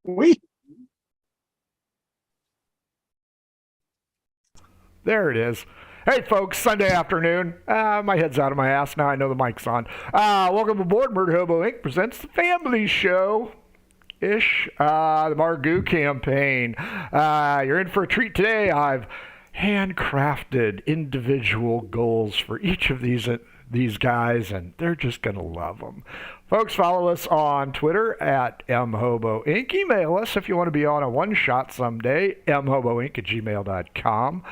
We There it is. Hey, folks, Sunday afternoon. My head's out of my ass now. I know the mic's on. Welcome aboard. Murder Hobo Inc. presents the Family Show. The Margou campaign. You're in for a treat today. I've handcrafted individual goals for each of these guys, and they're just gonna love them. Folks, follow us on Twitter at mhoboinc. Email us if you want to be on a one-shot someday, mhoboinc@gmail.com.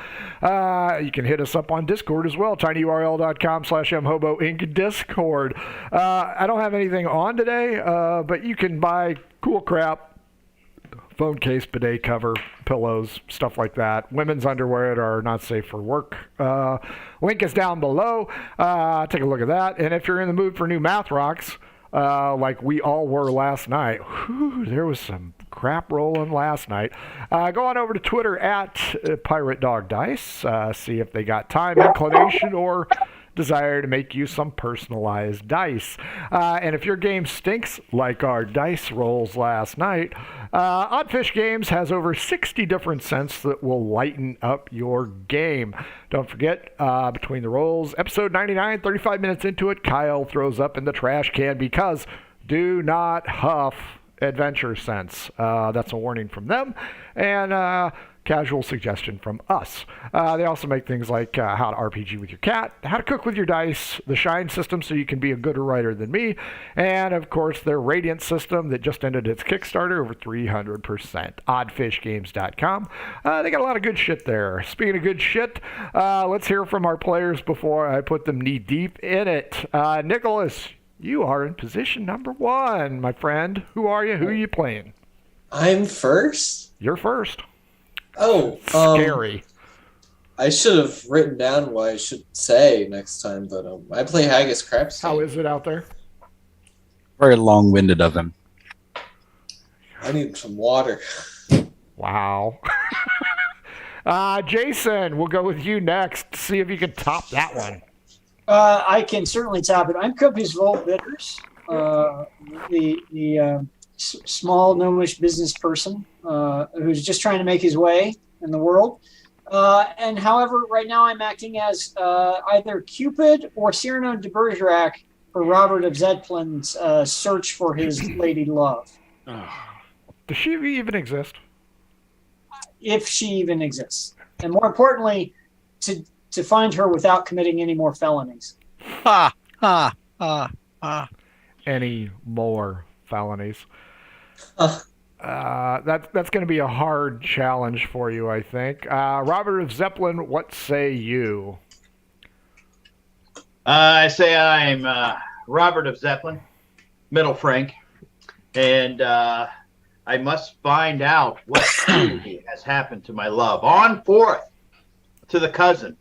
You can hit us up on Discord as well, tinyurl.com/mhoboinc Discord. I don't have anything on today, but you can buy cool crap, phone case, bidet cover, pillows, stuff like that. Women's underwear that are not safe for work. Link is down below. Take a look at that. And if you're in the mood for new math rocks, like we all were last night, there was some crap rolling last night. Go on over to Twitter at Pirate Dog Dice. See if they got time, inclination, or desire to make you some personalized dice. And if your game stinks like our dice rolls last night, Oddfish Games has over 60 different scents that will lighten up your game. Don't forget, between the rolls, episode 99, 35 minutes into it, Kyle throws up in the trash can because do not huff adventure scents. That's a warning from them. And casual suggestion from us. They also make things like how to RPG with your cat, how to cook with your dice, the Shine system so you can be a gooder writer than me, and of course their Radiant system that just ended its Kickstarter over 300%. Oddfishgames.com. They got a lot of good shit there. Speaking of good shit, let's hear from our players before I put them knee deep in it. Nicholas, you are in position number 1, my friend. Who are you? Who are you playing? I'm first? You're first. Oh, Scary. I should have written down what I should say next time, but I play Haggis Crapstein. How is it out there? very long-winded of him. I need some water. Wow. Jason, we'll go with you next. See if you can top that one. I can certainly top it. I'm Copious Volt Bitters, the small gnomish business person who's just trying to make his way in the world. And however, right now I'm acting as either Cupid or Cyrano de Bergerac for Robert of Zeppelin's search for his lady love. Does she even exist? If she even exists. And more importantly, to find her without committing any more felonies. Ha, ha, ha, ha. Any more felonies? That's going to be a hard challenge for you, I think. Robert of Zeppelin, what say you? I say I'm Robert of Zeppelin, Middle Frank, and I must find out what has happened to my love. On forth to the cousin.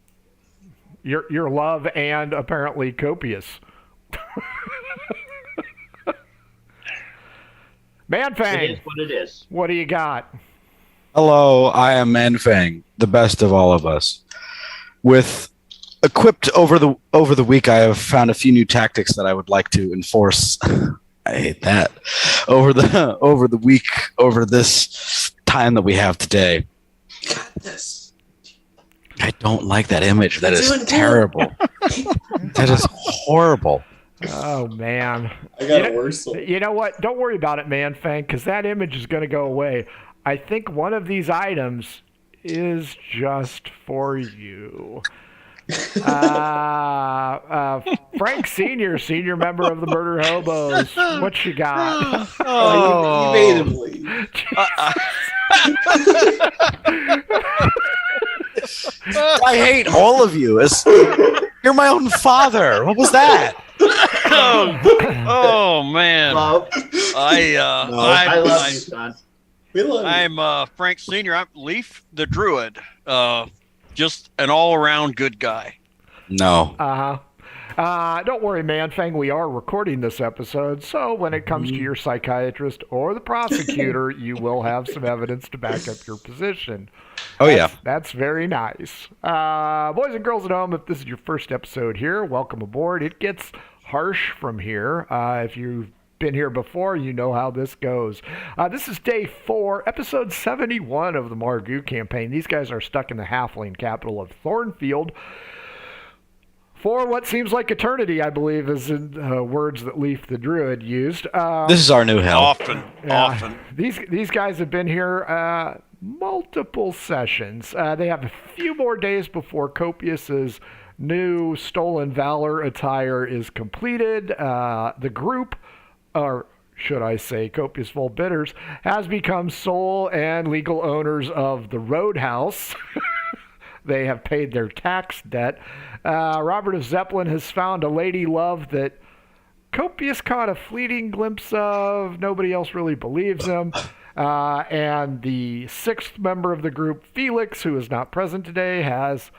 Your love and apparently copious. Manfang. It is what it is. What do you got? Hello, I am Manfang, the best of all of us. With equipped over the week, I have found a few new tactics that I would like to enforce. I hate that over the week, over this time that we have today. Got this. I don't like that image. That is Doing terrible. That is horrible. Oh, man. I got a worse one. You know what? Don't worry about it, Manfang, because that image is going to go away. I think one of these items is just for you. Frank Senior member of the Murder Hobos. What you got? Oh, you made him leave. I hate all of you. You're my own father. What was that? Oh man, Love. I love you, son. We love you. I'm Frank Senior. I'm Leaf the Druid. Just an all-around good guy. No. Don't worry, Manfang. We are recording this episode, so when it comes to your psychiatrist or the prosecutor, you will have some evidence to back up your position. That's very nice. Boys and girls at home, if this is your first episode here, welcome aboard. It gets harsh from here. If you been here before, you know how this goes. This is day 4, episode 71 of the Margou campaign. These guys are stuck in the halfling capital of Thornfield for what seems like eternity, I believe, is in words that Leaf the Druid used. This is our new hell. Often. These guys have been here multiple sessions. They have a few more days before Copius's new Stolen Valor attire is completed. The group, or should I say Copious Full Bitters, has become sole and legal owners of the Roadhouse. They have paid their tax debt. Robert of Zeppelin has found a lady love that Copious caught a fleeting glimpse of. Nobody else really believes him. And the 6th member of the group, Felix, who is not present today, has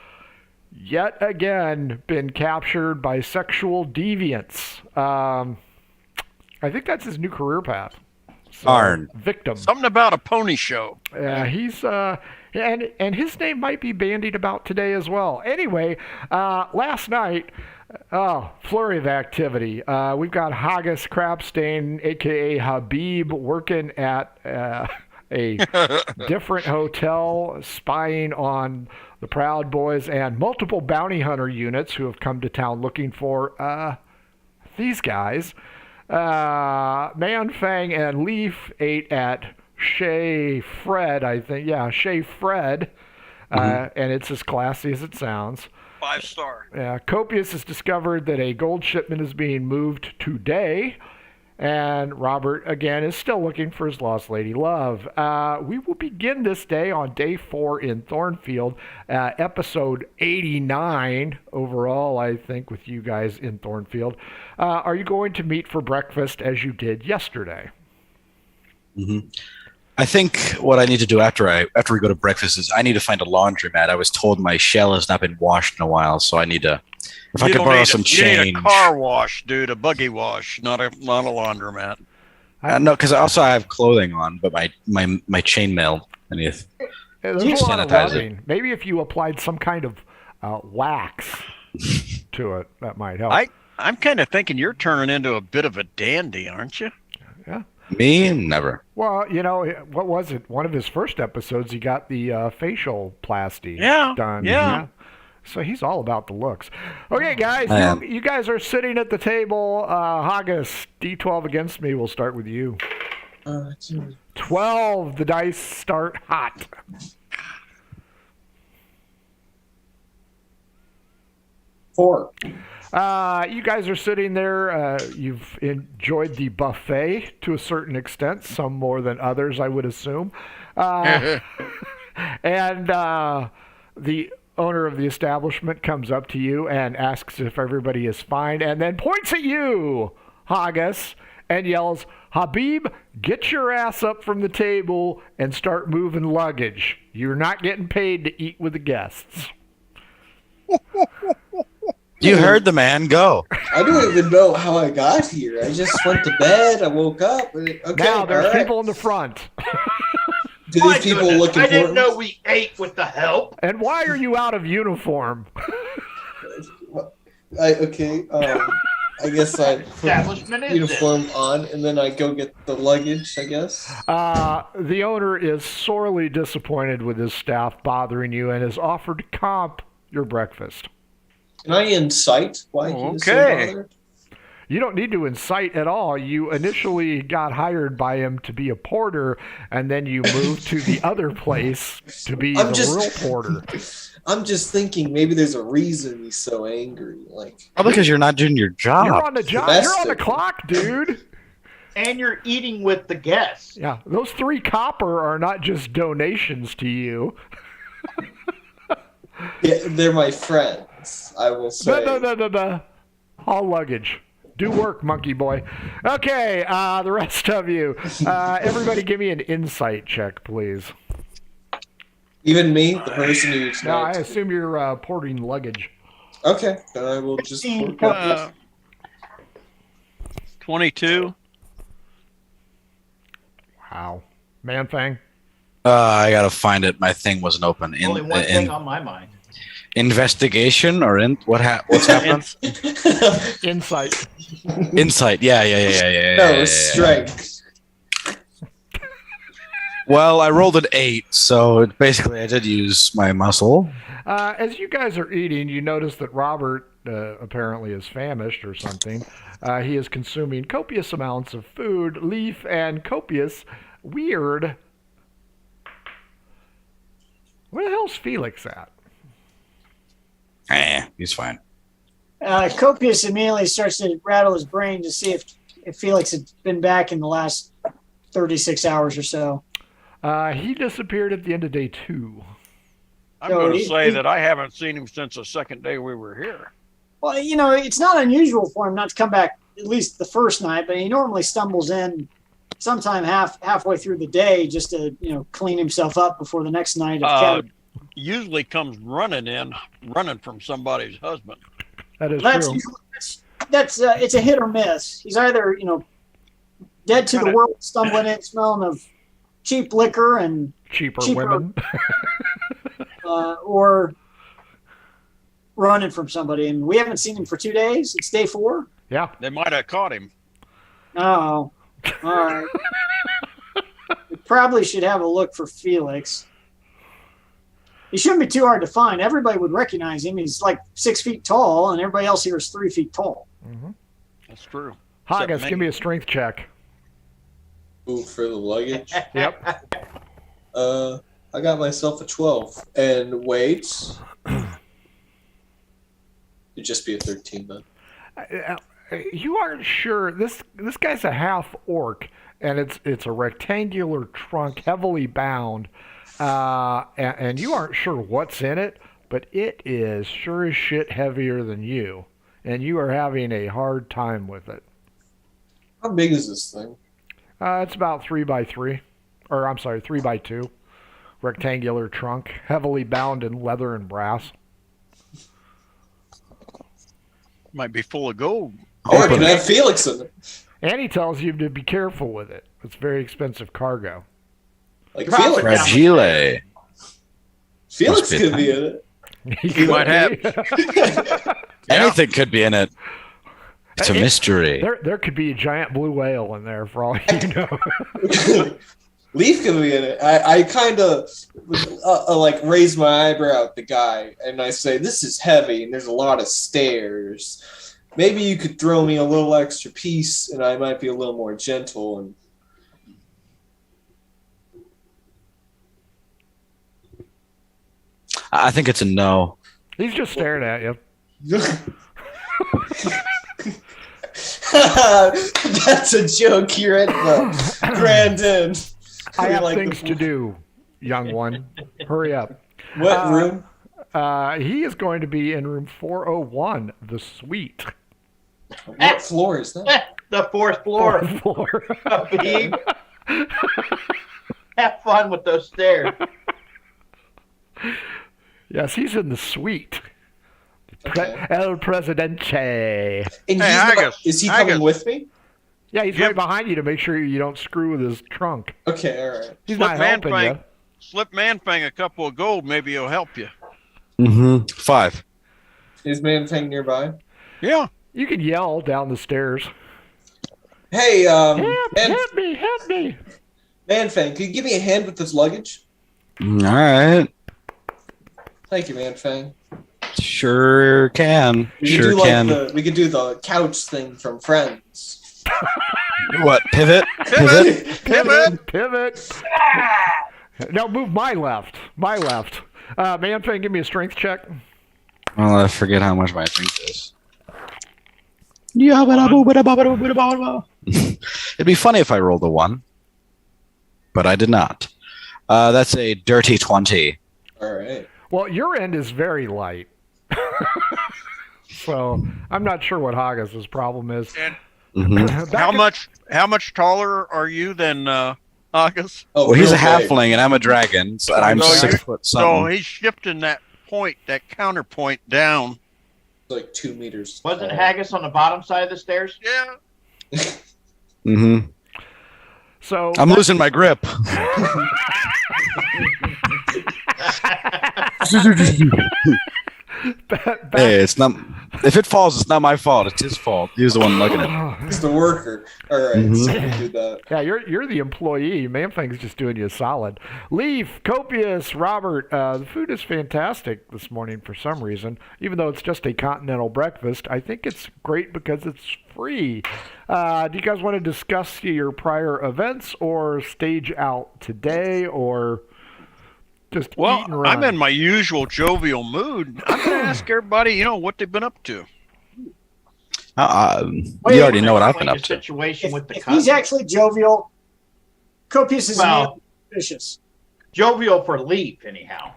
yet again been captured by sexual deviants. I think that's his new career path. Arn. Victim. Something about a pony show. He's and his name might be bandied about today as well. Anyway, last night, flurry of activity. We've got Haggis Crabstain, aka Habib, working at a different hotel, spying on the Proud Boys and multiple bounty hunter units who have come to town looking for these guys. Man Fang and Leaf ate at Chez Fred, I think. Yeah, Chez Fred. And it's as classy as it sounds. 5-star. Copious has discovered that a gold shipment is being moved today. And Robert, again, is still looking for his lost lady love. We will begin this day on day 4 in Thornfield, episode 89 overall, I think, with you guys in Thornfield. Are you going to meet for breakfast as you did yesterday? Mm-hmm. I think what I need to do after we go to breakfast is I need to find a laundromat. I was told my shell has not been washed in a while, so I need to. If I could borrow some change. You need a car wash, dude, a buggy wash, not a laundromat. No, because also I have clothing on, but my chainmail. I need There's a lot of rubbing. Maybe if you applied some kind of wax to it, that might help. I'm kind of thinking you're turning into a bit of a dandy, aren't you? Yeah. Me? Never. Well, you know, what was it? One of his first episodes, he got the facial plasty done. Yeah. So he's all about the looks. Okay, guys, you guys are sitting at the table. Haggis, D12 against me. We'll start with you. 12. The dice start hot. Four. You guys are sitting there. You've enjoyed the buffet to a certain extent, some more than others, I would assume. And the owner of the establishment comes up to you and asks if everybody is fine, and then points at you, Haggis, and yells, "Habib, get your ass up from the table and start moving luggage. You're not getting paid to eat with the guests." You heard the man. Go. I don't even know how I got here. I just went to bed. I woke up. Okay, now there's all right. people in the front. Do these people look important? I didn't know we ate with the help. And why are you out of uniform? I guess I Establishment put is uniform on, and then I go get the luggage, I guess. The owner is sorely disappointed with his staff bothering you and has offered to comp your breakfast. Can I incite why he is so bothered? You don't need to incite at all. You initially got hired by him to be a porter, and then you moved to the other place to be real porter. I'm just thinking maybe there's a reason he's so angry. Probably because you're not doing your job. You're on the job. You're on the clock, dude. And you're eating with the guests. Yeah, those 3 copper are not just donations to you. Yeah, they're my friends, I will say. No. All luggage. Do work, monkey boy. Okay, the rest of you. Everybody give me an insight check, please. Even me, the person who's No, not... I assume you're porting luggage. Okay, then I will just... 22. Wow. Man-Fang? I gotta find it. My thing wasn't open. Only one thing on my mind. Investigation or what's happened? Insight. Insight. Yeah. No, strength. Well, I rolled an 8, so basically I did use my muscle. As you guys are eating, you notice that Robert apparently is famished or something. He is consuming copious amounts of food, Leaf, and copious weird. Where the hell's Felix at? He's fine. Copious immediately starts to rattle his brain to see if Felix had been back in the last 36 hours or so. He disappeared at the end of day 2. I'm So going to he- say he- that I haven't seen him since the second day we were here. Well, it's not unusual for him not to come back at least the first night, but he normally stumbles in sometime halfway through the day just to clean himself up before the next night of cattle. Usually comes running from somebody's husband. That is That's true. it's a hit or miss. He's either dead to the world, stumbling in, smelling of cheap liquor and Cheaper cheaper- women. or running from somebody. And we haven't seen him for 2 days. It's day 4. Yeah. They might have caught him. Oh, all right. We probably should have a look for Felix. He shouldn't be too hard to find. Everybody would recognize him. He's like 6 feet tall, and everybody else here is 3 feet tall. Mm-hmm. That's true. Haggis, Except give me a strength check. Ooh, for the luggage. Yep. I got myself a 12. And wait. It'd just be a 13 then. You aren't sure. This guy's a half orc, and it's a rectangular trunk, heavily bound, and you aren't sure what's in it, but it is sure as shit heavier than you, and you are having a hard time with it. How big is this thing? It's about 3x3, or I'm sorry, 3x2, rectangular trunk, heavily bound in leather and brass. Might be full of gold. Or it can have Felix in it. And he tells you to be careful with it. It's very expensive cargo. Like Probably Felix. Fragile. Felix Must be could be in it. He might have. Anything could be in it. It's a mystery. There could be a giant blue whale in there for all you know. Leaf could be in it. I kind of like raise my eyebrow at the guy and I say, "This is heavy and there's a lot of stairs. Maybe you could throw me a little extra piece and I might be a little more gentle." And I think it's a no. He's just staring at you. That's a joke. You're at the Grand Inn. I have Like things to do, young one. Hurry up. What room? He is going to be in room 401, the suite. What floor is that? The fourth floor. Floor. Beam. Have fun with those stairs. Yes, he's in the suite. Okay. El Presidente. And Hey, he's not- Haggis, is he Haggis. coming with me? Yeah, he's Yep. right behind you to make sure you don't screw with his trunk. Okay, all right. He's Slip not helping Manfang. you. Slip Manfang a couple of gold. Maybe he'll help you. Mm-hmm. 5. Is Manfang nearby? Yeah. You can yell down the stairs. Hey, Help, Man- help me, help me. Manfang, could you give me a hand with this luggage? All right. Thank you, Manfang. Sure can. We could Sure do like can. we could do the couch thing from Friends. What? Pivot? Pivot? Pivot. Now move my left. My left. Manfang, give me a strength check. Well, I forget how much my strength is. It'd be funny if I rolled a 1, but I did not. That's a dirty 20. All right. Well, your end is very light. So I'm not sure what Haggis' problem is. And Mhm. how much taller are you than August? Oh, Well, he's a real big. halfling, and I'm a dragon, so I'm So 6 you- foot So something. he's shifting that counterpoint down. Like 2 meters. Wasn't tall. Haggis on the bottom side of the stairs? Yeah. Mm-hmm. So I'm losing my grip. Hey, it's not. If it falls, it's not my fault. It's his fault. He was the one lugging it. He's the worker. All right, so we do that. Yeah, you're the employee. Man-Fang's just doing you a solid. Leaf, Copious, Robert, the food is fantastic this morning for some reason. Even though it's just a continental breakfast, I think it's great because it's free. Do you guys want to discuss your prior events or stage out today or just eat and run? I'm in my usual jovial mood. I'm going to ask everybody, what they've been up to. You already know what I've been up to. Situation with the If he's actually jovial, Copious is Well, vicious. jovial for Leaf, anyhow.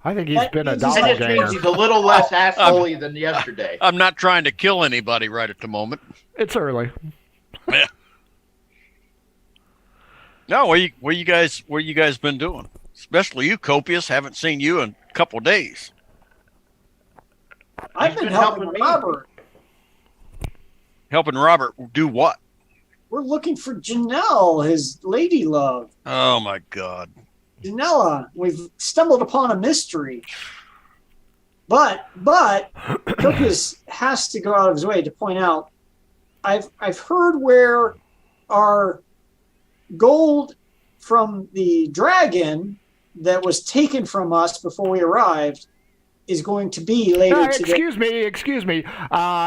I think he's been a That means That just doppelganger. means he's a little less assholey than yesterday. I'm not trying to kill anybody right at the moment. It's early. No, where you guys been doing? Especially you, Copious. Haven't seen you in a couple of days. I've been helping me. Robert. Helping Robert do what? We're looking for Janelle, his lady love. Oh my God. Janella, we've stumbled upon a mystery. But Copious has to go out of his way to point out I've heard where our gold from the dragon that was taken from us before we arrived is going to be later today. Excuse me.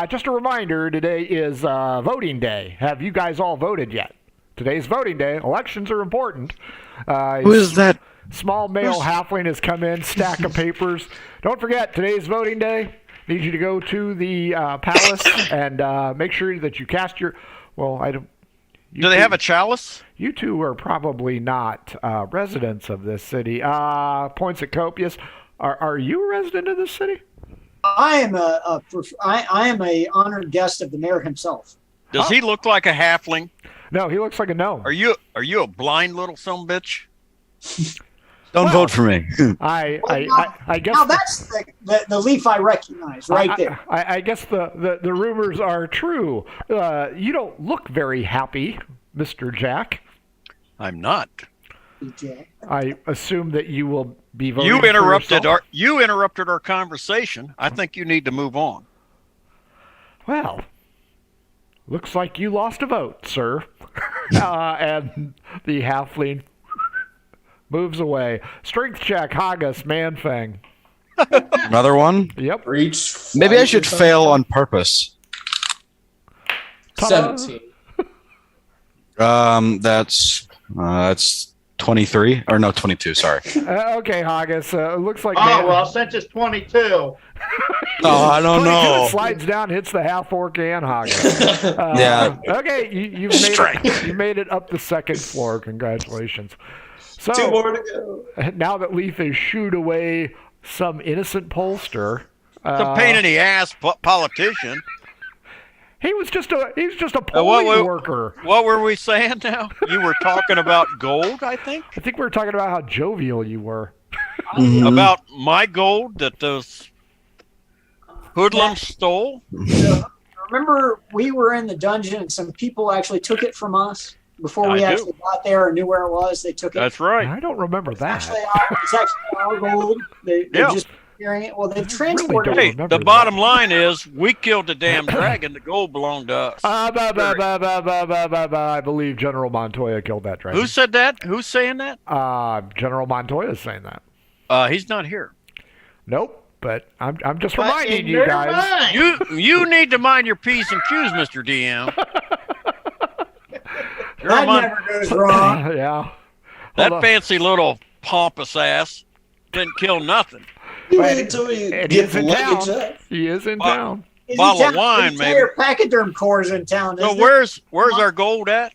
Just a reminder, today is voting day. Have you guys all voted yet? Today's voting day. Elections are important. Who is that? Small male halfling has come in, stack of papers. Don't forget, today's voting day. Need you to go to the palace and make sure that you cast your... Well, I don't... Do they have a chalice? You two are probably not residents of this city. Points at Copious. Are you a resident of this city? I am I am a honored guest of the mayor himself. Does he look like a halfling? No, he looks like a gnome. Are you a blind little sumbitch? Don't vote for me. I guess. Now that's the Leaf I recognize right there. I guess the rumors are true. You don't look very happy, Mr. Jack. I'm not. Jack. I assume that you will be voting. You interrupted for our conversation. I think you need to move on. Well, looks like you lost a vote, sir. And the halfling moves away. Strength check, Haggis, Manfang. Another one? Yep. Reach. Maybe I should fail on purpose. Ta-da. 17. That's 23 or no 22. Sorry. Okay, Haggis. Looks like. Oh, well, since it's 22. No, I don't 22 know. slides down, hits the half orc and Haggis. Yeah. Okay, you made it up the second floor. Congratulations. So 2 more to go. now that Leaf has shooed away some innocent pollster, It's a pain in the ass politician. he's just a polling worker. What were we saying now? You were talking about gold, I think? I think we were talking about how jovial you were. Mhm. About my gold that those hoodlums stole? Remember, we were in the dungeon and some people actually took it from us before we I do. actually got there or knew where it was. They took it. That's right. I don't remember that. It's actually our gold. They're Yeah. just carrying it. Well, they've don't transported Hey, it. remember the that. bottom line is we killed the damn dragon. The gold belonged to us. I believe General Montoya killed that dragon. Who said that? Who's saying that? General Montoya is saying that. He's not here. Nope. But I'm just But reminding in you their guys. mind, You need to mind your P's and Q's, Mr. DM. That never goes wrong. Yeah. That Hold on. fancy little pompous ass didn't kill nothing. You Wait, wait until we and get he's the in luggage town. up. He is in Wow. town. Is Bottle he of down? wine, The entire Pachyderm Corps is in town. So isn't it? where's our gold at?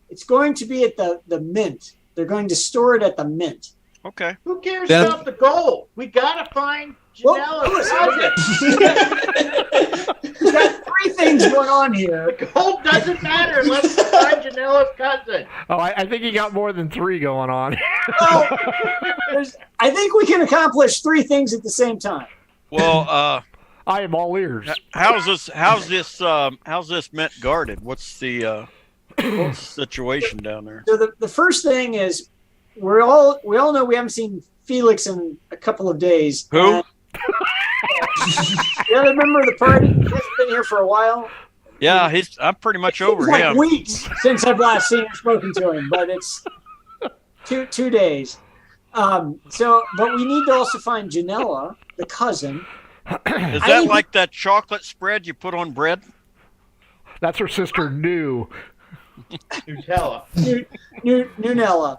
It's going to be at the mint. They're going to store it at the mint. Okay. who cares Then- about the gold? We got to find Well, Janelle's cousin. We've got 3 things going on here. The gold doesn't matter unless we find Janelle's cousin. Oh, I think he got more than 3 going on. Well, I think we can accomplish 3 things at the same time. Well, I am all ears. how's this mint guarded? What's the situation down there? So the first thing is we all know we haven't seen Felix in a couple of days. Who? The other member of the party hasn't been here for a while. Yeah, I'm pretty much over It's like him. weeks since I've last seen or spoken to him, but it's two days. But we need to also find Janella, the cousin. Is that like that chocolate spread you put on bread? That's her sister, New. Nutella. Nunella.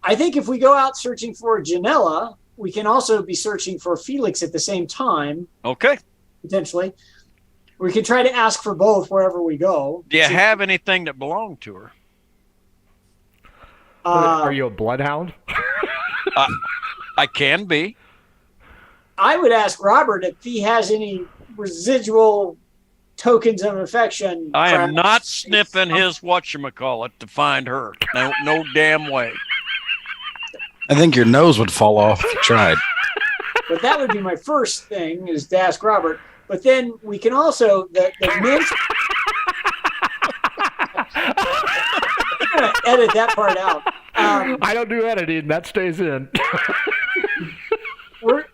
I think if we go out searching for Janella, we can also be searching for Felix at the same time. Okay. Potentially. We could try to ask for both wherever we go. Do you have anything that belonged to her? Are you a bloodhound? I can be. I would ask Robert if he has any residual tokens of affection. I am not sniffing his whatchamacallit to find her. No damn way. I think your nose would fall off if you tried. But that would be my first thing, is to ask Robert. But then we can also, the mint. I'm going to edit that part out. I don't do editing. That stays in.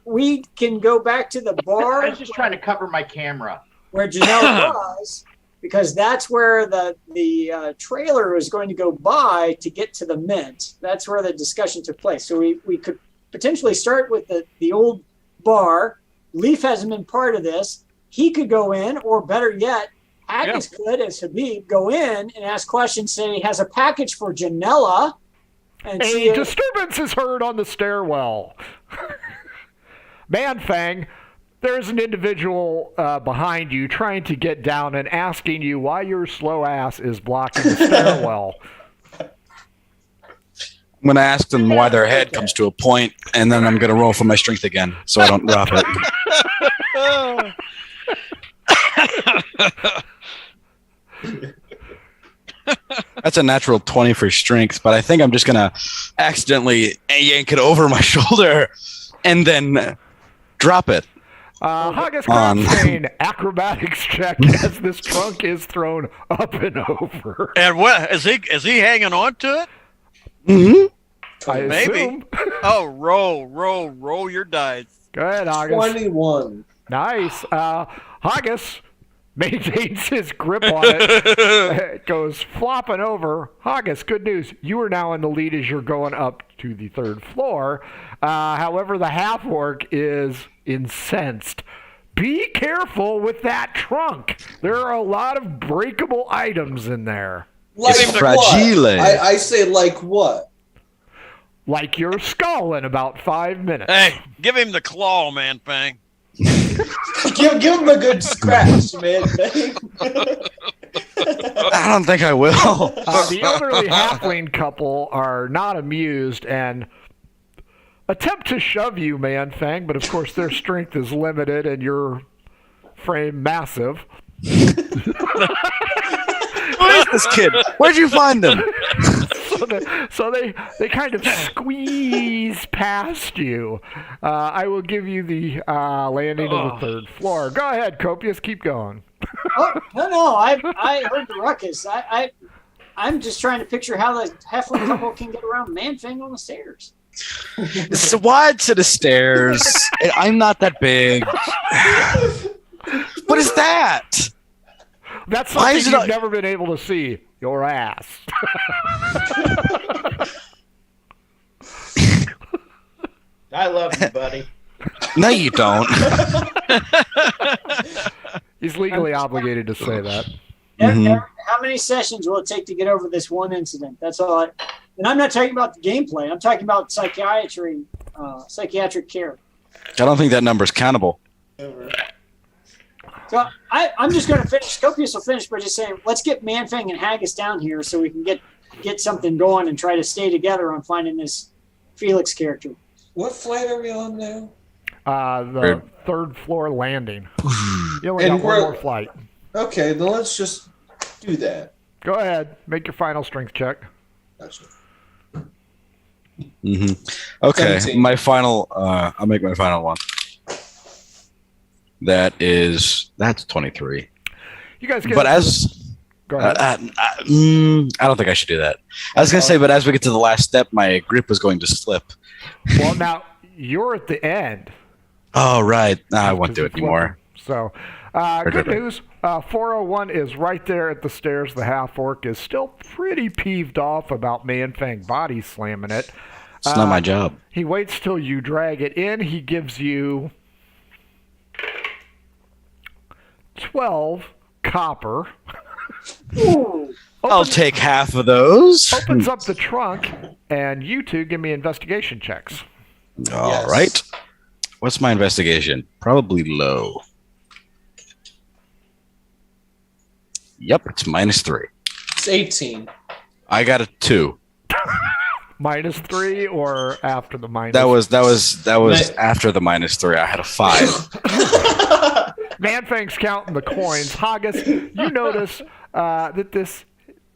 We can go back to the bar. I was just trying to cover my camera. Where Janelle was, because that's where the trailer was going to go by to get to the mint. That's where the discussion took place. So we could potentially start with the old bar. Leaf hasn't been part of this. He could go in, or better yet, Haggis could, as Habib, go in and ask questions, say he has a package for Janella. And a disturbance is heard on the stairwell. Manfang, there's an individual behind you trying to get down and asking you why your slow ass is blocking the stairwell. I'm going to ask them why their head comes to a point, and then I'm going to roll for my strength again so I don't drop it. That's a natural 20 for strength, but I think I'm just going to accidentally yank it over my shoulder and then drop it. Haggis saying acrobatics check as this trunk is thrown up and over. And what is he hanging on to it? Mm-hmm. Maybe. Oh, roll your dice. Go ahead, Haggis. 21. Nice. Haggis maintains his grip on it. It goes flopping over. Haggis, good news. You are now in the lead as you're going up to the third floor. However, the half-orc is incensed. Be careful with that trunk. There are a lot of breakable items in there. Like fragile. what? I say like what? Like your skull in about 5 minutes. Hey, give him the claw, man, Fang. give him a good scratch, man. I don't think I will. The elderly halfling couple are not amused and attempt to shove you, Man Fang, but of course their strength is limited and your frame massive. Who is this kid? Where'd you find him? So they kind of squeeze past you. I will give you the landing of the third floor. Go ahead, Copious. Keep going. No. I heard the ruckus. I'm just trying to picture how the halfling couple can get around Manfang on the stairs. It's a wide set of stairs. I'm not that big. What is that? That's something you've never been able to see. Your ass. I love you, buddy. No, you don't. He's legally obligated to say that. How many sessions will it take to get over this one incident? That's all. And I'm not talking about the gameplay. I'm talking about psychiatric care. I don't think that number's countable. So I'm just going to finish. Copious will finish by just saying, let's get Manfang and Haggis down here so we can get something going and try to stay together on finding this Felix character. What flight are we on now? The third floor landing. You only got one more flight. Okay, then let's just do that. Go ahead. Make your final strength check. Gotcha. Mm-hmm. Okay, 17. my final. I'll make my final one. That's 23. You guys get. But as Go ahead. I don't think I should do that. I was gonna say, but as we get to the last step, my grip was going to slip. Well, now you're at the end. Oh, right. Nah, I won't Because do you it flip anymore. them. So, good news. 401 is right there at the stairs. The half-orc is still pretty peeved off about Man-Fang body slamming it. It's not my job. He waits till you drag it in. He gives you 12 copper. Ooh. I'll take half of those. Opens up the trunk, and you two give me investigation checks. All Yes. right. What's my investigation? Probably low. Yep, it's -3. It's 18. I got a 2. -3 or after the minus? That was Ma- after the -3. I had a 5. Man-Fang's counting the coins. Haggis, you notice that this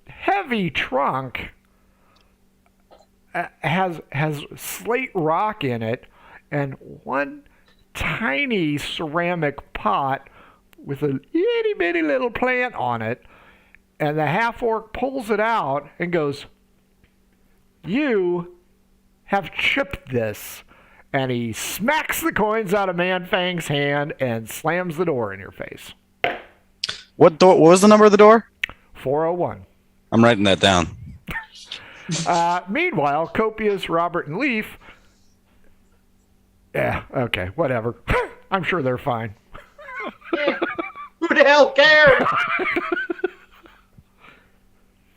heavy trunk has slate rock in it and one tiny ceramic pot with a itty bitty little plant on it. And the half-orc pulls it out and goes, "You have chipped this." And he smacks the coins out of Man-Fang's hand and slams the door in your face. What door? What was the number of the door? 401. I'm writing that down. Meanwhile, Copious, Robert, and Leaf. Yeah, okay, whatever. I'm sure they're fine. Who the hell cares?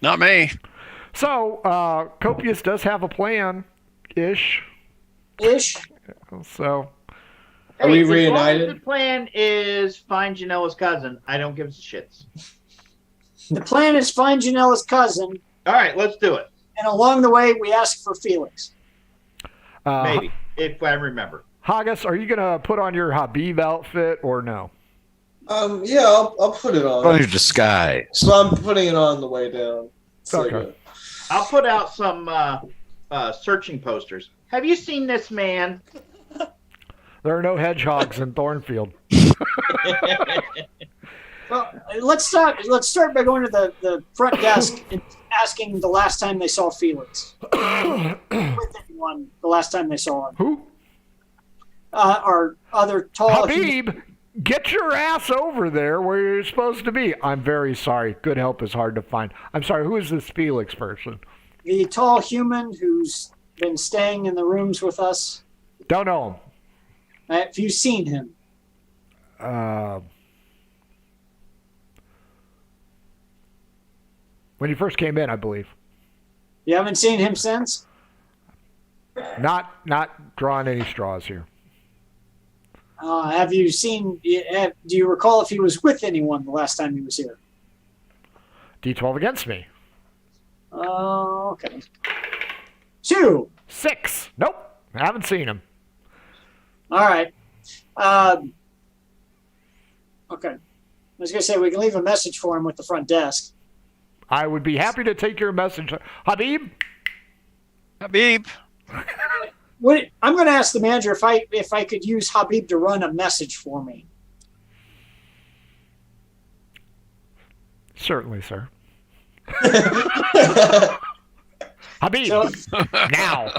Not me. So, Copious does have a plan-ish. So, Are we As long as reunited? the plan is find Janela's cousin, I don't give a shits. The plan is find Janela's cousin, All right, let's do it. and along the way, we ask for Felix. Maybe, if I remember. Haggis, are you going to put on your Habib outfit or no? Yeah, I'll put it Put on on. your disguise. So I'm putting it on the way down. It's like Okay. I'll put out some searching posters. Have you seen this man? There are no hedgehogs in Thornfield. Well, let's start by going to the front desk and asking the last time they saw Felix. With anyone, the last time they saw him. Who? Our other tall. Habib, get your ass over there where you're supposed to be. I'm very sorry. Good help is hard to find. I'm sorry. Who is this Felix person? The tall human who's been staying in the rooms with us. Don't know him. Have you seen him? When he first came in, I believe. You haven't seen him since? Not drawing any straws here. Have you seen? Do you recall if he was with anyone the last time he was here? D12 against me. Okay. 2. 6. Nope. I haven't seen him. All right. Okay. I was going to say we can leave a message for him with the front desk. I would be happy to take your message. Habib? Habib. I'm going to ask the manager if I could use Habib to run a message for me. Certainly, sir. Habib, So- now.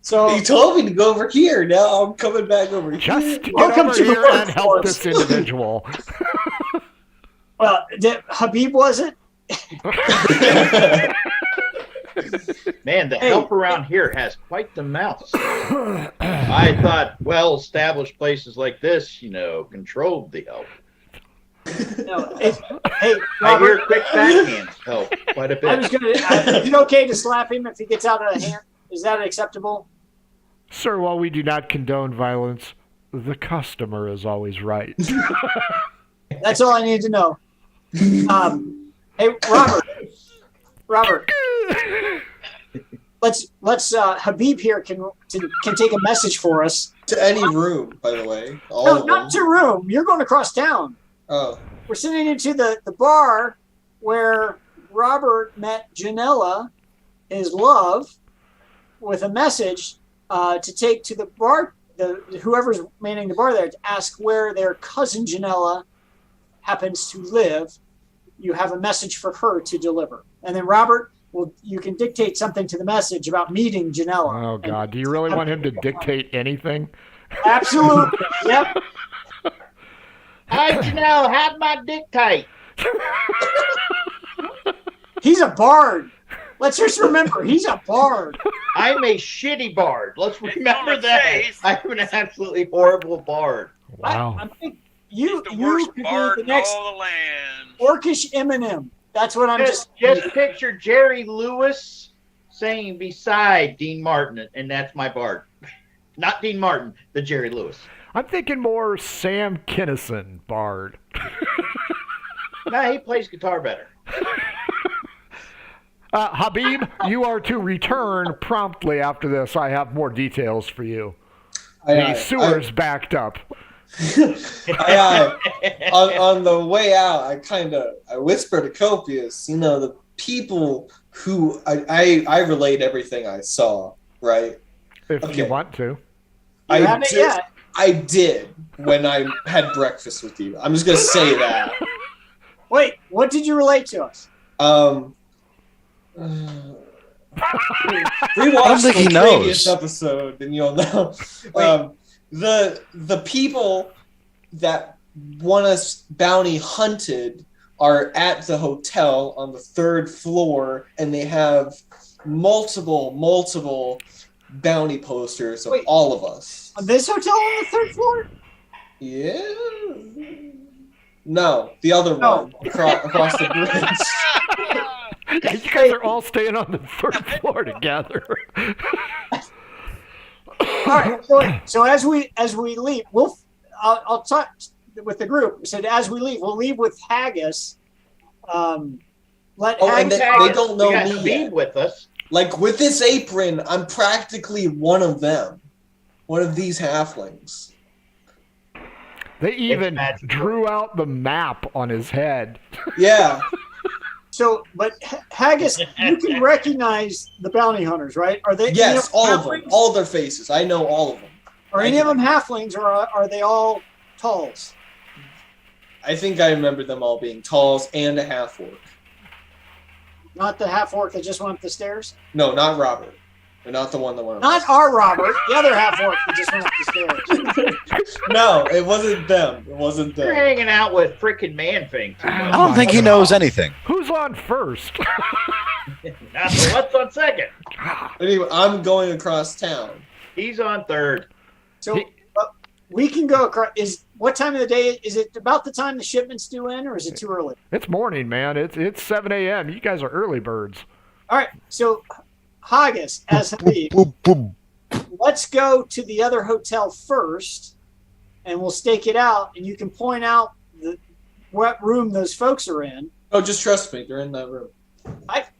So You told me to go over here. Now I'm coming back over here. Just get Welcome over to the here and help workforce. this individual. well, Habib was it? Man, the Hey. help around here has quite the mouth. I thought well-established places like this, controlled the help. No. Hey, I Robert. hear quick backhands help quite a I was bit. going to. Is it okay to slap him if he gets out of hand? Is that acceptable? Sir, while we do not condone violence, the customer is always right. That's all I need to know. Hey, Robert. Let's Habib here can take a message for us. To any room, by the way. All No, of not them. to room. You're going across town. Oh. We're sitting into the bar where Robert met Janela, his love, with a message to take to the bar, whoever's manning the bar there, to ask where their cousin Janela happens to live. You have a message for her to deliver. And then Robert, you can dictate something to the message about meeting Janela. Oh, God. Do you really want him to dictate anything? Absolutely. Yep. Hi, Janelle, have my dick tight. He's a bard. Let's just remember, he's a bard. I'm a shitty bard. Let's remember Don't that. say he's- I'm an absolutely horrible bard. Wow. I think you the worst could be bard the in next all the land. orcish Eminem. That's what I'm Just picture Jerry Lewis saying beside Dean Martin, and that's my bard. Not Dean Martin, the Jerry Lewis. I'm thinking more Sam Kinison bard. No, he plays guitar better. Habib, you are to return promptly after this. I have more details for you. The sewer's backed up. On the way out, I whispered to Copius, the people who I relayed everything I saw, right? If you want to. I did when I had breakfast with you. I'm just gonna say that. Wait, what did you relate to us? Rewatch think the he previous knows. episode, and you'll know. The people that want us bounty hunted are at the hotel on the 3rd floor, and they have multiple bounty posters of all of us. This hotel on the 3rd floor? Yeah. No, the other one across the bridge. Yeah, you guys are all staying on the 3rd floor together. All right. So as we leave, I'll talk with the group. So as we leave, we'll leave with Haggis. And they don't know me yet. With us. Like with this apron, I'm practically one of them, one of these halflings. They even drew out the map on his head. Yeah. So, but Haggis, you can recognize the bounty hunters, right? Are they? Yes, all of them, all their faces. I know all of them. Are any of them halflings, or are they all talls? I think I remember them all being talls and a half orc. Not the half orc that just went up the stairs. No, not Robert. They're not the one that went up. Not our Robert, the other half orc that just went up the stairs. No, it wasn't them. It wasn't You're them. hanging out with freaking Man-Thing. I don't think he knows anything. Who's on first? What's on second? Anyway, I'm going across town. He's on 3rd. So we can go across. What time of the day? Is it about the time the shipments due in, or is it too early? It's morning, man. It's 7 a.m. You guys are early birds. All right. So Haggis, as Habib, let's go to the other hotel first, and we'll stake it out, and you can point out what room those folks are in. Oh, just trust me. They're in that room.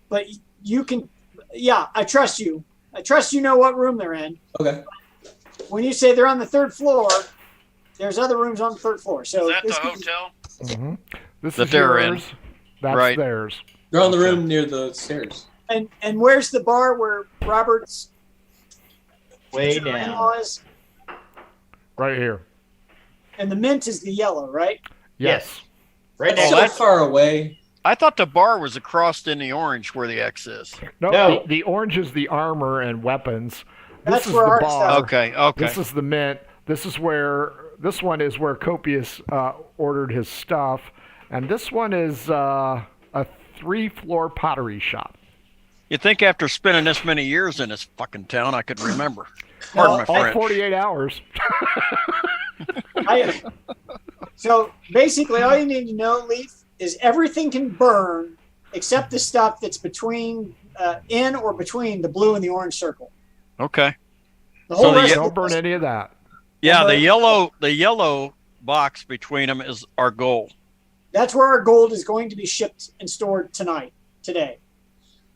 But you can. Yeah, I trust you. I trust you know what room they're in. Okay. When you say they're on the 3rd floor, there's other rooms on the 3rd floor. So Is that the hotel? Mm-hmm. This That is they're in. yours. That's Right. theirs. They're on the room near the stairs. And where's the bar where Robert's Way in-law down. is? Right here. And the mint is the yellow, right? Yes. Right That's next. so far away. I thought the bar was across in the orange where the X is. No, No. The orange is the armor and weapons. That's This is where the our bar. stuff- Okay. This is the mint. This one is where Copius ordered his stuff, and this one is a 3-floor pottery shop. You'd think after spending this many years in this fucking town, I could remember. Pardon my All French. 48 hours. So basically, all you need to know, Leaf, is everything can burn except the stuff that's between, in or between the blue and the orange circle. Okay. The So whole the rest Don't of burn it- any of that. Yeah, But- the yellow box between them is our goal. That's where our gold is going to be shipped and stored today.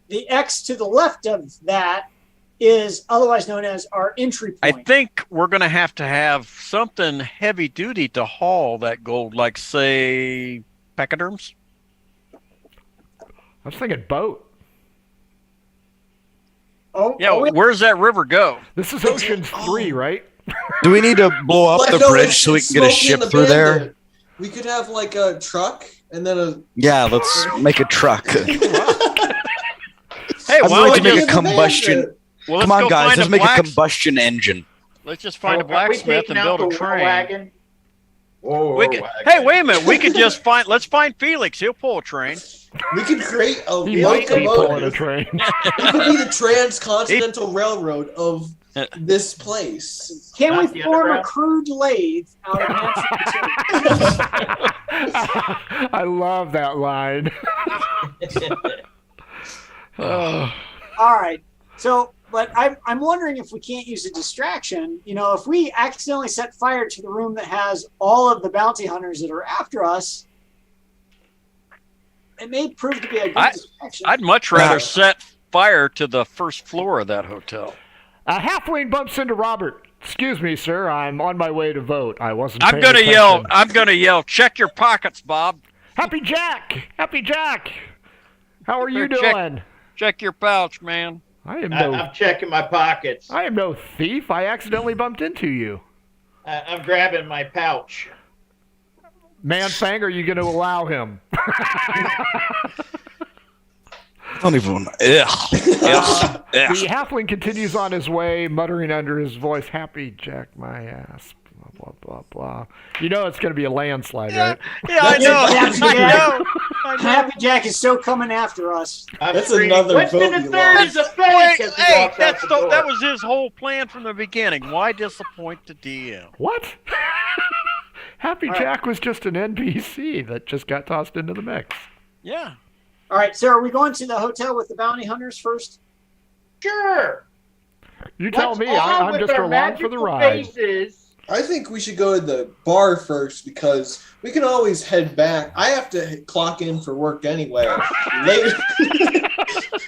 The X to the left of that is otherwise known as our entry I point. think we're going to have something heavy duty to haul that gold, like say pachyderms. I was thinking boat. Yeah, where's that river go? This is Ocean 3, right? Do we need to blow up the No, bridge it's so we can get a Smokey and ship the through there? Bandit. We could have like a truck and then a. Yeah, let's make a truck. Hey, I'd why like don't to we make a just combustion. well, let's Come on, go guys, find let's a make a black- combustion engine. Let's just find a Are we blacksmith taking and out build a the train. wagon? Whoa, We could, hey, wait a minute. We could just find. Let's find Felix. He'll pull a train. We could create a He might be pulling a locomotive. train. It could be the transcontinental railroad of this place. Can Not we the form a underground? crude lathe out of natural materials? I love that line. Oh. All right. So, but I'm wondering if we can't use a distraction. You know, if we accidentally set fire to the room that has all of the bounty hunters that are after us, it may prove to be a good distraction. I'd much rather set fire to the first floor of that hotel. A halfling bumps into Robert. Excuse me, sir. I'm on my way to vote. I wasn't. I'm paying gonna attention. yell. I'm gonna yell. Check your pockets, Bob. Happy Jack. Happy Jack. How are you Check- doing? Check your pouch, man. I'm checking my pockets. I am no thief. I accidentally bumped into you. I'm grabbing my pouch. Man Fang, are you going to allow him? Don't even. Ugh. The halfling continues on his way, muttering under his voice, "Happy Jack, my ass." Blah, blah, blah, blah. You know it's going to be a landslide, right? Yeah, I know. I know. Happy Jack is so coming after us. That's screaming, another "What's vote in you the third lost." is a Wait, fake?" as he hey, walks out the door. that was his whole plan from the beginning. Why disappoint the DM? What? Happy Jack was just an NPC that just got tossed into the mix. Yeah. All right, so are we going to the hotel with the bounty hunters first? Sure. You tell Let's me. all I'm with just our along for the magical ride. faces. I think we should go to the bar first because we can always head back. I have to clock in for work anyway. Later.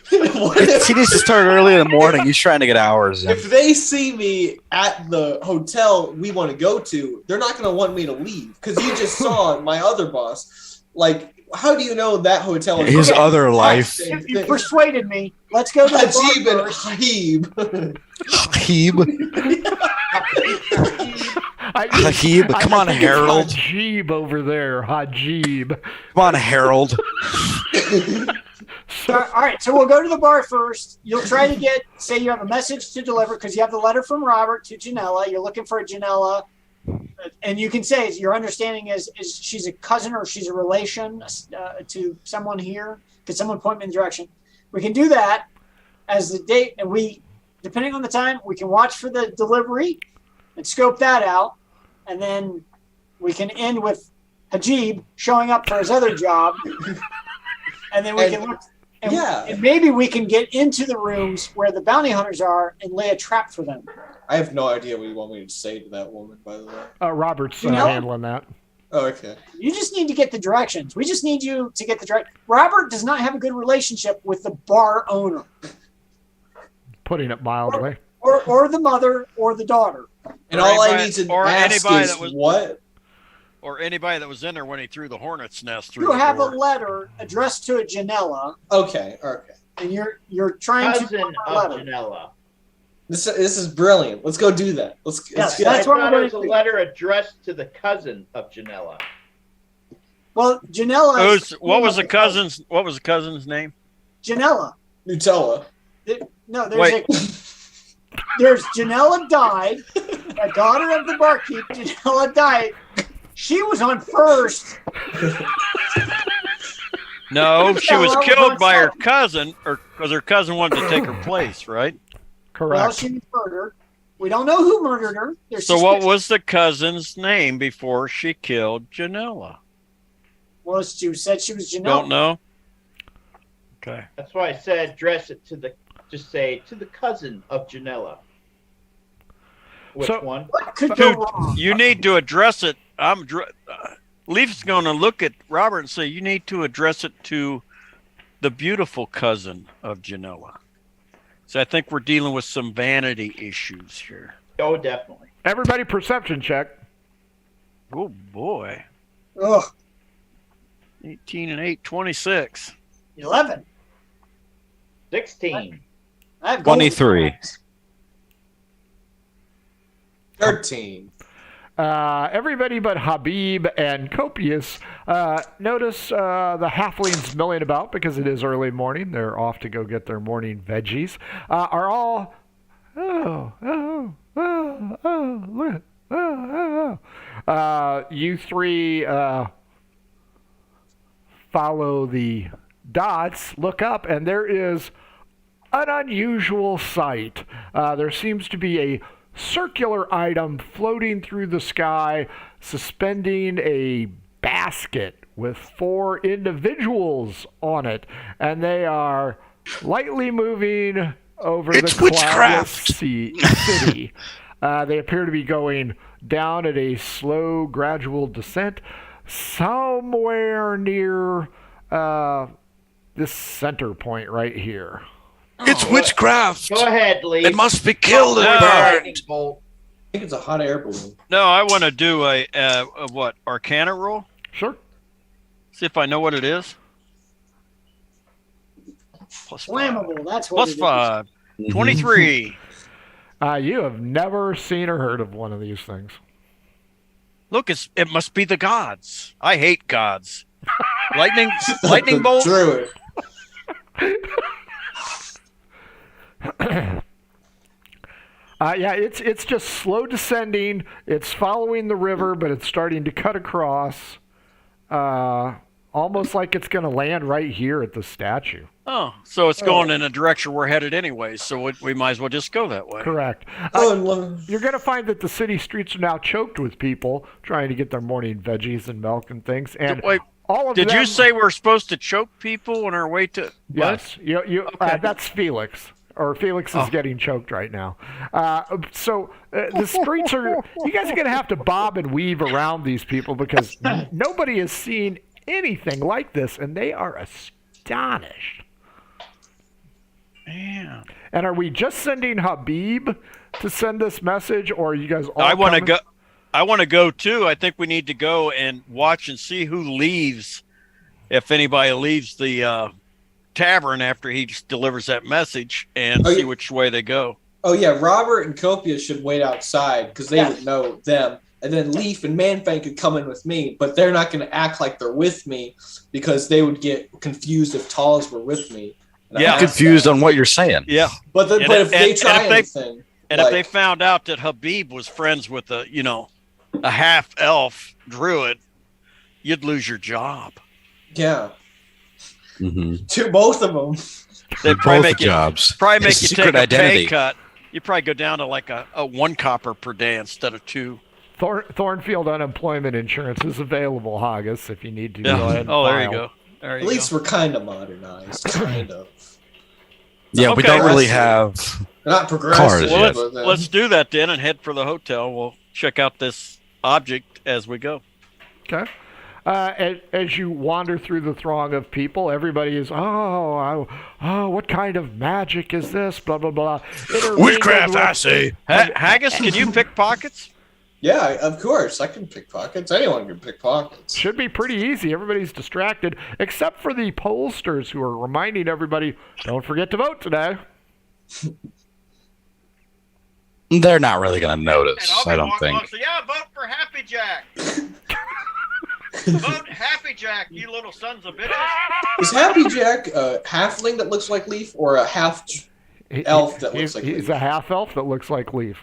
He needs to start early in the morning. He's trying to get hours in. If they see me at the hotel we want to go to, they're not going to want me to leave because you just saw my other boss. Like, how do you know that hotel is His okay, other life. You persuaded me. Let's go to the Hajib bar and first. Habib. Hajib, come on, Harold. Hajib over there. Hajib. Come on, Harold. All right, so we'll go to the bar first. You'll try to say you have a message to deliver because you have the letter from Robert to Janella. You're looking for a Janella. And you can say your understanding is she's a cousin or she's a relation to someone here. Could someone point me in the direction? We can do that as the date, and depending on the time, we can watch for the delivery and scope that out, and then we can end with Hajib showing up for his other job, and then we can look. And maybe we can get into the rooms where the bounty hunters are and lay a trap for them. I have no idea what you want me to say to that woman, by the way. Robert's You know? handling that. Oh, okay. You just need to get the directions. We just need you to get the direct. Robert does not have a good relationship with the bar owner, Putting it mildly. or the mother, or the daughter. And Or all I anybody- need to or ask anybody is that was- what? Or anybody that was in there when he threw the hornet's nest through You the have a door. letter addressed to a Janella, Okay. and you're trying Cousin to of letter. Janella. This is brilliant. Let's go do that. Let's Yes, get that's I what thought we're it was a gonna do. letter addressed to the cousin of Janella. Well, Janella. What was the cousin's name? Janella. Nutella. No, there's Janella died, a daughter of the barkeep. Janella died. She was on first. No, she was Janella was killed on by her second. cousin, or because her cousin wanted to take her place, right? Correct. Well, she was murdered. We don't know who murdered her. There's So what suspicion. was the cousin's name before she killed Janella? Well, she said she was Janella. Don't know. Okay. That's why I said address it just say to the cousin of Janella. Which So- one? What could go Dude, wrong? you need to address it. Leaf's going to look at Robert and say, you need to address it to the beautiful cousin of Janella. So I think we're dealing with some vanity issues here. Oh, definitely. Everybody, perception check. Oh, boy. Ugh, 18 and 8, 26. 11. 16. I have gold 23. flags. 13. Everybody but Habib and Copious notice the halflings milling about because it is early morning. They're off to go get their morning veggies. Are all look. You three follow the dots, look up, and there is an unusual sight. There seems to be a circular item floating through the sky, suspending a basket with 4 individuals on it, and they are lightly moving over It's the witchcraft. city. They appear to be going down at a slow, gradual descent somewhere near this center point right here. It's witchcraft. Go ahead, Lee. It must be killed and No. burned. Lightning bolt. I think it's a hot air balloon. No, I want to do a what? Arcana roll? Sure. See if I know what it is. Plus 5. Flammable. That's what Plus it is. 5. 23. You have never seen or heard of one of these things. Look, it must be the gods. I hate gods. Lightning bolt. Druid. Yeah, it's just slow descending. It's following the river, but it's starting to cut across. Almost like it's going to land right here at the statue. Oh, so it's going in a direction we're headed anyway, so we might as well just go that way. Correct. You're going to find that the city streets are now choked with people trying to get their morning veggies and milk and things. And Wait, all of did them, you say we're supposed to choke people on our way to? Yes, Okay. that's Felix. Or Felix is getting choked right now. So the streets are. You guys are going to have to bob and weave around these people because nobody has seen anything like this, and they are astonished. Man, And are we just sending Habib to send this message, or are you guys all? I want to coming? go. I want to go too. I think we need to go and watch and see who leaves, if anybody leaves the tavern after he just delivers that message, and see which way they go. Oh yeah, Robert and Copia should wait outside because they Yeah. would know them. And then Leaf and Manfang could come in with me, but they're not going to act like they're with me because they would get confused if Talls were with me. And I Yeah. asked Confused that. on what you're saying. Yeah, But And if they if try they- anything, and if they found out that Habib was friends with a half elf druid, you'd lose your job. yeah, Mm-hmm. to both of them. They'd probably Both make you jobs. probably make His you secret take a identity. pay cut. You probably go down to like a 1 copper per day instead of 2. Thornfield unemployment insurance is available, Haggis, if you need to go ahead and Oh, there you file. go. There At you least go. we're kind of modernized, kind of. Yeah, we Okay. don't really have. We're not progressive. Cars, Well, yeah. but then- let's do that then and head for the hotel. We'll check out this object as we go. Okay. As you wander through the throng of people, everybody is, what kind of magic is this? Blah, blah, blah. Witchcraft, I say. Haggis, can you pick pockets? Yeah, of course. I can pick pockets. Anyone can pick pockets. Should be pretty easy. Everybody's distracted, except for the pollsters who are reminding everybody, don't forget to vote today. They're not really going to notice, I don't think. Yeah, vote for Happy Jack. Vote Happy Jack, you little sons of bitches. Is Happy Jack a halfling that looks like Leaf or a half elf that looks like He's Leaf? a half elf that looks like Leaf.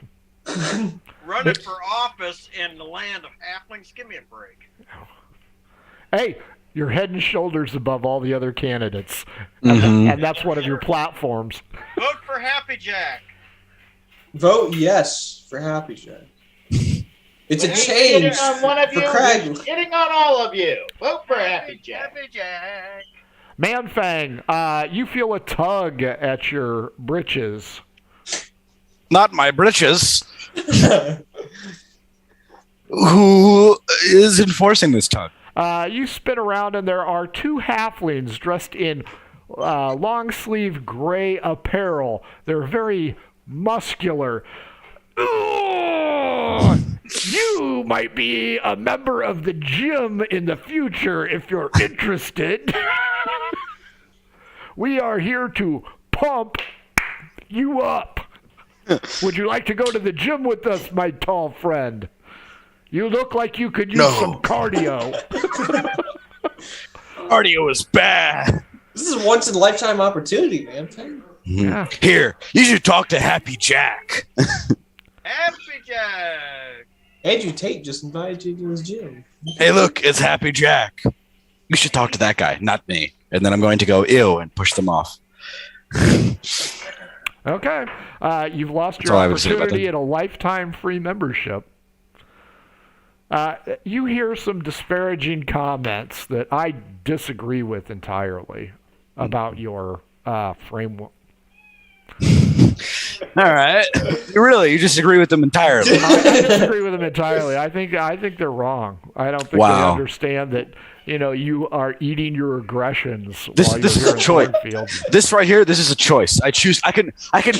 Running for office in the land of halflings. Give me a break. Hey, you're head and shoulders above all the other candidates. Mhm. And that's one of your platforms. Vote for Happy Jack. Vote yes for Happy Jack. It's a Hitting change on one of for you, Craig. hitting on all of you. Vote for Happy Jack. Happy Jack. Manfang, you feel a tug at your britches. Not my britches. Who is enforcing this tug? You spin around, and there are 2 halflings dressed in long-sleeve gray apparel. They're very muscular. Ugh! You might be a member of the gym in the future if you're interested. We are here to pump you up. Would you like to go to the gym with us, my tall friend? You look like you could use No. some cardio. Cardio is bad. This is a once in a lifetime opportunity, man. Yeah. Here, you should talk to Happy Jack. Happy Jack. Andrew Tate just invited you to his gym. Hey, look, it's Happy Jack. You should talk to that guy, not me. And then I'm going to go ew and push them off. Okay. You've lost That's your all I would say about opportunity them. at a lifetime free membership. You hear some disparaging comments that I disagree with entirely about your framework. All right. You disagree with them entirely. I disagree with them entirely. I think they're wrong. I don't think they Wow. understand that you are eating your aggressions. This while is you're a here choice. in Thornfield. This right here, this is a choice. I choose. I can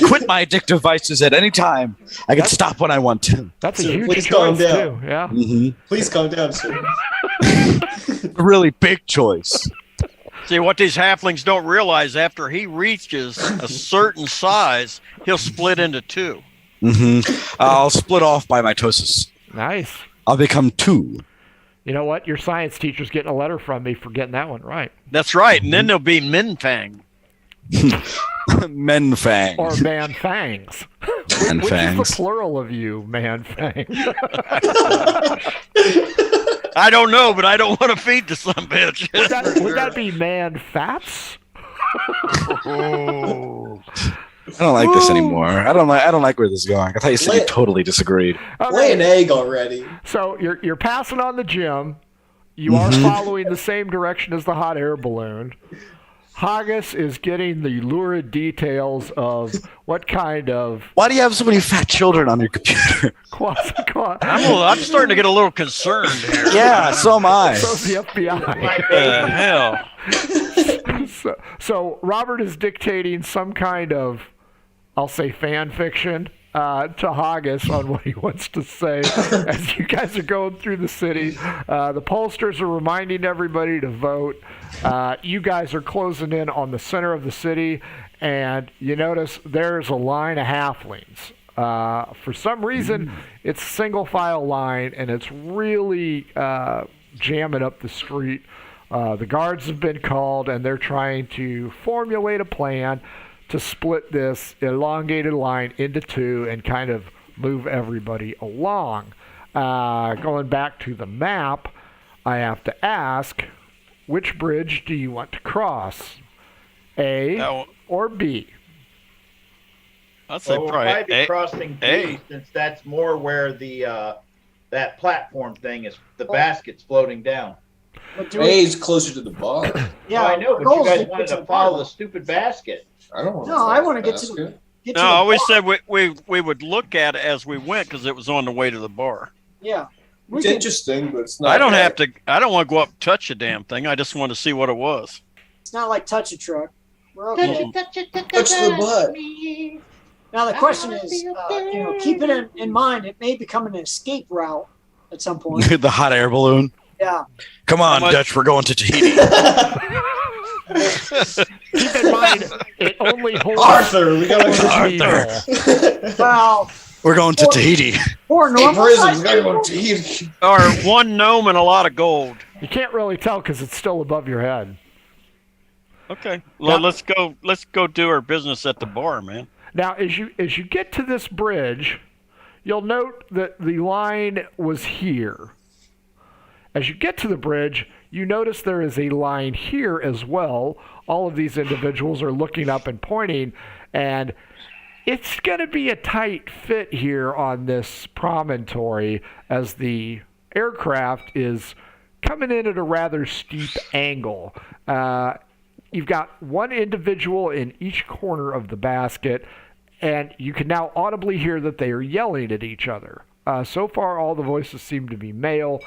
quit my addictive vices at any time. I can stop when I want to. That's a So huge please calm choice down. too. Yeah. Please calm down, sir. A really big choice. See, what these halflings don't realize, after he reaches a certain size, he'll split into two. I'll split off by mitosis. Nice. I'll become two. You know what? Your science teacher's getting a letter from me for getting that one right. That's right. And then there'll be Minfang. Men fangs. Or man fangs. Man Which fangs. is the plural of you, man fangs? I don't know, but I don't want to feed the son bitch. Would that be man fats? I don't like this anymore. I don't like where this is going. I thought you said you totally disagreed. Lay an egg already. So you're passing on the gym. You are following the same direction as the hot air balloon. Haggis is getting the lurid details of what kind of Why do you have so many fat children on your computer? I'm starting to get a little concerned here. Yeah, so am I. So's the FBI. What the hell? So Robert is dictating some kind of, I'll say, fan fiction to Haggis on what he wants to say as you guys are going through the city. The pollsters are reminding everybody to vote. You guys are closing in on the center of the city, and you notice there's a line of halflings. For some reason, it's a single file line, and it's really jamming up the street. The guards have been called, and they're trying to formulate a plan to split this elongated line into two and kind of move everybody along. Going back to the map, I have to ask, which bridge do you want to cross? A or B? I'd say Well, we'll probably probably be crossing A. B, since that's more where the that platform thing is. The basket's floating down. A's closer to the bar. Yeah, I know, the but you goal is guys to wanted get to the follow bar. the stupid basket. I don't want No, I want to get to the. Get No, to I the always bar. said we would look at it as we went because it was on the way to the bar. Yeah. We It's can- interesting, but it's not. I don't bad. have to. I don't want to go up and touch a damn thing. I just want to see what it was. It's not like touch a truck. We're okay. Touch the butt. Now the question is, keep it in mind. It may become an escape route at some point. The hot air balloon. Yeah. Come on, How much- Dutch. We're going to Tahiti. Keep in mind, it only holds Arthur, we gotta two Arthur. people. Well, We're going to Tahiti. for Hey, normal prisons, size gotta go people, to Tahiti. Or one gnome and a lot of gold. You can't really tell because it's still above your head. Okay. Well, let's go. Let's go do our business at the bar, man. Now, as you get to this bridge, you'll note that the line was here. As you get to the bridge, you notice there is a line here as well. All of these individuals are looking up and pointing, and it's going to be a tight fit here on this promontory as the aircraft is coming in at a rather steep angle. You've got one individual in each corner of the basket, and you can now audibly hear that they are yelling at each other. So far, all the voices seem to be male,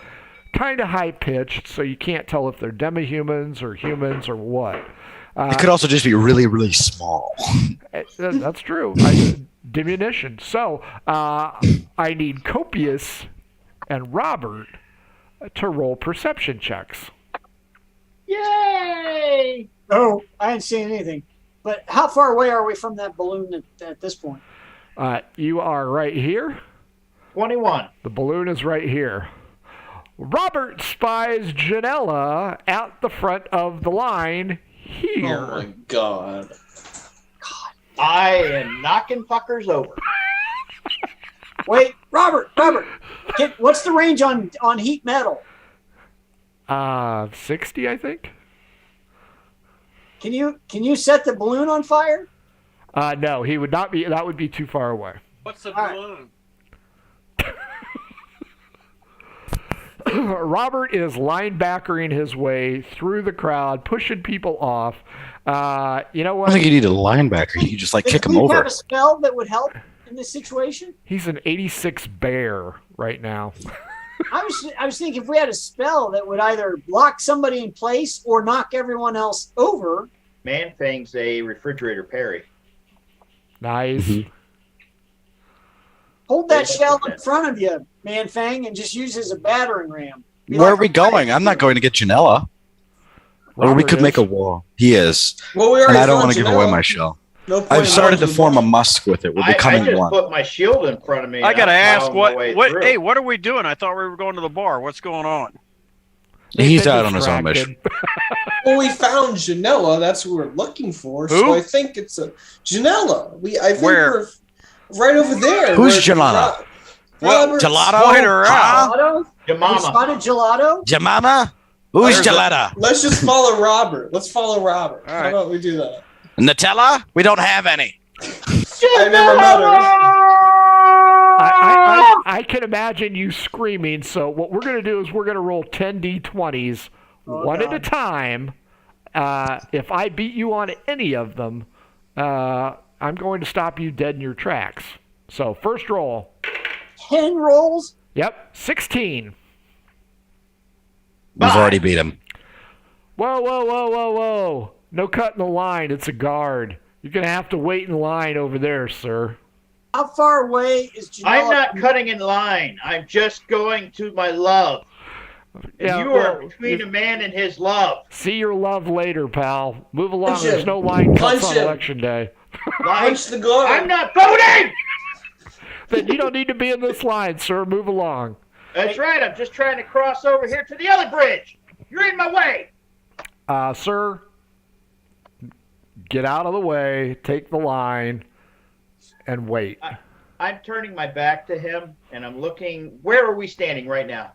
kind of high-pitched, so you can't tell if they're demi-humans or humans or what. It could also just be really, really small. That's true. Diminution. So I need Copious and Robert to roll perception checks. Yay! no, I hadn't seen anything. But how far away are we from that balloon at this point? You are right here. 21. The balloon is right here. Robert spies Janella at the front of the line here. Oh my god. I am knocking fuckers over. Wait, Robert, what's the range on heat metal? 60, I think. Can you set the balloon on fire? No, he would not be. That would be too far away. What's the All right. balloon? Robert is linebackering his way through the crowd, pushing people off. You know I what? don't think you need a linebacker. You just like kick him Do you over. have a spell that would help in this situation? He's an 86 bear right now. I was thinking if we had a spell that would either lock somebody in place or knock everyone else over. Man-Fang's a refrigerator parry. Nice. Mhm. Hold that shell in front of you, Man-Fang, and just use it as a battering ram. Be Where like are we a going? I'm not going to get Janella. Or we Robert could make is. a wall. He is. Well, we And already I don't fought want to give Janelle. away my shell. No point I've in started to launching form a the musk with it. We're I becoming just one. put my shield in front of me. I gotta I'm ask plowing my way what? through. Hey, what are we doing? I thought we were going to the bar. What's going on? They've He's been out on his own distracted. mission. Well, we found Janella. That's who we're looking for. Who? So I think it's a Janella. I think Where? we're right over there. Who's where Janella? Robert's- Gelato? Point her out. Gelato? Your You mama. spotted gelato? Jamama? Who's There's a- Geletta? Let's just follow Robert. Let's follow Robert. All How right. about we do that? Nutella? We don't have any. I never met her. I can imagine you screaming. So what we're going to do is we're going to roll 10 d20s one at a time. If I beat you on any of them, I'm going to stop you dead in your tracks. So first roll. 10 rolls? Yep, 16. We've already beat him. Whoa. No cutting the line. It's a guard. You're going to have to wait in line over there, sir. How far away is Janella? I'm not cutting in line. I'm just going to my love. And Yeah, you are well, between a man and his love. See your love later, pal. Move along. Punch There's him. no line cuts Punch on him. election day. Punch the guard. I'm not voting! Then you don't need to be in this line, sir. Move along. That's right. I'm just trying to cross over here to the other bridge. You're in my way. Sir, get out of the way, take the line, and wait. I'm turning my back to him, and I'm looking. Where are we standing right now?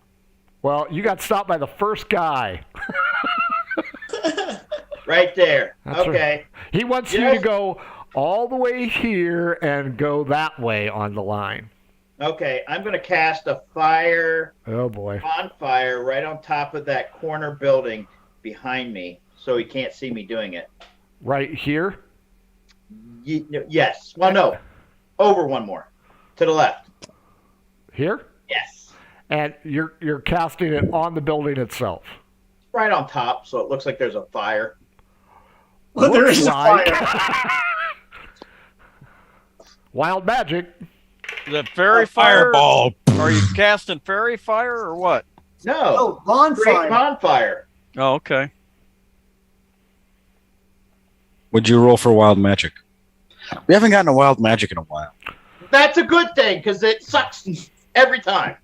Well, you got stopped by the first guy. Right there. That's Okay. He wants you Yes. to go all the way here and go that way on the line. Okay. I'm going to cast a fire Oh, boy. bonfire right on top of that corner building behind me, so he can't see me doing it. Right here? Yes. Well, no. Over one more. To the left. Here? Yes. And you're casting it on the building itself. Right on top, so it looks like there's a fire. Well, there Looks is a like. fire. Wild magic. Is it fairy fire? Are you casting fairy fire or what? No. Oh, Great bonfire. bonfire. Oh, okay. Would you roll for wild magic? We haven't gotten a wild magic in a while. That's a good thing, because it sucks every time.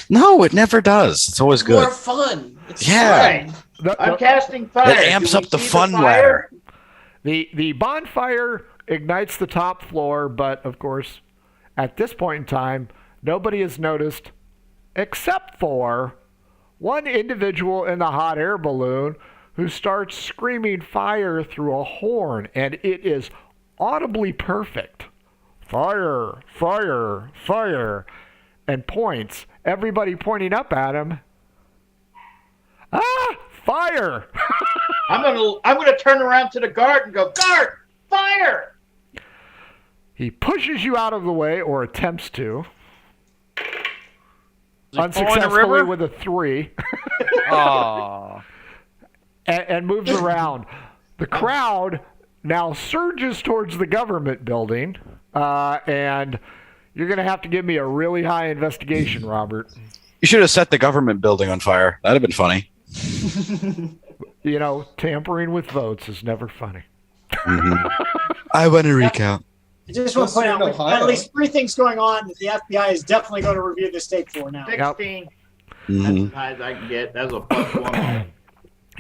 No, it never does. It's always good. More fun. It's Yeah. fun. I'm casting fire. It amps Do we up the see fun fire? ladder. The bonfire ignites the top floor, but of course, at this point in time, nobody has noticed except for one individual in the hot air balloon who starts screaming fire through a horn, and it is audibly perfect. Fire, fire, fire, and points. Everybody pointing up at him. Ah, fire! I'm gonna turn around to the guard and go, guard, fire! He pushes you out of the way, or attempts to. Is he falling in the Unsuccessfully river? with a 3. Aw. and moves around. The crowd now surges towards the government building, and you're going to have to give me a really high investigation, Robert. You should have set the government building on fire. That'd have been funny. You know, tampering with votes is never funny. I want to recount. I just want to point out, Western we've got Ohio. at least 3 things going on that the FBI is definitely going to review this tape for now. 16. Mhm. That's as high as I can get. That's a +1.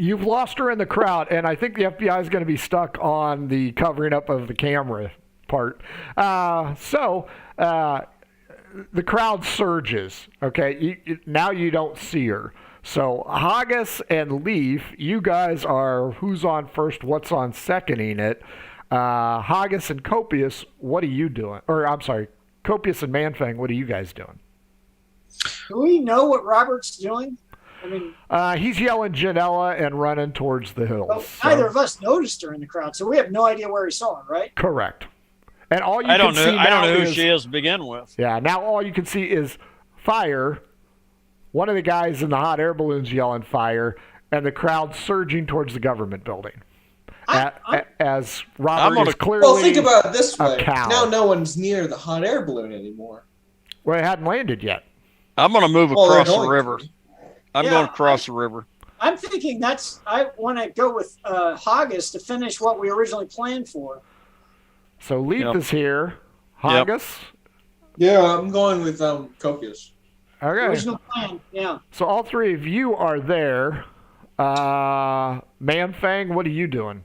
You've lost her in the crowd, and I think the FBI is going to be stuck on the covering up of the camera part. The crowd surges. Okay, now you don't see her. So Haggis and Leaf, you guys are who's on first, what's on seconding it. Haggis and Copious, what are you doing? Or I'm sorry, Copious and Manfang, what are you guys doing? Do we know what Robert's doing? I mean, he's yelling Janella and running towards the hills. well, neither of us noticed her in the crowd, so we have no idea where he saw her, right? Correct. And all you I don't can know. see I don't now know who is, she is to begin with. yeah, now all you can see is fire. One of the guys in the hot air balloons yelling fire, and the crowd surging towards the government building. As Robert is clearly Well, think about it this way. cow. Now no one's near the hot air balloon anymore. Well, it hadn't landed yet. I'm going to move Well, they're across the going river. to. I'm Yeah, going across the river. I'm thinking I want to go with Haggis to finish what we originally planned for. So Leaf Yep. is here. Haggis. Yeah, I'm going with Copious. Okay. Original plan, yeah. So all three of you are there. Manfang, what are you doing?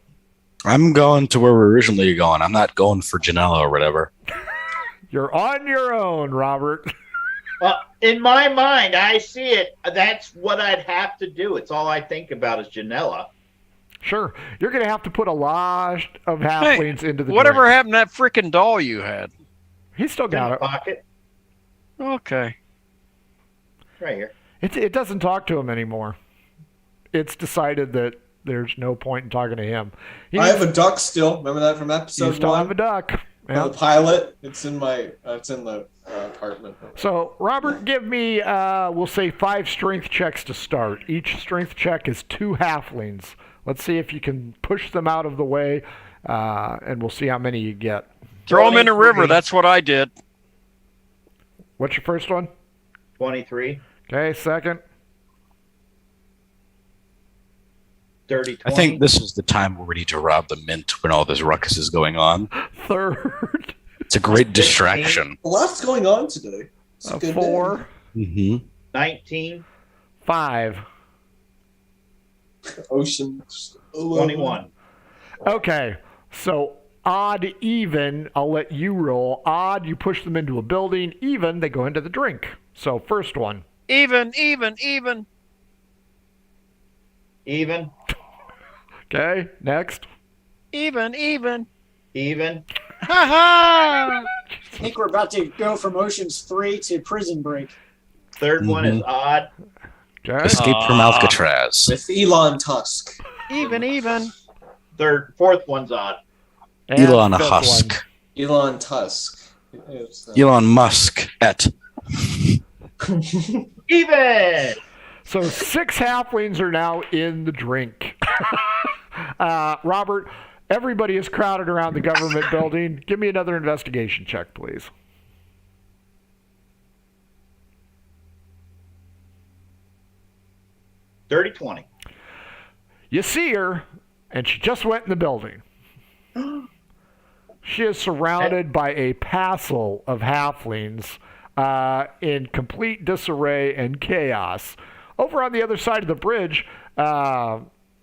I'm going to where we're originally going. I'm not going for Janella or whatever. You're on your own, Robert. Well, in my mind, I see it. That's what I'd have to do. It's all I think about is Janella. Sure. You're going to have to put a lot of halflings into the Whatever drink. happened to that freaking doll you had? He's still In got the it. pocket, Okay. right here. It doesn't talk to him anymore. It's decided that there's no point in talking to him. I have a duck still. Remember that from You episode still 1? have a duck. The Yeah. pilot. It's in my. It's in the apartment. So, Robert, give me, we'll say 5 strength checks to start. Each strength check is 2 halflings. Let's see if you can push them out of the way, and we'll see how many you get. Throw them in the river. 23. That's what I did. What's your first one? 23, Okay, second. 30, 20. I think this is the time where we need to rob the mint when all this ruckus is going on. Third. It's a great distraction. A lot's going on today. It's a good 4. Mm-hmm. 19, 5. day. Ocean. 21. Okay, so odd, even, I'll let you roll. Odd, you push them into a building. Even, they go into the drink. So, first one. Even. Even, Okay, next. Even. even, Ha ha! I think we're about to go from Ocean's 3 to Prison Break. third one is odd. Okay. Escape from Alcatraz. With Elon Tusk. Even. Fourth one's odd. And Elon fifth Husk. one. Elon Tusk. It's, Elon Musk at. Even. So 6 halflings are now in the drink. Robert, everybody is crowded around the government building. Give me another investigation check, please. Dirty 20. You see her, and she just went in the building. She is surrounded by a passel of halflings in complete disarray and chaos. Over on the other side of the bridge,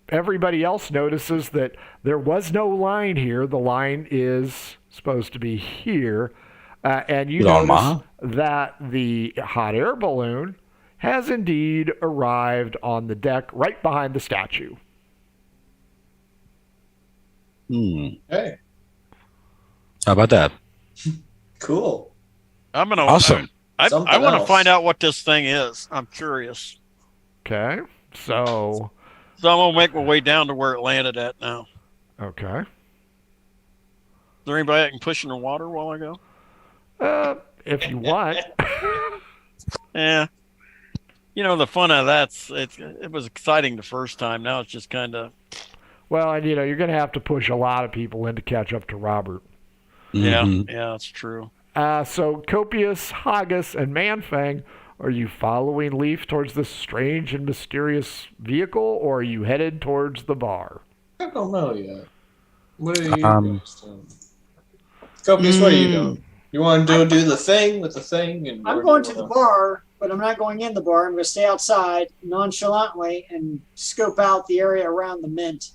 everybody else notices that there was no line here. The line is supposed to be here. And you notice that the hot air balloon has indeed arrived on the deck right behind the statue. Hey, How about that? cool. I'm gonna. Awesome. I Something want to else. find out what this thing is. I'm curious. Okay, so, So I'm gonna make my way down to where it landed at now. okay. Is there anybody that can push in the water while I go? If you want. Yeah. You know, the fun of it was exciting the first time. Now it's just kind of, Well, and you're going to have to push a lot of people in to catch up to Robert. Mhm. yeah, that's true. So Copious, Haggis, and Manfang, are you following Leaf towards this strange and mysterious vehicle, or are you headed towards the bar? I don't know yet. What are you guys doing? Copious, what are you doing? You want to do the thing with the thing? And I'm going to the bar, but I'm not going in the bar. I'm going to stay outside nonchalantly and scope out the area around the Mint.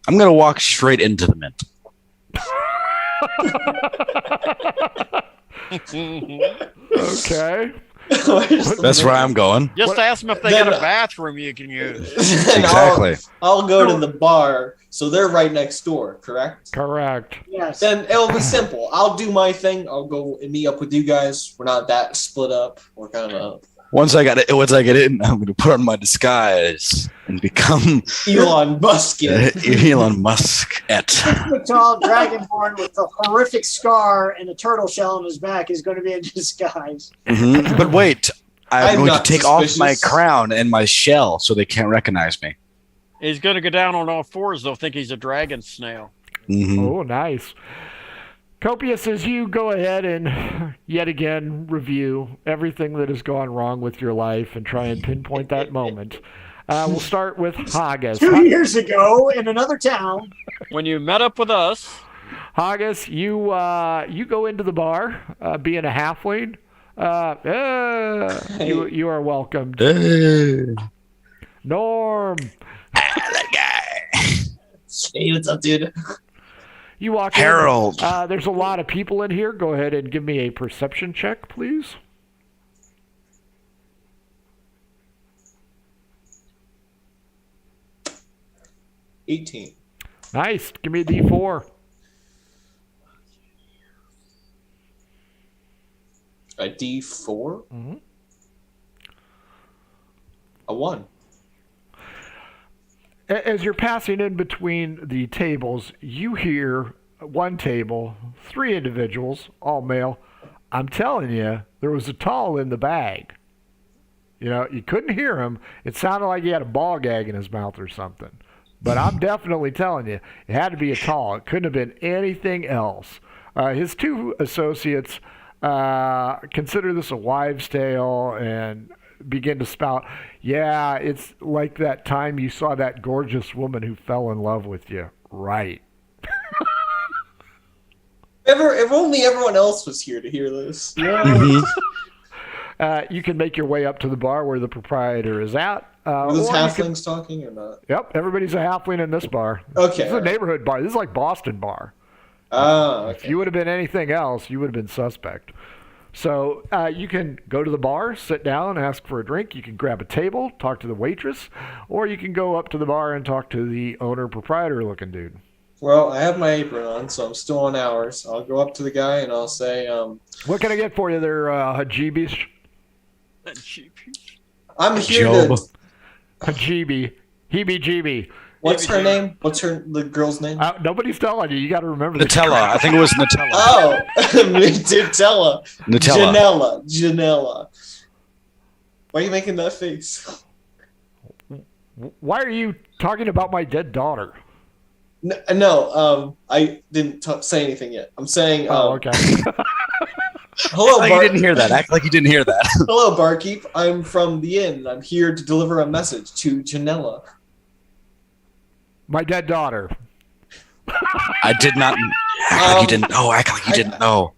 I'm going to walk straight into the Mint. Okay. That's where I'm going. Just ask them if they got a bathroom you can use. Exactly. I'll go to the bar, so they're right next door, correct? Correct. Yes. Then it'll be simple. I'll do my thing. I'll go and meet up with you guys. We're not that split up. We're kind of Once I get in, I'm going to put on my disguise and become Elon Musk. Elon Musk. 6-foot-tall dragonborn with a horrific scar and a turtle shell on his back is going to be in disguise. Mm-hmm. But wait, I'm going to not take off my suspicious. crown and my shell so they can't recognize me. He's going to go down on all fours. They'll think he's a dragon snail. Mm-hmm. Oh, nice. Copious, as you go ahead and yet again review everything that has gone wrong with your life and try and pinpoint that moment, we'll start with Haggis. 2 years ago in another town. When you met up with us, Haggis, you go into the bar, being a halfling. You are welcomed. Norm. That guy. Hey, what's up, dude? You walk Harold. in. There's a lot of people in here. Go ahead and give me a perception check, please. $18. Nice. Give me a D4. A D4? Mm-hmm. A 1. As you're passing in between the tables, you hear one table, 3 individuals, all male. I'm telling you, there was a tall in the bag. You know, you couldn't hear him. It sounded like he had a ball gag in his mouth or something. But I'm definitely telling you, it had to be a tall. It couldn't have been anything else. His 2 associates consider this a wives' tale and begin to spout, yeah, it's like that time you saw that gorgeous woman who fell in love with you. Right. If only everyone else was here to hear this. Yeah. Mm-hmm. You can make your way up to the bar where the proprietor is at. Are those or you halflings talking or not? Yep, everybody's a halfling in this bar. Okay. This is a neighborhood bar. This is like Boston bar. Ah, If okay. you would have been anything else, you would have been suspect. So you can go to the bar, sit down, ask for a drink. You can grab a table, talk to the waitress, or you can go up to the bar and talk to the owner, proprietor-looking dude. Well, I have my apron on, so I'm still on hours. I'll go up to the guy and I'll say, What can I get for you there, Hajibis? I'm here Job. to... Hajibi. Heebie-jeebie. What's her name? What's the girl's name? Nobody's telling you. You got to remember the Nutella. I think it was Nutella. Oh, Nutella. Nutella. Janella. Why are you making that face? Why are you talking about my dead daughter? No, I didn't say anything yet. I'm saying, Okay. hello, Like you didn't hear that. Act like you didn't hear that. Hello, barkeep. I'm from the inn. I'm here to deliver a message to Janella. My dead daughter. I did not. Act like you didn't know. Act like you didn't know.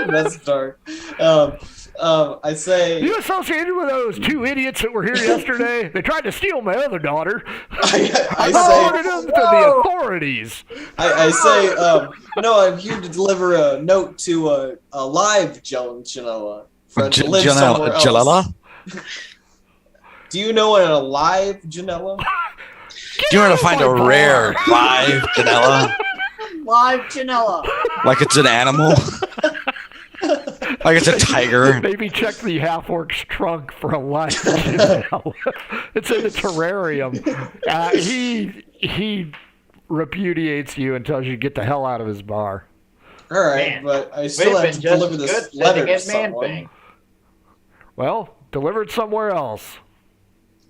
That's dark. I say. You associated with those 2 idiots that were here yesterday? They tried to steal my other daughter. I reported say. them to the authorities. I say. No, I'm here to deliver a note to a live Janella. Friend who lives somewhere else. Jalala? Do you know a live Janella? Do you know how to find a rare live Janella? Live Janella. Like it's an animal? Like it's a tiger? Maybe check the half-orc's trunk for a live Janelle. It's in the terrarium. He repudiates you and tells you to get the hell out of his bar. All right, Man, but I still have to deliver this letter to someone. Well, deliver it somewhere else.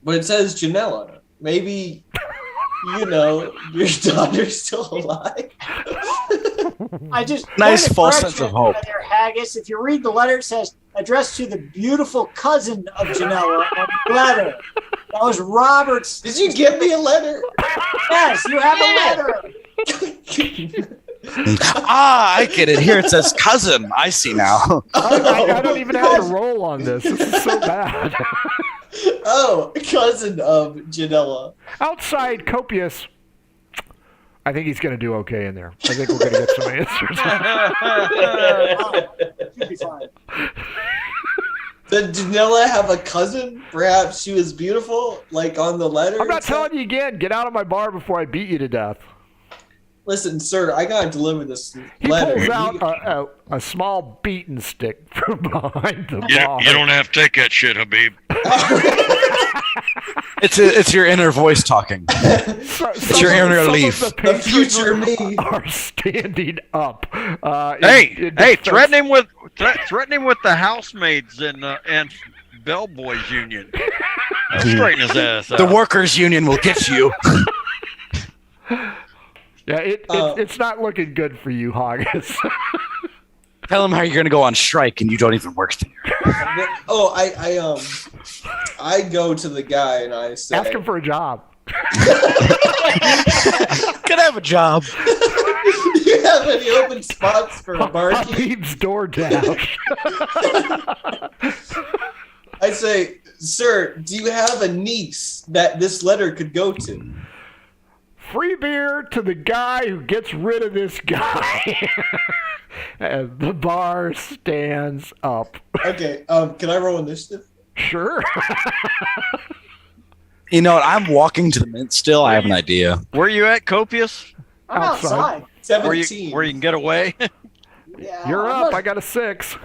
But it says Janella. Maybe, your daughter's still alive. I just Nice point of false sense correction of hope. There, Haggis. If you read the letter, it says addressed to the beautiful cousin of Janella on the letter. That was Robert's. Did you give me a letter? Yes, you have a letter. I get it. Here it says cousin. I see now. I don't even have to roll on this. This is so bad. Oh, cousin of Janella. Outside Copious, I think he's going to do okay in there. I think we're going to get some answers. Should be fine. Did Janella have a cousin? Perhaps she was beautiful, like on the letter? I'm not telling you again. Get out of my bar before I beat you to death. Listen, sir, I gotta deliver this He letter. pulls out a small beaten stick from behind the You, bar. you don't have to take that shit, Habib. It's your inner voice talking. It's your inner leaf. The future me. Are standing up. Hey, threaten him with the housemaids and bellboys union. Straighten his ass out. The workers' union will get you. Yeah, it's not looking good for you, Haggis. Tell them how you're going to go on strike and you don't even work there. Oh, I go to the guy and I say, Ask him for a job. Can I have a job? "Do you have any open spots for a barkeep?" Habib's DoorDash. I say, "Sir, do you have a niece that this letter could go to?" Free beer to the guy who gets rid of this guy. And the bar stands up. Okay, can I roll initiative? Sure. You know what? I'm walking to the mint still. I have an idea. Where you at, Copious? I'm Outside. outside. Where you 17. can get away? Yeah, You're I'm up. not- I got a 6. Have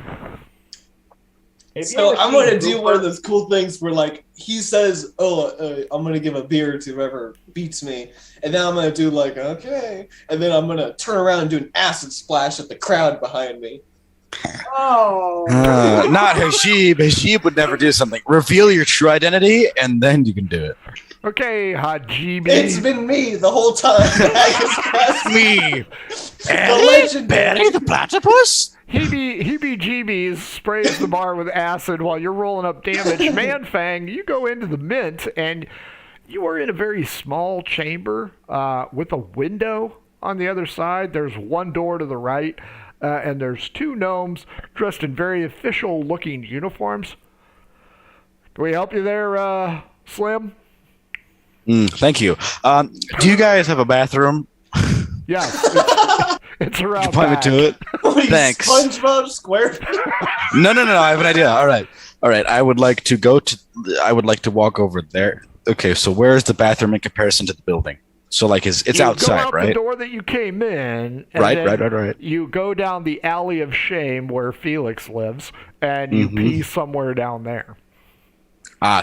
you So ever I'm seen gonna do Rupert? one of those cool things where, like, he says, I'm gonna give a beer to whoever beats me," and then I'm gonna do like, "Okay," and then I'm gonna turn around and do an acid splash at the crowd behind me. Oh. Not Hashib. Hashib would never do something. Reveal your true identity, and then you can do it. Okay, Hajibi. It's been me the whole time. Me. The legendary. the platypus? Heebie-jeebies sprays the bar with acid while you're rolling up damage. Manfang, you go into the mint, and you are in a very small chamber with a window on the other side. There's one door to the right, and there's 2 gnomes dressed in very official-looking uniforms. Can we help you there, Slim? Thank you. Do you guys have a bathroom? Yes. It's around Point me back. to it. What are you, Thanks. SpongeBob SquarePants? No. I have an idea. All right. I would like to walk over there. Okay, so where is the bathroom in comparison to the building? So like, it's You outside, go out right? the door that you came in. And Right. then You go down the alley of shame where Felix lives, and you pee somewhere down there.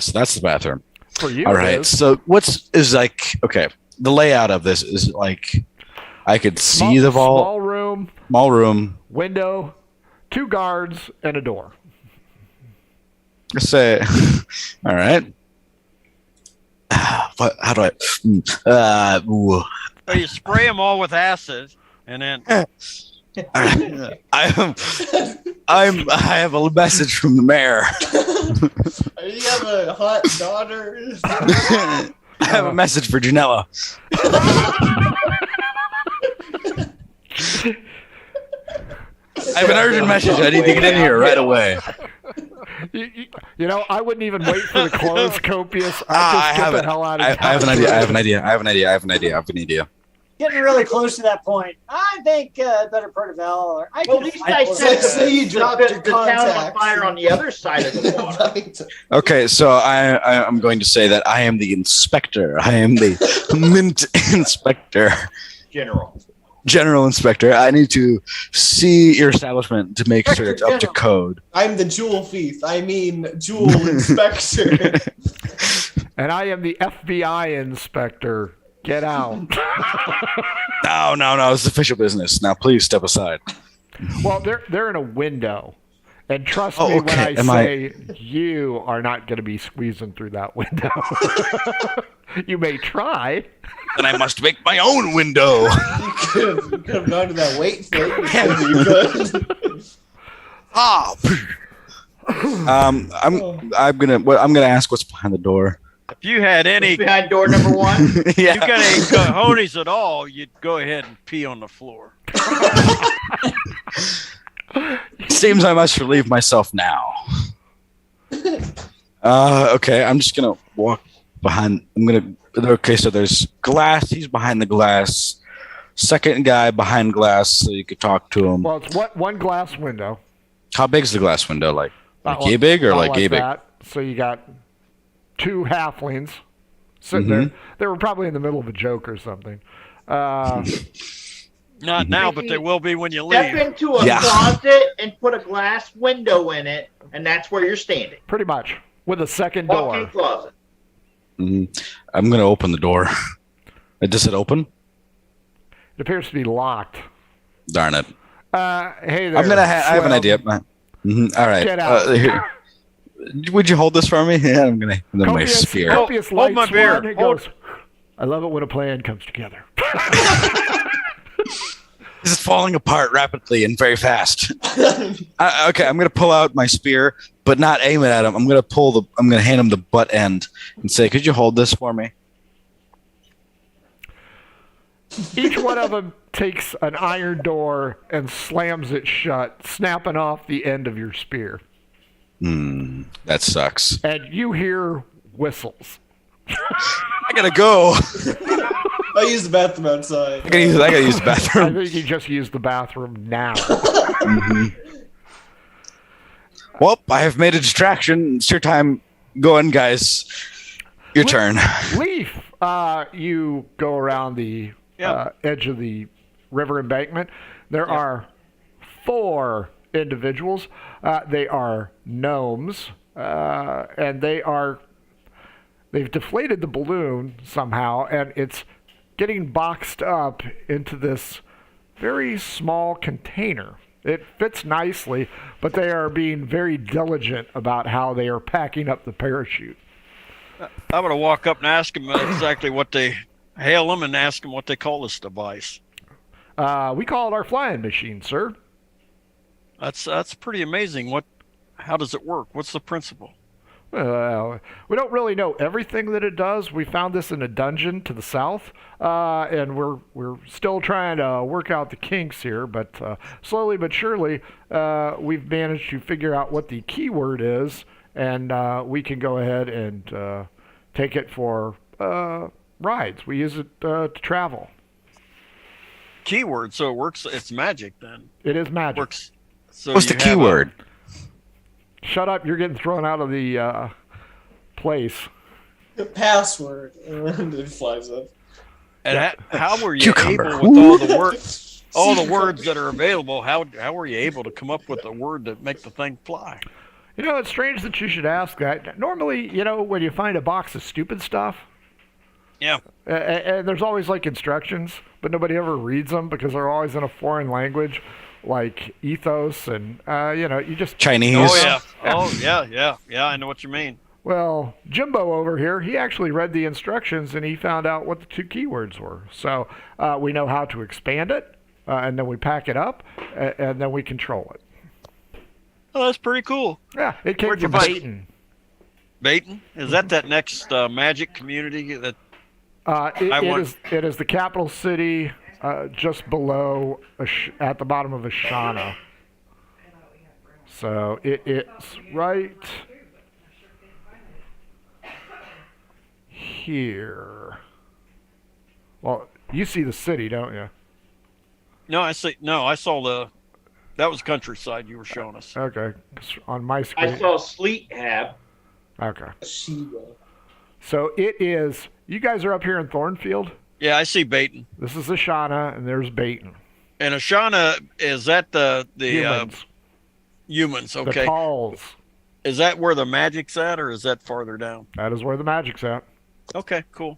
So that's the bathroom. For you, All it right. is. So okay, the layout of this is like, I could see the vault, Small room, small room. window, 2 guards, and a door. Let's say, all right. What? How do I? Ooh. So you spray them all with acid, and then All right. I have a message from the mayor. Do you have a hot daughter? I have a message for Janella. I have an urgent message. I need to get in here right away. You know, I wouldn't even wait for the close, Copious. I I'd just have get it. the hell out of I town. have an idea. Getting really close to that point. I think better Percival, or I Well, could at least I Say said you dropped your the town on contacts. fire on the other side of the water. Okay, so I'm going to say that I am the inspector. I am the mint inspector, general inspector. I need to see your establishment to make sure it's up to code. I'm the jewel thief. I mean, jewel inspector. And I am the FBI inspector. Get out. No, it's official business. Now, please step aside. Well, they're in a window. And trust Oh, me when okay. I say you are not going to be squeezing through that window. You may try. Then I must make my own window. You could have gone to that weight thing. You could. I'm gonna ask what's behind the door. if you had any, Behind door number 1. Yeah. you got any cojones at all, you'd go ahead and pee on the floor. Seems I must relieve myself now. Okay, I'm just gonna walk behind. Okay, so there's glass. He's behind the glass. Second guy behind glass, so you could talk to him. Well, it's one glass window. How big's the glass window? Like yay big or like yay big? That. So you got two halflings sitting there. They were probably in the middle of a joke or something. Not now, but they will be when you Step leave. into a closet and put a glass window in it, and that's where you're standing. Pretty much. With a second Walk-in door. closet. I'm gonna open the door. Does it open? It appears to be locked. Darn it! Hey there. I have an idea. All right. Get out. Here. Would you hold this for me? Yeah, I'm gonna. My spear. Copious Hold my lights beer. on, it goes, I love it when a plan comes together. This is falling apart rapidly and very fast. Okay, I'm gonna pull out my spear, but not aim it at him. I'm gonna hand him the butt end and say, "Could you hold this for me?" Each one of them takes an iron door and slams it shut, snapping off the end of your spear. That sucks. And you hear whistles. I gotta go. I use the bathroom outside. I gotta use the I bathroom. think you just used the bathroom now. Well, I have made a distraction. It's your time. Go on, guys. Your turn. Leaf, you go around the edge of the river embankment. There are 4 individuals. They are gnomes, and they've deflated the balloon somehow, and it's getting boxed up into this very small container. It fits nicely, but they are being very diligent about how they are packing up the parachute. I'm going to walk up and ask them exactly what they hail them and ask them what they call this device. We call it our flying machine, sir. That's pretty amazing. How does it work? What's the principle? We don't really know everything that it does. We found this in a dungeon to the south, and we're still trying to work out the kinks here. But slowly but surely, we've managed to figure out what the keyword is, and we can go ahead and take it for rides. We use it to travel. Keyword, so it works. It's magic then. It is magic. Works. So What's the keyword? Shut up! You're getting thrown out of the place. The password. And it flies up. And how were you Cucumber. able with all the words that are available? How were you able to come up with a word that make the thing fly? You know, it's strange that you should ask that. Normally, when you find a box of stupid stuff, Yeah. and there's always like instructions, but nobody ever reads them because they're always in a foreign language, like ethos, and you just Chinese. Oh yeah. I know what you mean. Well, Jimbo over here, he actually read the instructions and he found out what the 2 keywords were. So we know how to expand it, and then we pack it up, and then we control it. Oh, that's pretty cool. Yeah, it came Where'd you from find it? Dayton. Baton? Is that next magic community that? It is the capital city, just below, at the bottom of Ashana. So it's right here. Well, you see the city, don't you? No, I saw that was countryside you were showing us. Okay, 'cause on my screen. I saw Sleet Hab. Okay. Shiva. So it is. You guys are up here in Thornfield. Yeah, I see Baton. This is Ashana, and there's Baton. And Ashana, is that the Humans. humans? The Okay. Talls. Is that where the magic's at, or is that farther down? That is where the magic's at. Okay, cool.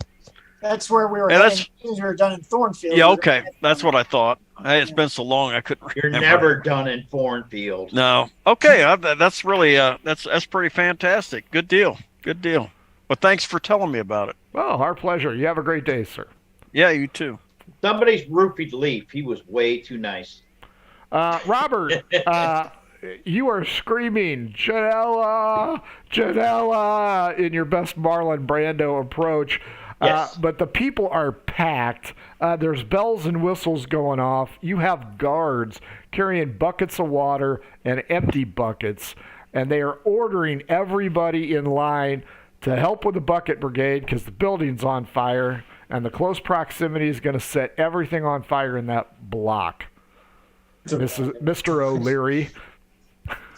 That's where we were Yeah, heading as soon as we were done in Thornfield. Yeah, okay. That's what I thought. Hey, it's been so long I couldn't You're remember. never done in Thornfield. No. Okay, that's really that's pretty fantastic. Good deal. Well, thanks for telling me about it. Well, our pleasure. You have a great day, sir. Yeah, you too. Somebody's roofied Leaf. He was way too nice. Robert, you are screaming, Janella, Janella, in your best Marlon Brando approach. Yes. But the people are packed. There's bells and whistles going off. You have guards carrying buckets of water and empty buckets, and they are ordering everybody in line to help with the bucket brigade because the building's on fire, and the close proximity is going to set everything on fire in that block. Mr. O'Leary.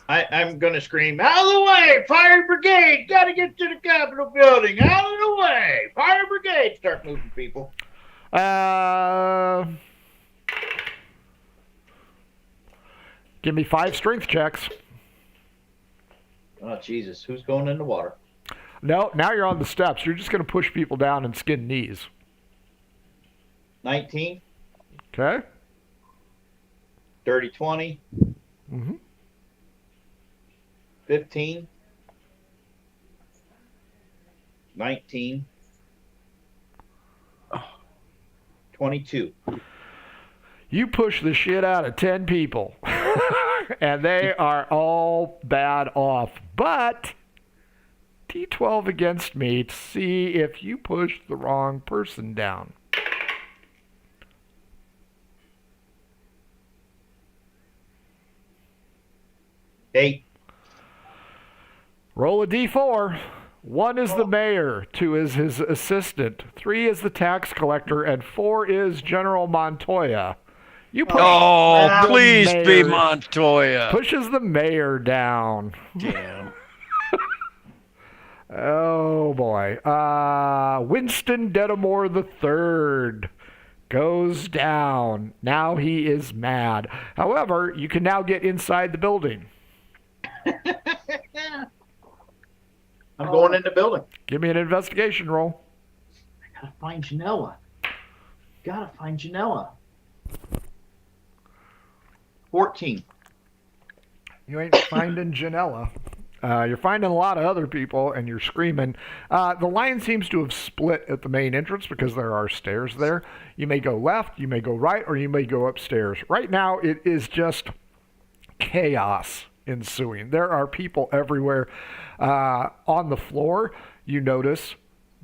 I'm going to scream, out of the way, fire brigade, got to get to the Capitol building, out of the way, fire brigade, start moving people. Give me 5 strength checks. Oh, Jesus, who's going in the water? No, now you're on the steps. You're just going to push people down and skin knees. 19, Okay? dirty 20, Mm-hmm. 15, 19, 22. You push the shit out of 10 people, and they are all bad off. But D12 against me to see if you push the wrong person down. Eight. Roll a D4. 1 is the mayor, 2 is his assistant, 3 is the tax collector, and 4 is General Montoya. You push Oh, the please be mayor- Montoya. Pushes the mayor down. Damn. Oh boy. Winston Dedamore III goes down. Now he is mad. However, you can now get inside the building. I'm going in the building. Give me an investigation roll. I gotta find Janela. 14. You ain't finding Janela. You're finding a lot of other people, and you're screaming. The line seems to have split at the main entrance because there are stairs there. You may go left, you may go right, or you may go upstairs. Right now, it is just chaos ensuing. There are people everywhere. On the floor, you notice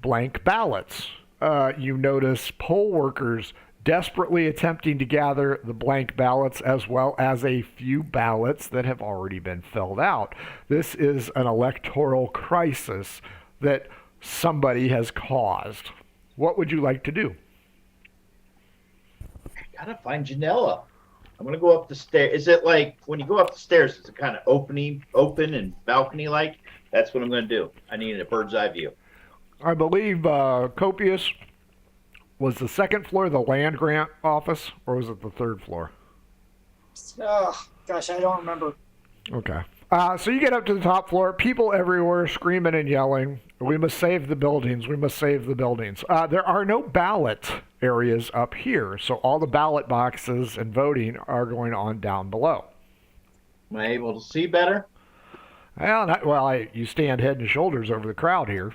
blank ballots. You notice poll workers desperately attempting to gather the blank ballots as well as a few ballots that have already been filled out. This is an electoral crisis that somebody has caused. What would you like to do? I gotta find Janela. I'm gonna go up the stairs. Is it like when you go up the stairs? Is it kind of open and balcony like? That's what I'm gonna do. I need a bird's eye view. I believe Copious was the second floor of the land grant office, or was it the third floor? Oh, gosh, I don't remember. Okay. So you get up to the top floor, people everywhere screaming and yelling, we must save the buildings, we must save the buildings. There are no ballot areas up here, so all the ballot boxes and voting are going on down below. Am I able to see better? Well, you stand head and shoulders over the crowd here.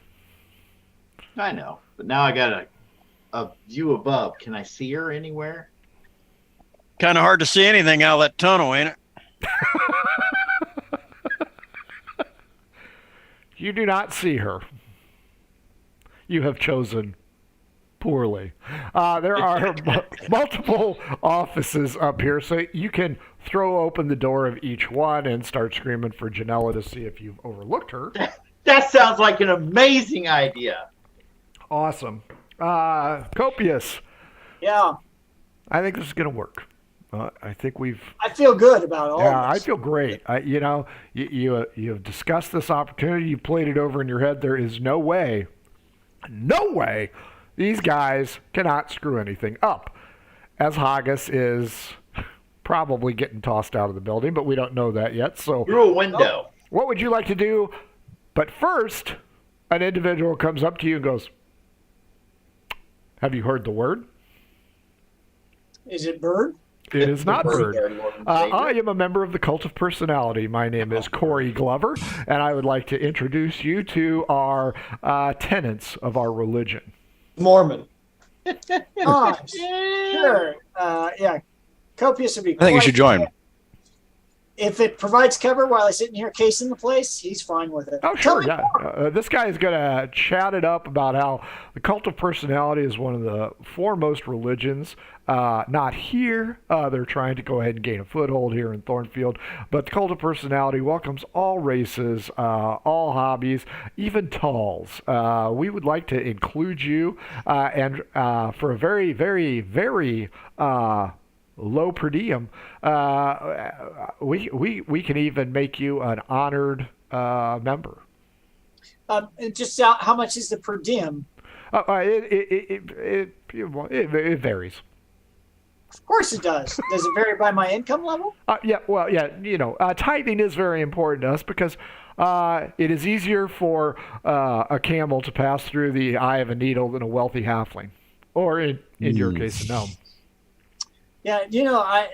I know, but now I got a view above. Can I see her anywhere? Kind of hard to see anything out of that tunnel, ain't it? You do not see her. You have chosen poorly. There are multiple offices up here, so you can throw open the door of each one and start screaming for Janela to see if you've overlooked her. That sounds like an amazing idea. Awesome. Copious. Yeah, I think this is going to work. I think I feel good about all Yeah, this. I feel great. You have discussed this opportunity. You played it over in your head. There is no way, these guys cannot screw anything up. As Haggis is probably getting tossed out of the building, but we don't know that yet. So Through a window. what would you like to do? But first, an individual comes up to you and goes, have you heard the word? Is it Bird? It is not Bird. Bird, Lord and I Savior. am a member of the Cult of Personality. My name is Corey Glover, and I would like to introduce you to our tenets of our religion. Mormon. Oh, sure. Yeah, Copious would be I think you should join. if it provides cover while I sit in here casing the place, he's fine with it. Oh, Tell sure, me yeah. This guy is going to chat it up about how the cult of personality is one of the foremost religions. Not here. They're trying to go ahead and gain a foothold here in Thornfield. But the cult of personality welcomes all races, all hobbies, even talls. We would like to include you, and for a very, very, very low per diem, we can even make you an honored member. And just how much is the per diem? It varies. Of course it does. Does it vary by my income level? Tithing is very important to us because it is easier for a camel to pass through the eye of a needle than a wealthy halfling, or in your case, a gnome. Yeah,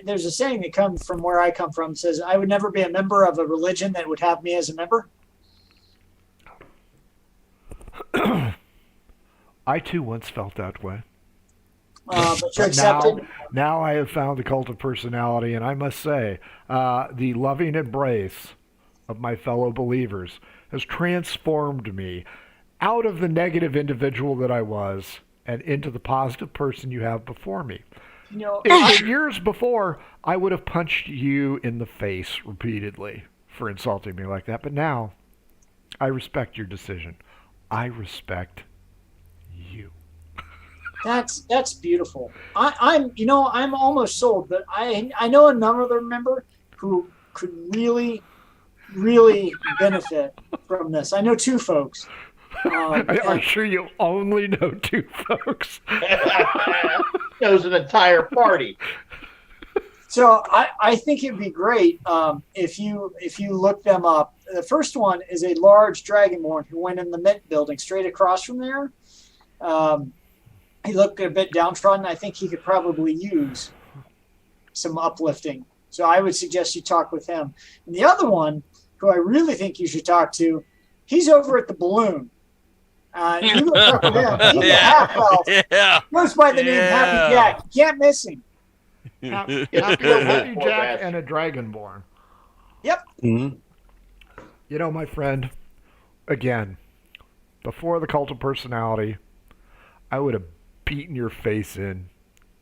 there's a saying that comes from where I come from. It says, I would never be a member of a religion that would have me as a member. I too once felt that way. But you're accepted. Now I have found the cult of personality, and I must say, the loving embrace of my fellow believers has transformed me out of the negative individual that I was and into the positive person you have before me. In years before, I would have punched you in the face repeatedly for insulting me like that, but now I respect your decision. I respect you. That's beautiful. I'm almost sold, but I know another member who could really, really benefit from this. I know two folks. I'm sure you only know two folks. Knows an entire party. So I think it'd be great if you look them up. The first one is a large dragonborn who went in the Mint building straight across from there. He looked a bit downtrodden. I think he could probably use some uplifting. So I would suggest you talk with him. And the other one, who I really think you should talk to, he's over at the Balloon. You go talk with him. He's a half-elf. Yeah. Goes by the name Happy Jack. You can't miss him. Happy Jack and a Dragonborn. Yep. Mm-hmm. My friend, again, before the cult of personality, I would have beaten your face in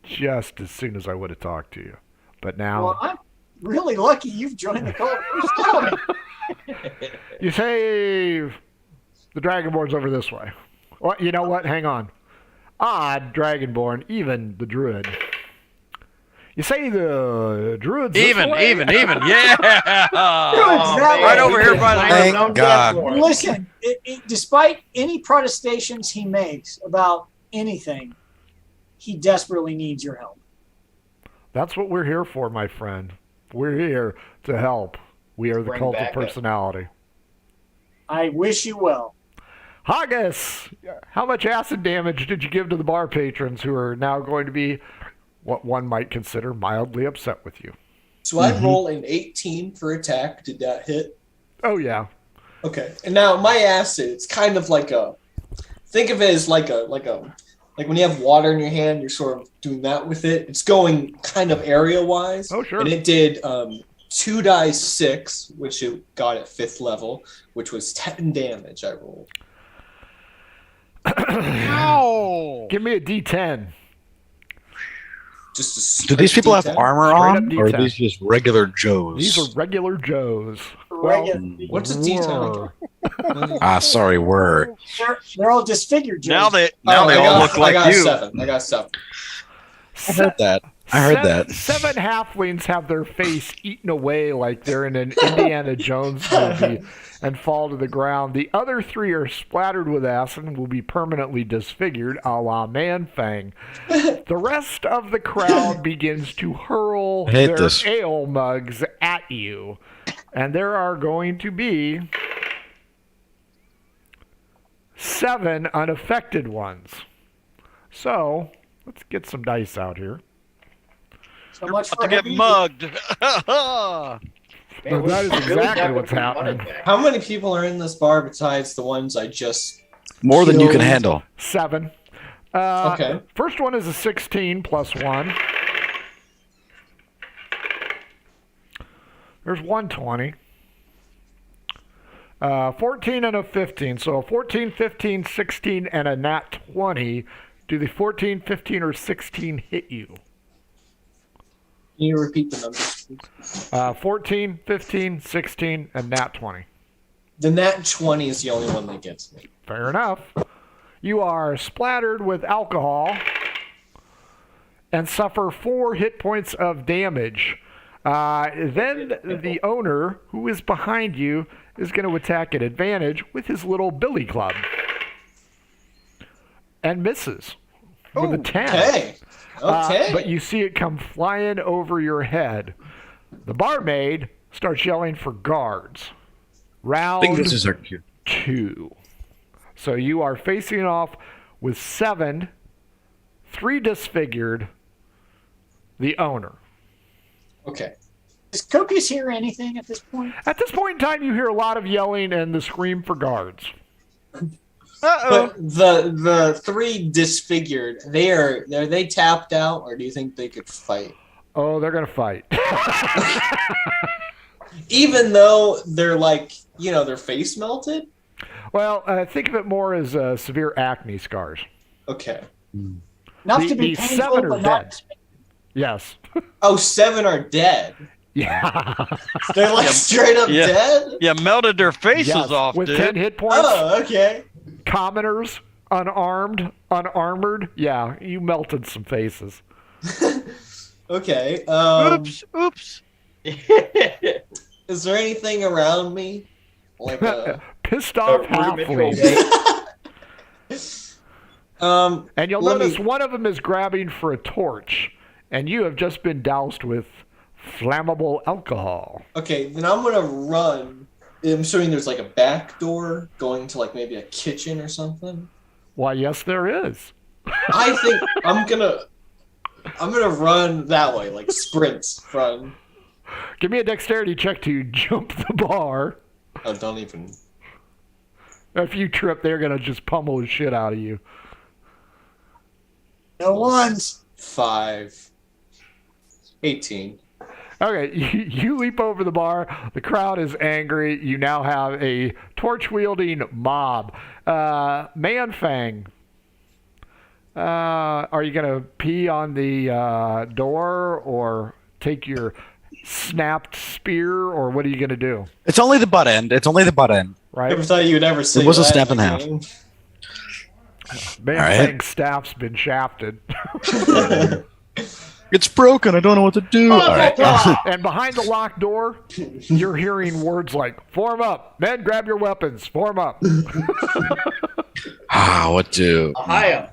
just as soon as I would have talked to you. But now... Well, I'm really lucky you've joined the cult of personality. You say the Dragonborn's over this way. Well, you know what? Hang on. Dragonborn, even the Druid. You say the Druid's even, yeah. Druid's right over here by the Thank God. Listen, despite any protestations he makes about anything, he desperately needs your help. That's what we're here for, my friend. We're here to help. We are the cult of personality. I wish you well. Haggis, how much acid damage did you give to the bar patrons who are now going to be what one might consider mildly upset with you? So I roll an 18 for attack. Did that hit? Oh, yeah. Okay. And now my acid, it's kind of like think of it as like when you have water in your hand, you're sort of doing that with it. It's going kind of area-wise. Oh, sure. And it did 2 dice 6, which it got at 5th level, which was 10 damage I rolled. Ow! Give me a D10. Do these people have D10? armor Straight on, up or are D10. these just regular Joes? These are regular Joes. What's a D10? Sorry, were. They're all disfigured. Now Joes. they all look like you. 7. I got 7. I heard that. I heard that. 7 halflings have their face eaten away like they're in an Indiana Jones movie and fall to the ground. The other 3 are splattered with acid and will be permanently disfigured, a la Man-Fang. The rest of the crowd begins to hurl their ale mugs at you. And there are going to be 7 unaffected ones. So, let's get some dice out here. So much About for to get heavy- mugged. Well, that is exactly what's happening. How many people are in this bar besides the ones I just... More than you can killed? handle. 7. Okay. First one is a 16 plus 1. There's 120. 14 and a 15. So a 14, 15, 16, and a nat 20. Do the 14, 15, or 16 hit you? Can you repeat the numbers, please? 14, 15, 16, and nat 20. The nat 20 is the only one that gets me. Fair enough. You are splattered with alcohol and suffer 4 hit points of damage. Then the owner, who is behind you, is going to attack at advantage with his little billy club. And misses with a 10. Okay. Okay. But you see it come flying over your head. The barmaid starts yelling for guards. I think Round this is our cue. 2. So you are facing off with 7, 3 disfigured, the owner. Okay. Does Copious hear anything at this point? At this point in time, you hear a lot of yelling and the scream for guards. But the 3 disfigured, are they tapped out, or do you think they could fight? Oh, they're going to fight. Even though they're like, their face melted? Well, think of it more as severe acne scars. Okay. Enough The- to be the painful, 7 are but not. dead. Yes. Oh, 7 are dead. Yeah. They're like straight up Yeah. dead? Yeah, melted their faces Yes. off, With dude. 10 hit points. Oh, okay. Commoners, unarmed, unarmored. Yeah, you melted some faces. Okay. Oops. Is there anything around me? Like Pissed off rudimentary halflings. And you'll let notice me- one of them is grabbing for a torch, and you have just been doused with flammable alcohol. Okay, then I'm gonna run. I'm assuming there's like a back door going to like maybe a kitchen or something. Why, yes, there is. I think I'm gonna run that way, like sprints, run. Give me a dexterity check to jump the bar. Oh, don't even. If you trip, they're going to just pummel the shit out of you. No ones. 5. 18. Okay, you leap over the bar. The crowd is angry. You now have a torch-wielding mob. Manfang, are you going to pee on the door or take your snapped spear, or what are you going to do? It's only the butt end. I never Right? thought you would ever say It was a that snap in the half. game. Manfang's staff's been shafted. It's broken. I don't know what to do. All right. And behind the locked door, you're hearing words like, "Form up. Men, grab your weapons. Form up." What to? Ohio.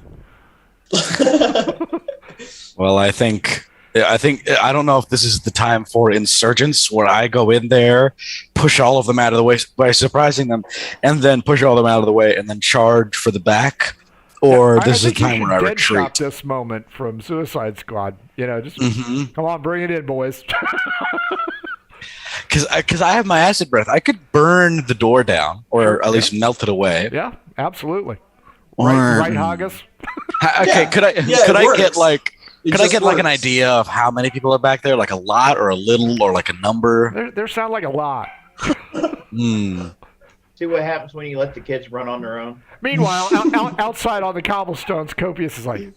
Well, I don't know if this is the time for insurgents where I go in there, push all of them out of the way by surprising them, and then push all of them out of the way and then charge for the back. Or this is the think you time should where I dead retreat. shot this moment from Suicide Squad. Just Mhm. come on, bring it in, boys. Because I have my acid breath. I could burn the door down, or at least melt it away. Yeah, absolutely. Or- Right, Haggis? Okay, Yeah. could I Yeah, it could I works. get like It could I just get like an works. idea of how many people are back there? Like a lot or a little or like a number? There sound like a lot. Hmm. See what happens when you let the kids run on their own. Meanwhile, outside on the cobblestones, Copious is like,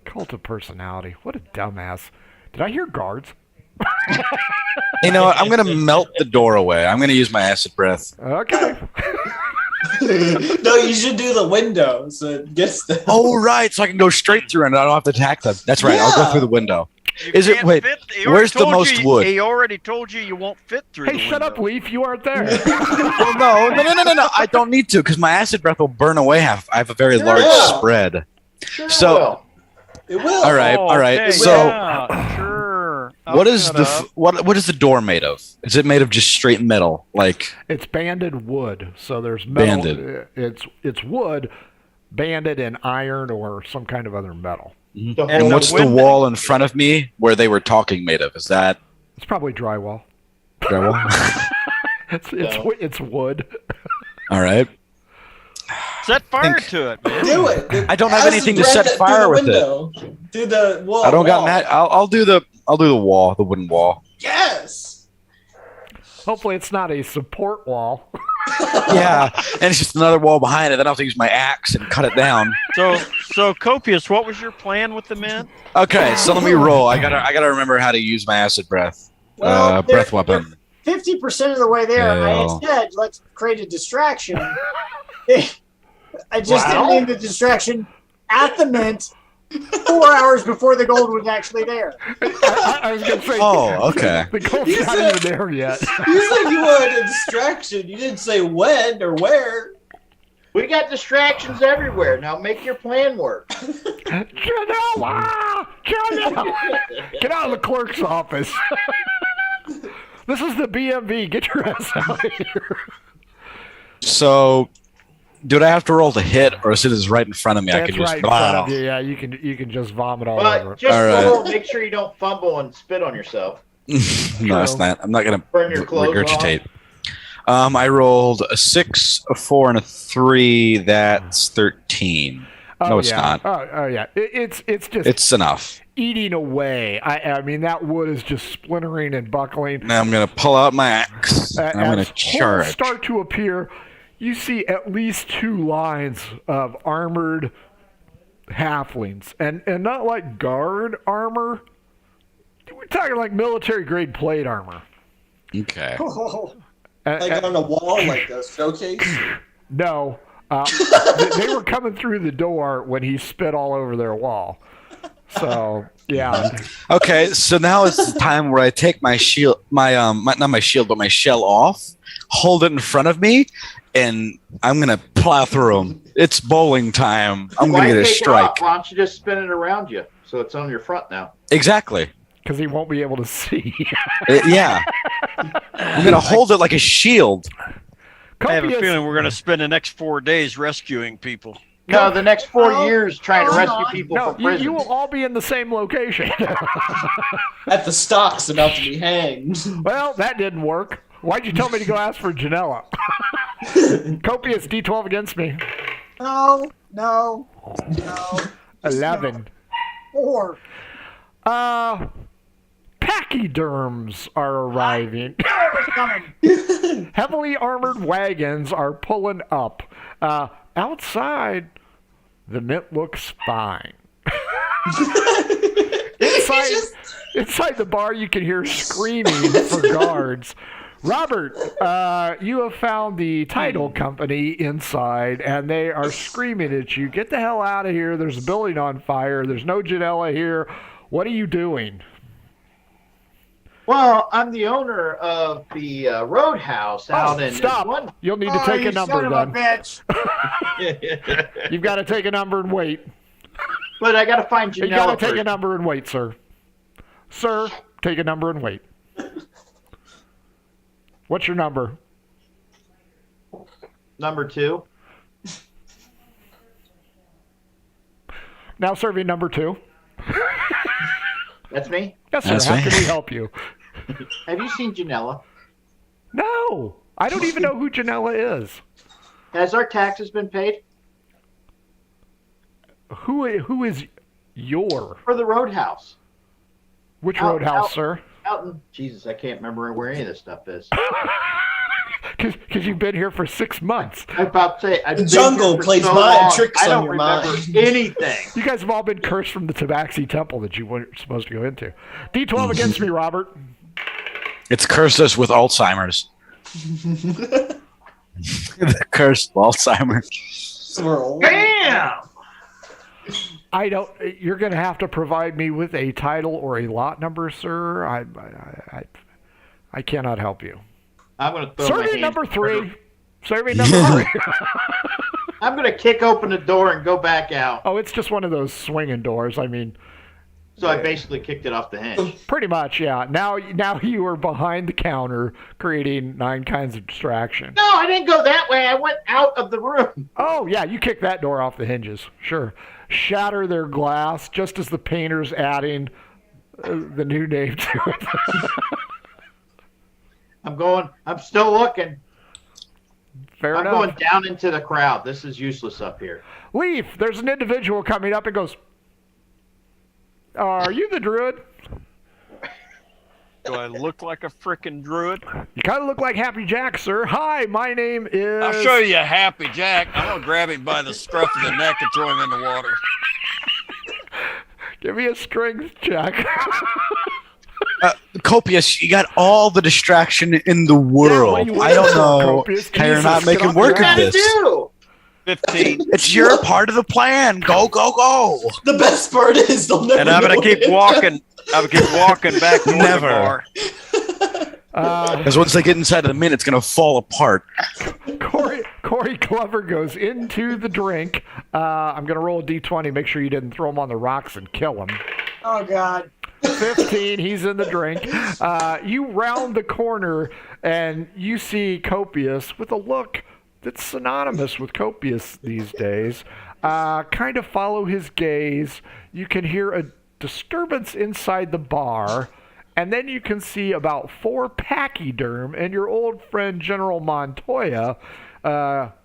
cult of personality. What a dumbass. Did I hear guards? You know what? I'm gonna melt the door away. I'm gonna use my acid breath. Okay. No, you should do the window so it gets the. Oh right, so I can go straight through and I don't have to attack them. That's right. I'll go Yeah. through the window. You Is it- can't wait, fit- he where's already the told most you- wood? He already told you won't fit through. Hey, the shut up, window. Leaf. You aren't there. Oh no! I don't need to because my acid breath will burn away half. I have a very large Yeah. spread. Sure So- will. It will. All right, Oh, all right. okay, So yeah, sure. what I'll is shut the up. what is the door made of? Is it made of just straight metal? Like It's banded wood, so there's metal. Banded. It's wood, banded in iron or some kind of other metal. The And and whole- what's the window- wall in front of me where they were talking made of? Is that It's probably drywall. drywall? It's wood. All right. Set fire Think- to it, man. Do it. I don't have Acid anything to breath set through fire the with it. window. Do the wall. I don't got wall. that. I'll do the wall, the wooden wall. Yes. Hopefully it's not a support wall. Yeah, and it's just another wall behind it. Then I'll have to use my axe and cut it down. So Copious, what was your plan with the men? Okay, so let me roll. I gotta remember how to use my acid breath. Well, Breath weapon. 50% of the way there. I had Hell. said, let's create a distraction. I just didn't mean the distraction at the mint 4 hours before the gold was actually there. I was going to say. Oh, okay. The gold's You not said- even there yet. You said you wanted a distraction. You didn't say when or where. We got distractions everywhere. Now make your plan work. Janela! Get out of the clerk's office. This is the BMV. Get your ass out of here. So, do I have to roll to hit, or is it is right in front of me? I That's can just right in front of you. Yeah, you can just vomit all over. But just All right. roll, make sure you don't fumble and spit on yourself. No, it's not. I'm not gonna Burn your clothes regurgitate. I rolled a 6, a 4, and a 3. That's 13. No, it's yeah. not. Oh yeah. It's just It's enough. eating away. I mean that wood is just splintering and buckling. Now I'm gonna pull out my axe and I'm gonna As holes charge. start to appear, you see at least 2 lines of armored halflings, and not like guard armor. We're talking like military grade plate armor. Okay. Like on a wall, like a showcase. No, they were coming through the door when he spit all over their wall. So yeah, Okay, so now is the time where I take my shield, not my shield, but my shell off, hold it in front of me, and I'm gonna plow through them. It's bowling time. I'm Why gonna get a take it strike. off? Why don't you just spin it around you so it's on your front now? Exactly. because he won't be able to see. Yeah. I'm gonna hold it like a shield. I have a Copious- feeling we're going to spend the next 4 days rescuing people. No, the next 4 No, years trying to no, rescue no. people No, from you prison. will all be in the same location. At the stock's about to be hanged. Well, that didn't work. Why'd you tell me to go ask for Janela? Copious D12 against me. No. 11. 4. Pachyderms are arriving. Coming. Heavily armored wagons are pulling up. Outside, the mint looks fine. Inside the bar, you can hear screaming for guards. Robert, you have found the title company inside, and they are screaming at you. Get the hell out of here. There's a building on fire. There's no Janela here. What are you doing? Well, I'm the owner of the Roadhouse out in stop. One. You'll need to take you a number son of a then. bitch. You've got to take a number and wait. But I got to find You got Janela to take a first. number and wait, sir. Sir, take a number and wait. What's your number? Number 2. Now serving number 2. That's me. Yes, sir. That's How me. can we help you? Have you seen Janela? No, I don't even know who Janela is. Has our taxes been paid Who is your? for the Roadhouse? Which Out- roadhouse, out. sir? Out in Jesus, I can't remember where any of this stuff is. Because you've been here for 6 months. I'm about to say I've The been jungle here for plays so mind long, tricks I on don't your remember mind. anything. You guys have all been cursed from the Tabaxi temple that you weren't supposed to go into. D12 against me, Robert. It's cursed us with Alzheimer's. The cursed Alzheimer's. Swirl. Bam! I don't. You're going to have to provide me with a title or a lot number, sir. I cannot help you. I'm going to throw my Serving hands number in 3. Serving number 3. I'm going to kick open the door and go back out. Oh, it's just one of those swinging doors. I mean, So I basically kicked it off the hinge. pretty much, yeah. Now you are behind the counter, creating 9 kinds of distraction. No, I didn't go that way. I went out of the room. Oh, yeah, you kick that door off the hinges. Sure. Shatter their glass just as the painter's adding the new name to it. I'm still looking. Fair I'm enough. going down into the crowd. This is useless up here. Leaf, there's an individual coming up and goes, are you the druid? Do I look like a frickin' druid? You kind of look like Happy Jack, sir. Hi, my name is. I'll show you a Happy Jack. I'm gonna grab him by the scruff of the neck and throw him in the water. Give me a strength check. Copious, you got all the distraction in the world. Yeah, I don't know Copious, how you're Jesus, not making get work off of your ass. this. do? 15. It's your part of the plan. Go, go, go. The best part is they'll never. And I'm gonna know keep it. walking. I'm gonna keep walking back toward Never. the bar. Because once they get inside of the mint, it's going to fall apart. Corey Glover goes into the drink. I'm going to roll a d20. Make sure you didn't throw him on the rocks and kill him. Oh, God. 15, he's in the drink. You round the corner and you see Copious with a look that's synonymous with Copious these days. Kind of follow his gaze. You can hear a disturbance inside the bar, and then you can see about 4 pachyderm and your old friend General Montoya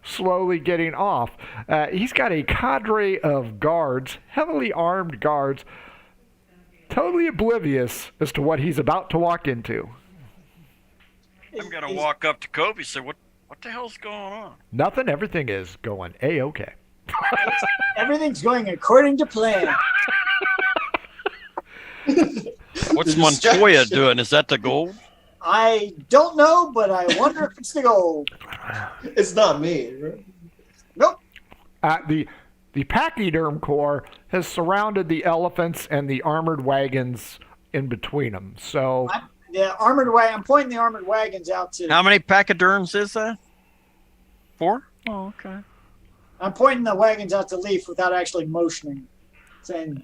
slowly getting off. He's got a cadre of guards, heavily armed guards, totally oblivious as to what he's about to walk into. I'm gonna walk up to Kobe and say, "What the hell's going on?" Nothing, everything is going A-okay. Everything's going according to plan. What's The Montoya distraction. doing? Is that the gold? I don't know, but I wonder if it's the gold. It's not me. Right? Nope. The pachyderm corps has surrounded the elephants and the armored wagons in between them. So I'm pointing the armored wagons out to. How many pachyderms is that? 4? Oh, okay. I'm pointing the wagons out to Leaf without actually motioning, saying,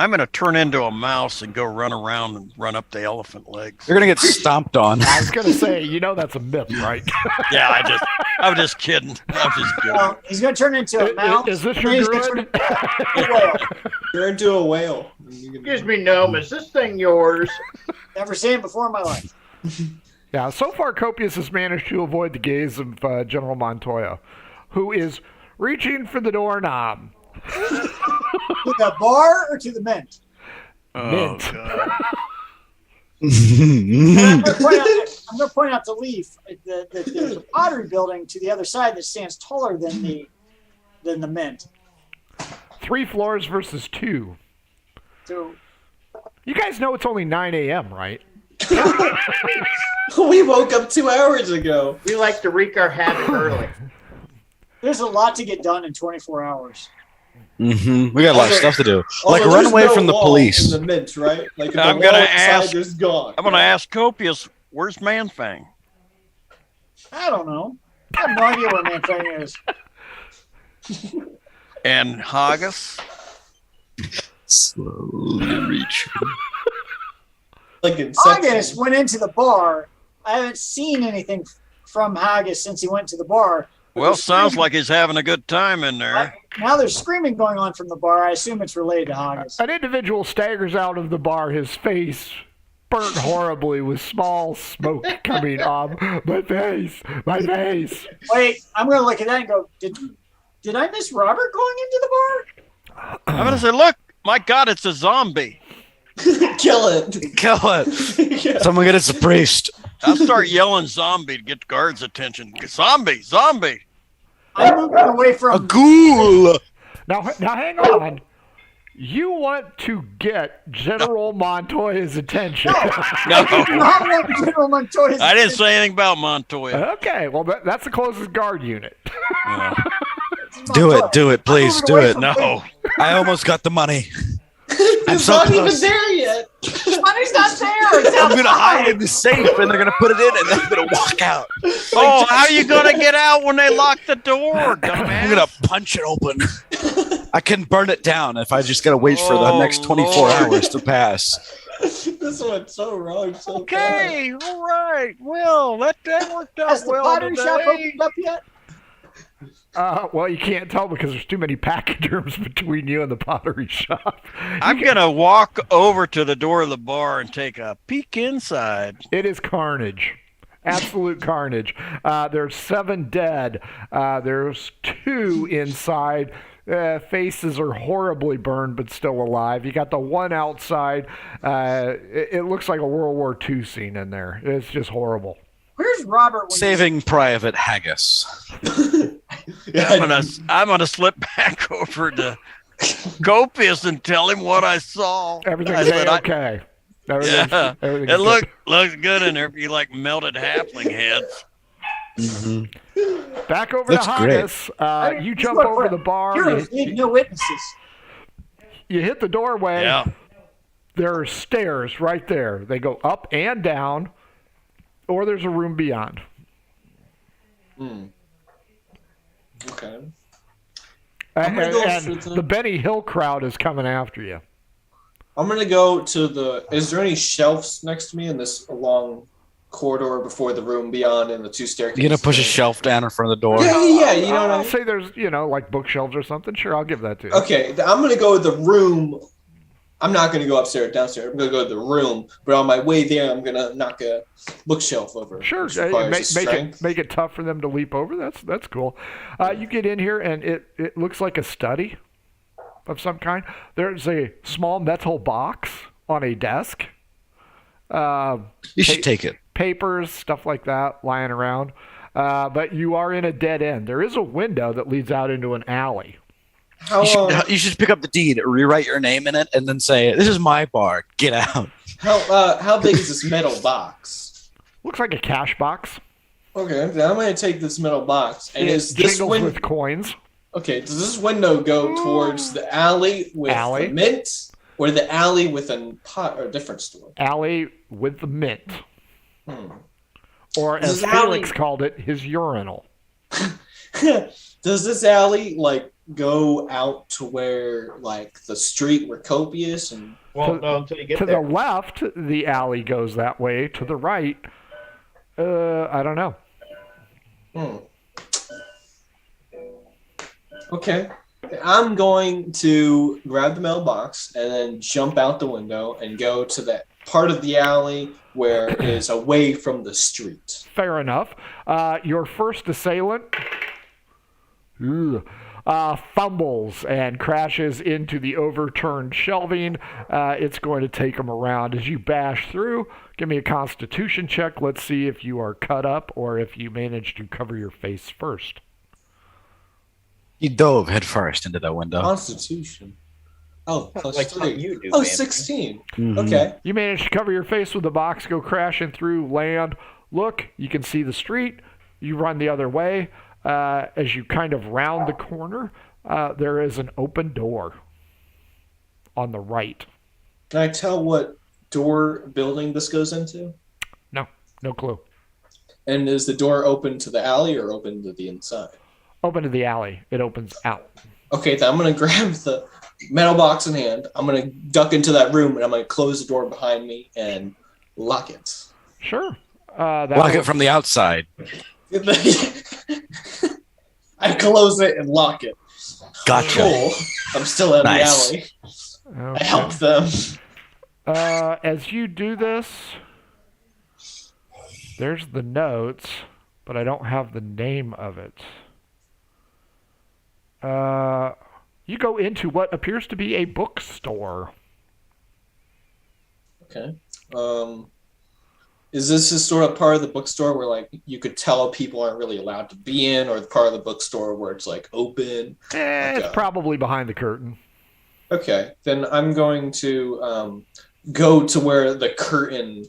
I'm gonna turn into a mouse and go run around and run up the elephant legs. You're going to get stomped on. I was going to say, that's a myth, right? Yeah, I'm just kidding. I'm just kidding. well, he's going to turn into a mouse. Is this and then your he's gonna turn druid? into a whale. You're into a whale. Excuse me, gnome. Is this thing yours? Never seen it before in my life. Yeah, so far Copious has managed to avoid the gaze of General Montoya, who is reaching for the doorknob. To the bar or to the mint? Oh, Mint. God. And I'm going to point out to Leaf that there's a pottery building to the other side that stands taller than the mint. 3 floors versus 2. So You guys know it's only 9 a.m., right? We woke up 2 hours ago. We like to wreak our havoc early. there's a lot to get done in 24 hours. Mm-hmm. We got a lot of stuff to do. Like Although run there's away no from the wall police. In the mint, right? Like if the I'm wall gonna inside ask- is gone. I'm gonna ask Copious, where's Manfang? I don't know. I have no idea where Manfang is. And Haggis? Slowly reach. Like Inception. Haggis went into the bar. I haven't seen anything from Haggis since he went to the bar. Well, sounds like he's having a good time in there. Now there's screaming going on from the bar. I assume it's related to Haggis. An individual staggers out of the bar, his face burnt horribly with small smoke coming off. My face! My face! Wait, I'm going to look at that and go, did I miss Robert going into the bar? I'm gonna say, look, my God, it's a zombie. Kill it. Kill it. Yeah. Someone get us a priest. I'll start yelling zombie to get the guards' attention. Zombie, zombie. I'm moving away A from. ghoul. Now hang on. You want to get General Montoya's attention. No, I want General Montoya's. I didn't say anything about Montoya. Okay, well, that's the closest guard unit. No. Do it, please, moving do away it. from No. I almost got the money. I'm It's so not even close. there yet. Money's not there. It's I'm gonna hide outside. in the safe, and they're gonna put it in, and then I'm gonna walk out. Oh, how you gonna get out when they lock the door, I'm dumbass? gonna punch it open. I can burn it down if I just gotta wait for the Oh, next 24 Lord. hours to pass. This went so wrong. So Okay, all right. Well, that worked out Has the well pottery shop today. opened up yet? Well, you can't tell because there's too many pachyderms between you and the pottery shop. I'm gonna walk over to the door of the bar and take a peek inside. It is carnage. Absolute carnage. There's 7 dead. There's 2 inside. Faces are horribly burned but still alive. You got the one outside. It looks like a World War II scene in there. It's just horrible. Where's Robert? When Saving Private Haggis. I'm gonna slip back over to Copious and tell him what I saw. Everything's okay. Yeah, Everything's it good. looks good in there. You like melted halfling heads. Mm-hmm. Back over Looks to great. Haggis. You jump over the bar. Heroes need no witnesses. You hit the doorway. Yeah. There are stairs right there. They go up and down, or there's a room beyond. Okay. I'm gonna go And for the Benny Hill crowd is coming after you. I'm gonna go to the. Is there any shelves next to me in this long corridor before the room beyond and the two staircases? You gonna push a shelf down in front of the door? Yeah. You know what I I'll mean? say there's, like bookshelves or something. Sure, I'll give that to you. Okay, I'm gonna go to the room. I'm not gonna go upstairs, downstairs. I'm gonna go to the room, but on my way there, I'm gonna knock a bookshelf over. Sure, which requires strength. make it tough for them to leap over. That's cool. You get in here and it looks like a study of some kind. There's a small metal box on a desk. You should take it. Papers, stuff like that, lying around. But you are in a dead end. There is a window that leads out into an alley. You should pick up the deed, rewrite your name in it, and then say, "This is my bar. Get out." How big is this metal box? Looks like a cash box. Okay, then I'm gonna take this metal box. And is this jingles window? with coins. Okay, does this window go towards the alley with the mint, or the alley with a pot or a different store? Alley with the mint. Or Does as this Felix alley- called it, his urinal. Does this alley go out to where the street where Copious and Won't know until you get To there. the left, the alley goes that way. To the right, I don't know. Okay. I'm going to grab the mailbox and then jump out the window and go to that part of the alley where it is away from the street. Fair enough. Your first assailant fumbles and crashes into the overturned shelving. It's going to take him around as you bash through. Give me a constitution check. Let's see if you are cut up or if you manage to cover your face first. You dove headfirst into that window. Constitution. Oh, plus Like 3. you do, Oh, man. 16. Mhm. Okay. You manage to cover your face with the box, go crashing through, land. Look, you can see the street. You run the other way. As you kind of round the corner, there is an open door on the right. Can I tell what building this goes into? No clue. And is the door open to the alley or open to the inside? Open to the alley. It opens out. Okay, then I'm going to grab the metal box in hand. I'm going to duck into that room and I'm going to close the door behind me and lock it. Sure. Lock it from the outside. I close it and lock it. Gotcha. Cool. I'm still in Nice. the alley. Okay. I help them. As you do this, there's the notes, but I don't have the name of it. You go into what appears to be a bookstore. Okay. Is this just sort of part of the bookstore where you could tell people aren't really allowed to be in, or the part of the bookstore where it's open? It's probably behind the curtain. Okay, then I'm going to go to where the curtain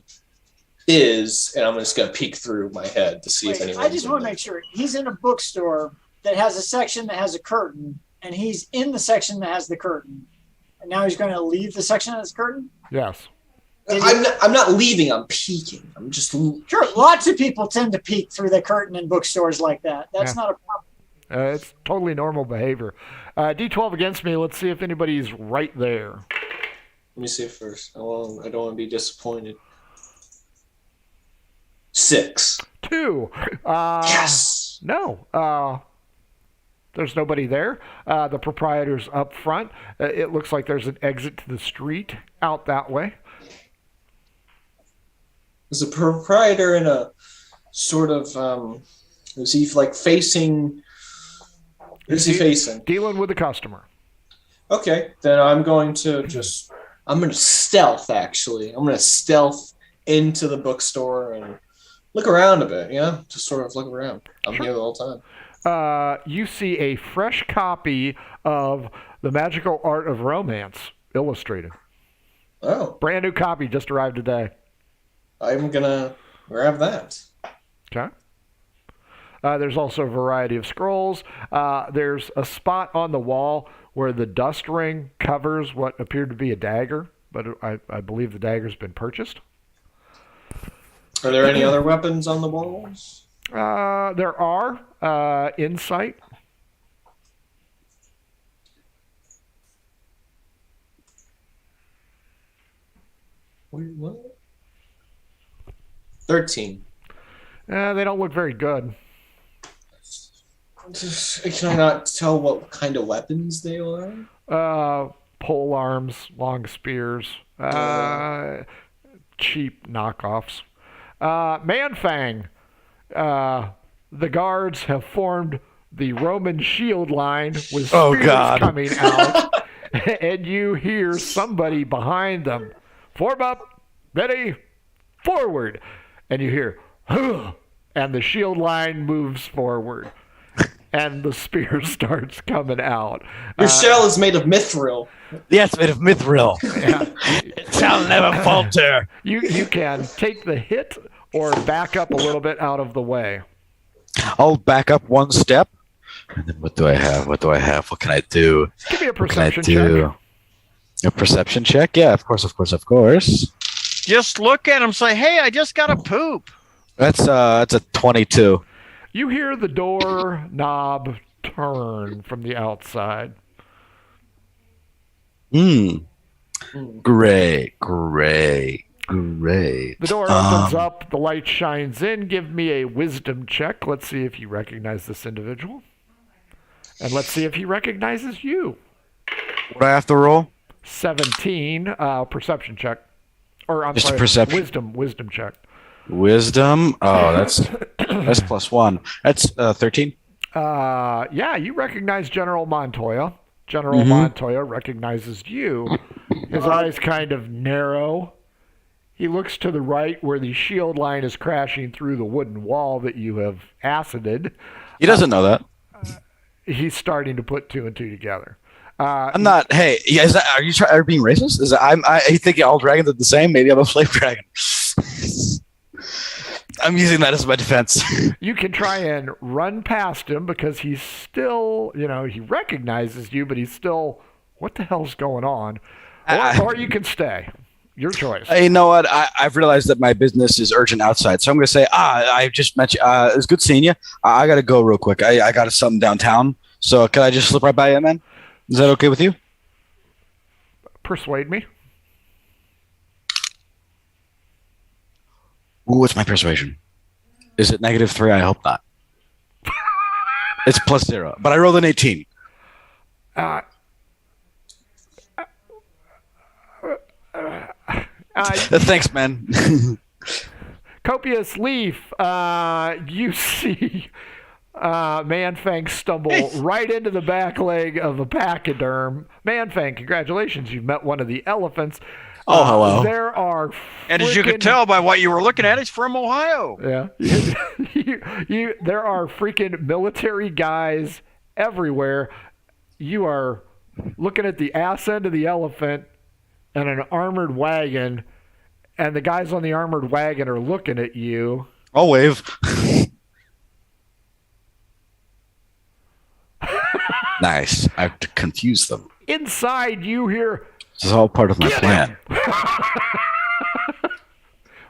is, and I'm just going to peek through my head to see if anyone. I just want to make sure he's in a bookstore that has a section that has a curtain, and he's in the section that has the curtain. And now he's going to leave the section that has the curtain? Yes. I'm not leaving. I'm peeking. I'm just. Sure, lots of people tend to peek through the curtain in bookstores like that. That's not a problem. It's totally normal behavior. D12 against me. Let's see if anybody's right there. Let me see it first. I don't want to be disappointed. 6. 2. Yes. No. There's nobody there. The proprietor's up front. It looks like there's an exit to the street out that way. Is the proprietor in a sort of is he facing Who's he facing? Dealing with the customer. Okay, then I'm going to stealth, actually. I'm going to stealth into the bookstore and look around a bit, just sort of look around. I'm here the whole time. You see a fresh copy of The Magical Art of Romance, illustrated. Oh. Brand new copy, just arrived today. I'm going to grab that. Okay. There's also a variety of scrolls. There's a spot on the wall where the dust ring covers what appeared to be a dagger, but I believe the dagger's been purchased. Are there any other weapons on the walls? There are. Insight. Wait, what? 13. They don't look very good. Can I not tell what kind of weapons they are? Pole arms, long spears, cheap knockoffs. Manfang. The guards have formed the Roman shield line with spears coming out, and you hear somebody behind them. Form up, ready, forward, and you hear, huh, and the shield line moves forward. And the spear starts coming out. Your shell is made of mithril. Yeah, it's made of mithril. It shall never falter. You can take the hit or back up a little bit out of the way. I'll back up one step. And then what do I have? What can I do? Give me a perception check. A perception check? Yeah, of course. Just look at him. Say, "Hey, I just got to poop." That's a 22. You hear the door knob turn from the outside. Great. The door opens up. The light shines in. Give me a wisdom check. Let's see if you recognize this individual. And let's see if he recognizes you. What do I have to roll? 17. Perception check. Or I'm Just sorry, a perception. Wisdom check. Wisdom? Oh, that's +1. That's 13. Yeah, you recognize General Montoya. General Montoya recognizes you. His eyes kind of narrow. He looks to the right where the shield line is crashing through the wooden wall that you have acided. He doesn't know that. He's starting to put two and two together. I'm not. Hey, yeah, are you being racist? I think all dragons are the same. Maybe I'm a slave dragon. I'm using that as my defense. You can try and run past him because he's still, he recognizes you, but he's still, what the hell's going on? Or you can stay. Your choice. You know what? I've realized that my business is urgent outside, so I'm going to say, I just met you. It was good seeing you. I got to go real quick. I got something downtown, so can I just slip right by you, man? Is that okay with you? Persuade me. Ooh, what's my persuasion? Is it -3? I hope not. It's +0, but I rolled an 18. Thanks, man. Copious Leaf, you see Manfang stumble right into the back leg of a pachyderm. Manfang, congratulations, you've met one of the elephants. Oh, hello. There are And as you could tell by what you were looking at, he's from Ohio. Yeah. There are freaking military guys everywhere. You are looking at the ass end of the elephant and an armored wagon, and the guys on the armored wagon are looking at you. I'll wave. Nice. I have to confuse them. Inside, you hear... This is all part of my plan.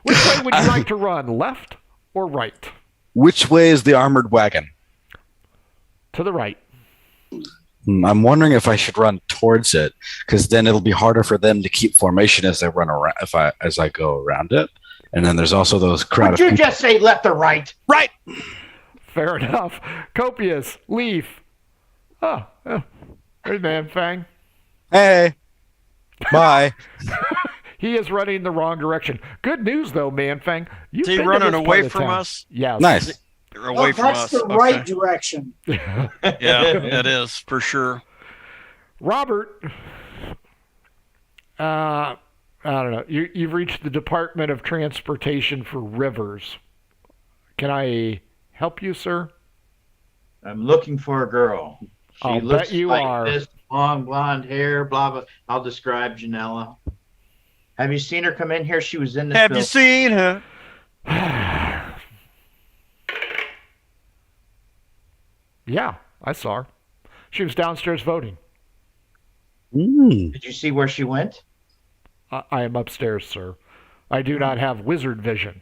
Which way would you like to run, left or right? Which way is the armored wagon? To the right. I'm wondering if I should run towards it, because then it'll be harder for them to keep formation as they run around. As I go around it, and then there's also those crowd. Would you just say left or right? Right. Fair enough. Copious Leaf. Oh, there's Manfang. Hey. Bye. He is running the wrong direction. Good news, though, Manfang. Is he running away from us? Yes. Nice. away from that's us. the right direction. Yeah, it is for sure. Robert, I don't know. You've reached the Department of Transportation for Rivers. Can I help you, sir? I'm looking for a girl. She I'll looks bet you like are. this, long blonde hair, blah blah. I'll describe Janella. Have you seen her come in here? She was in this Have building. you seen her? Yeah, I saw her. She was downstairs voting. Did you see where she went? I am upstairs, sir. I do not have wizard vision.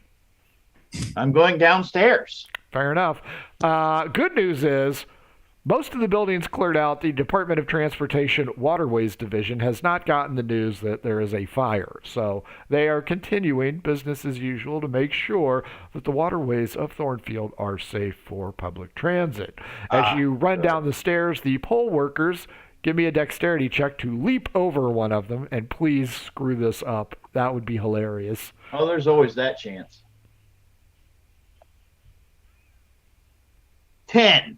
I'm going downstairs. Fair enough. Good news is most of the buildings cleared out. The Department of Transportation Waterways Division has not gotten the news that there is a fire. So they are continuing business as usual to make sure that the waterways of Thornfield are safe for public transit. As you run down the stairs, the poll workers give me a dexterity check to leap over one of them, and please screw this up. That would be hilarious. Oh, there's always that chance. 10.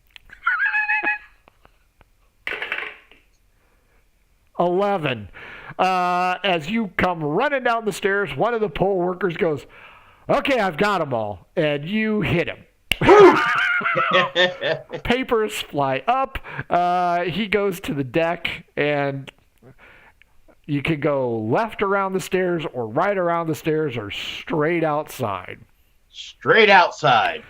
11. As you come running down the stairs, one of the poll workers goes, "Okay, I've got them all," and you hit him. Papers fly up. He goes to the deck, and you can go left around the stairs or right around the stairs or straight outside. Straight outside.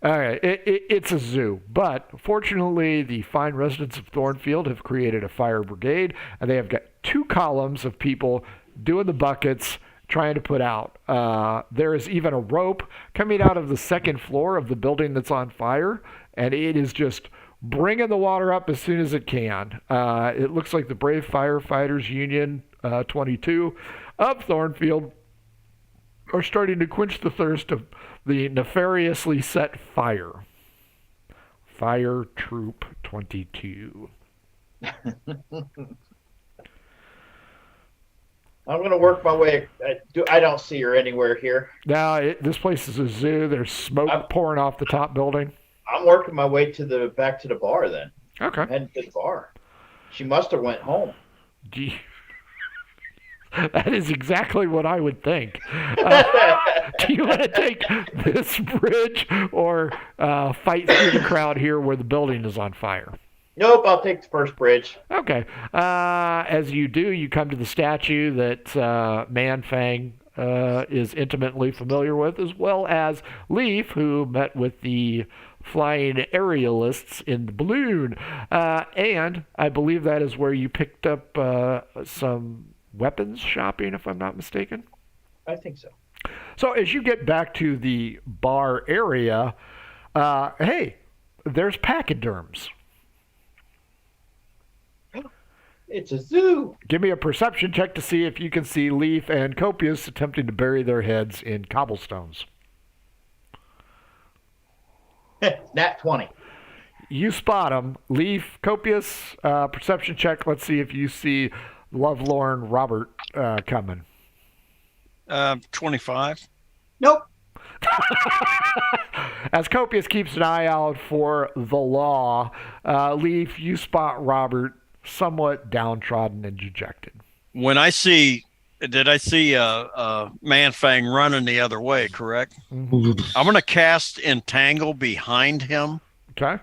All right, it's a zoo, but fortunately, the fine residents of Thornfield have created a fire brigade, and they have got 2 columns of people doing the buckets, trying to put out. There is even a rope coming out of the 2nd floor of the building that's on fire, and it is just bringing the water up as soon as it can. It looks like the Brave Firefighters Union 22 of Thornfield are starting to quench the thirst of the nefariously set fire. Fire Troop 22. I'm going to work my way. I don't see her anywhere here. Now, this place is a zoo. There's smoke pouring off the top building. I'm working my way back to the bar then. Okay. Heading to the bar. She must have went home. Gee. That is exactly what I would think. Do you want to take this bridge or fight through the crowd here where the building is on fire? Nope, I'll take the first bridge. Okay. As you do, you come to the statue that Man Fang is intimately familiar with, as well as Leaf, who met with the flying aerialists in the balloon. And I believe that is where you picked up some weapons shopping, if I'm not mistaken. I think so. So as you get back to the bar area, hey, there's pachyderms. It's a zoo. Give me a perception check to see if you can see Leaf and Copious attempting to bury their heads in cobblestones. Nat 20. You spot them. Leaf, Copious, perception check. Let's see if you see lovelorn Robert coming. 25. Nope. As Copious keeps an eye out for the law, Leaf, you spot Robert somewhat downtrodden and dejected. Did I see Man Fang running the other way, correct? Mm-hmm. I'm going to cast Entangle behind him. Okay.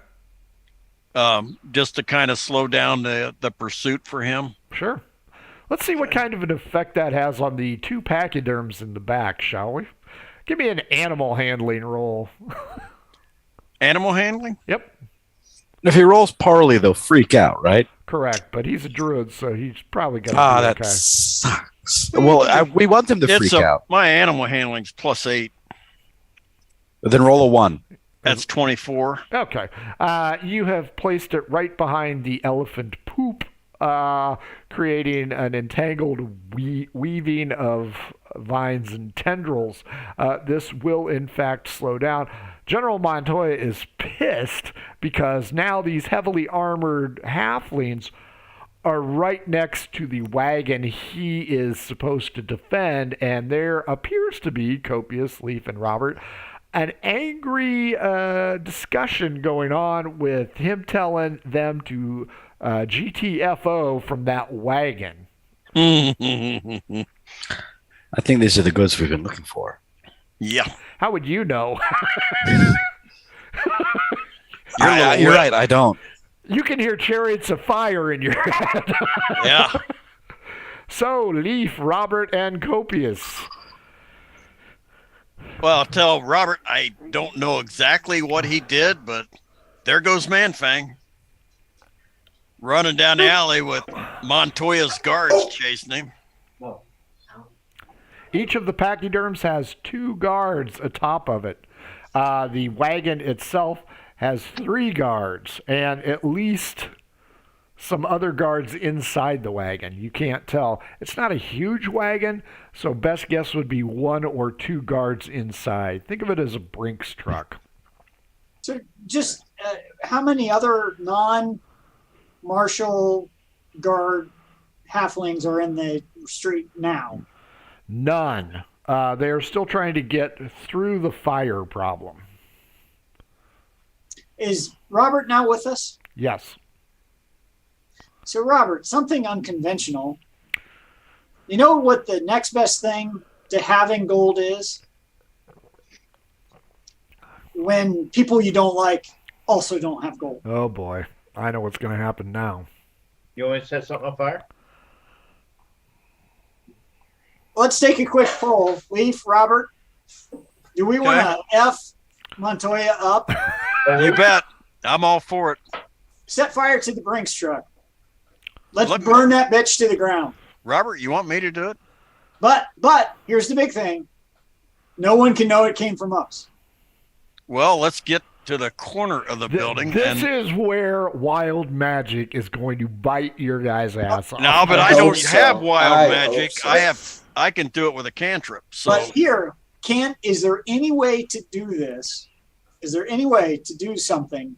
Just to kind of slow down the pursuit for him. Sure. Let's see what kind of an effect that has on the 2 pachyderms in the back, shall we? Give me an animal handling roll. Animal handling? Yep. If he rolls poorly, they'll freak out, right? Correct, but he's a druid, so he's probably going to be that okay. sucks. Well, we want him to freak out. My animal handling's +8. Then roll a 1. That's 24. Okay. You have placed it right behind the elephant poop, creating an entangled weaving of vines and tendrils. This will, in fact, slow down. General Montoya is pissed because now these heavily armored halflings are right next to the wagon he is supposed to defend, and there appears to be Copious, Leaf, and Robert an angry discussion going on with him telling them to GTFO from that wagon. I think these are the goods we've been looking for. Yeah. How would you know? You're right. I don't. You can hear Chariots of Fire in your head. Yeah. So, Leaf, Robert, and Copious. Well, I'll tell Robert I don't know exactly what he did, but there goes Manfang. Running down the alley with Montoya's guards chasing him. Each of the pachyderms has 2 guards atop of it. The wagon itself has 3 guards and at least some other guards inside the wagon. You can't tell. It's not a huge wagon, so best guess would be 1 or 2 guards inside. Think of it as a Brinks truck. So just how many other non-martial guard halflings are in the street now? None. They are still trying to get through the fire problem. Is Robert now with us? Yes. So, Robert, something unconventional. You know what the next best thing to having gold is? When people you don't like also don't have gold. Oh, boy. I know what's going to happen now. You want me to set something on fire? Let's take a quick poll. Leaf, Robert, do we want to F Montoya up? You bet. I'm all for it. Set fire to the Brinks truck. Let's burn that bitch to the ground. Robert, you want me to do it? But here's the big thing. No one can know it came from us. Well, let's get to the corner of the building. This is where wild magic is going to bite your guys' ass off. No, but I don't have wild magic. So. I can do it with a cantrip. So But here, is there any way to do this? Is there any way to do something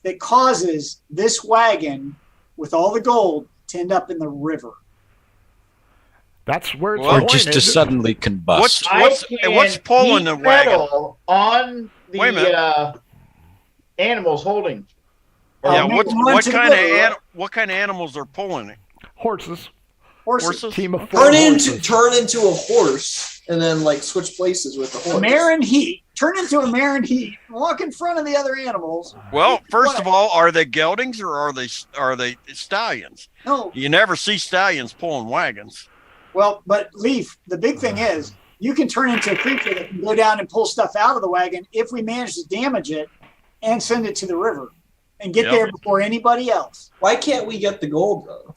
that causes this wagon with all the gold to end up in the river? That's where it's Or pointed. just to suddenly combust. What's pulling the wagon? On Wait a minute. the animals holding. Yeah, make what them run to the river. what kind of animals are pulling it? Horses. Horses? Team of 4 horses. Turn into a horse and then like switch places with the horse. Marin Heat. Turn into a Marin Heat. Walk in front of the other animals. Well, first of all, are they geldings or are they stallions? No. You never see stallions pulling wagons. Well, but Leaf, the big thing is you can turn into a creature that can go down and pull stuff out of the wagon if we manage to damage it and send it to the river and get there before anybody else. Why can't we get the gold though?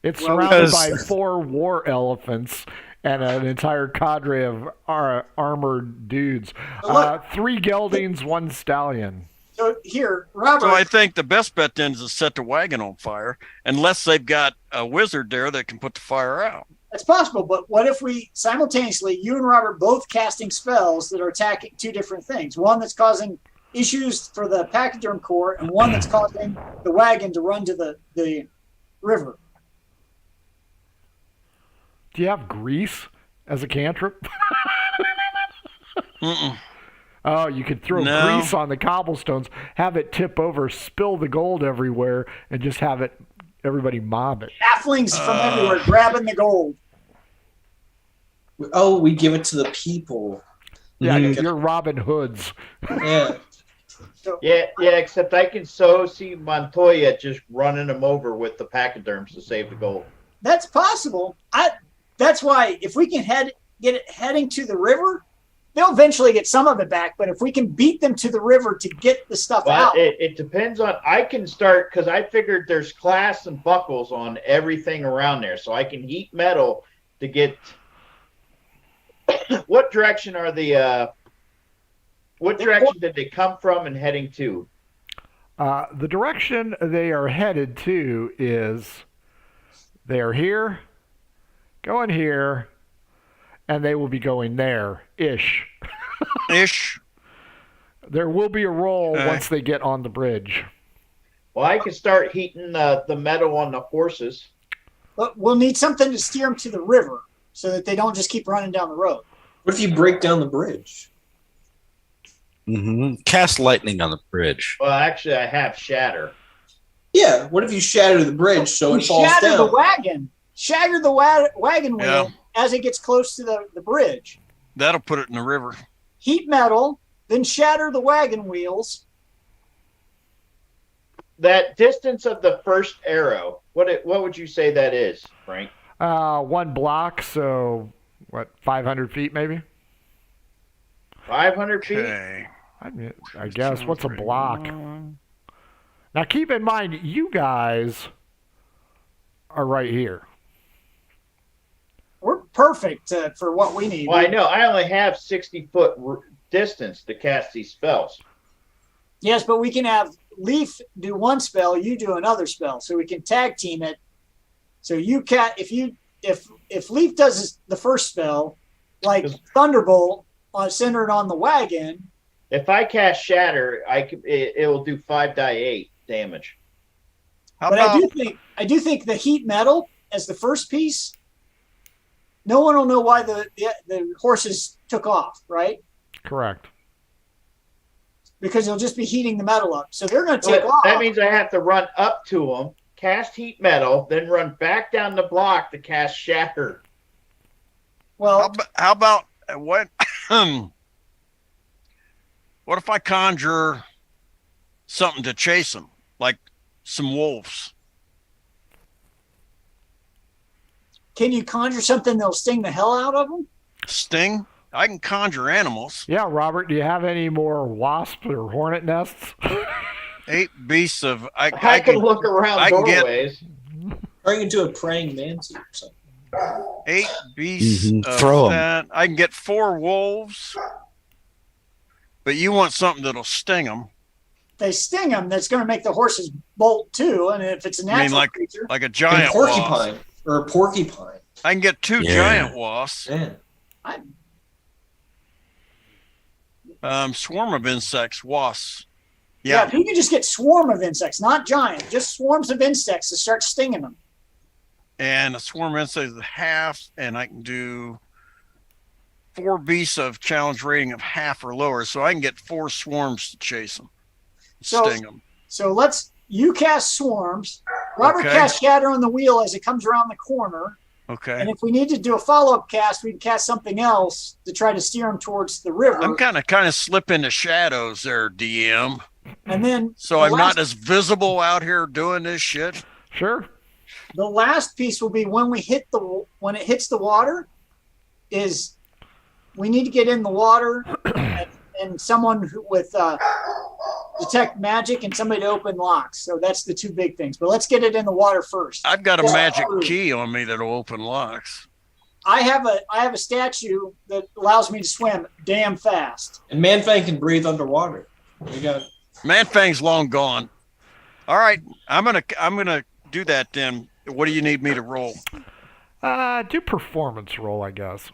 It's surrounded by 4 war elephants and an entire cadre of armored dudes. 3 geldings, 1 stallion. So here, Robert. So I think the best bet then is to set the wagon on fire, unless they've got a wizard there that can put the fire out. That's possible, but what if we simultaneously, you and Robert both casting spells that are attacking 2 different things? One that's causing issues for the pachyderm core, and one that's causing the wagon to run to the river. Do you have grease as a cantrip? Mm-mm. Oh, you could throw grease on the cobblestones, have it tip over, spill the gold everywhere, and just have everybody mob it. Halflings from everywhere grabbing the gold. Oh, we give it to the people. Yeah, you're Robin Hoods. Yeah. Yeah, except I can see Montoya just running them over with the pachyderms to save the gold. That's possible. That's why if we can get it heading to the river, they'll eventually get some of it back. But if we can beat them to the river to get the stuff out. It depends on, I can start, because I figured there's clasps and buckles on everything around there. So I can heat metal to get, what direction did they come from and heading to? The direction they are headed to is they are here, going here, and they will be going there-ish. Ish. There will be a roll once they get on the bridge. Well, I can start heating the metal on the horses. But we'll need something to steer them to the river so that they don't just keep running down the road. What if you break down the bridge? Cast lightning on the bridge. Well, actually, I have shatter. Yeah, what if you shatter the bridge so it falls shatter down? the wagon. Shatter the wagon wheel as it gets close to the bridge. That'll put it in the river. Heat metal, then shatter the wagon wheels. That distance of the first arrow, what would you say that is, Frank? 1 block, so what, 500 feet maybe? 500 feet? Okay. I guess. What's a block? Now keep in mind, you guys are right here. We're perfect for what we need. Well, I know. I only have 60-foot distance to cast these spells. Yes, but we can have Leaf do one spell, you do another spell, so we can tag team it. So if Leaf does the first spell, like Thunderbolt, centered on the wagon. If I cast Shatter, it will do 5d8 damage. I do think the heat metal as the first piece. No one will know why the horses took off, right? Correct. Because they'll just be heating the metal up. So they're going to take off. That means I have to run up to them, cast heat metal, then run back down the block to cast Shatter. Well, how about what? What if I conjure something to chase them, like some wolves? Can you conjure something that'll sting the hell out of them? Sting? I can conjure animals. Yeah, Robert, do you have any more wasp or hornet nests? 8 beasts of... I can look around doorways. Turn into a praying mantis or something. 8 beasts of Throw 'em. that. I can get 4 wolves. But you want something that'll sting them. If they sting them, that's going to make the horses bolt too. And if it's a natural creature, like a giant porcupine wasp. or a porcupine. I can get 2 giant wasps. Yeah. Swarm of insects, wasps. Yeah, if you can just get swarm of insects, not giant, just swarms of insects to start stinging them. And a swarm of insects is half, and I can do 4 beasts of challenge rating of half or lower, so I can get 4 swarms to chase them, sting them. So you cast swarms. Robert casts shatter on the wheel as it comes around the corner. Okay. And if we need to do a follow-up cast, we'd cast something else to try to steer them towards the river. I'm kind of slip into shadows there, DM. And then so I'm not as visible out here doing this shit. Sure. The last piece will be when it hits the water, is we need to get in the water and someone with detect magic and somebody to open locks. So that's the 2 big things. But let's get it in the water first. I've got a magic key on me that'll open locks. I have a statue that allows me to swim damn fast. And Manfang can breathe underwater. You got Manfang's long gone. All right, I'm gonna do that then. What do you need me to roll? Do performance roll, I guess.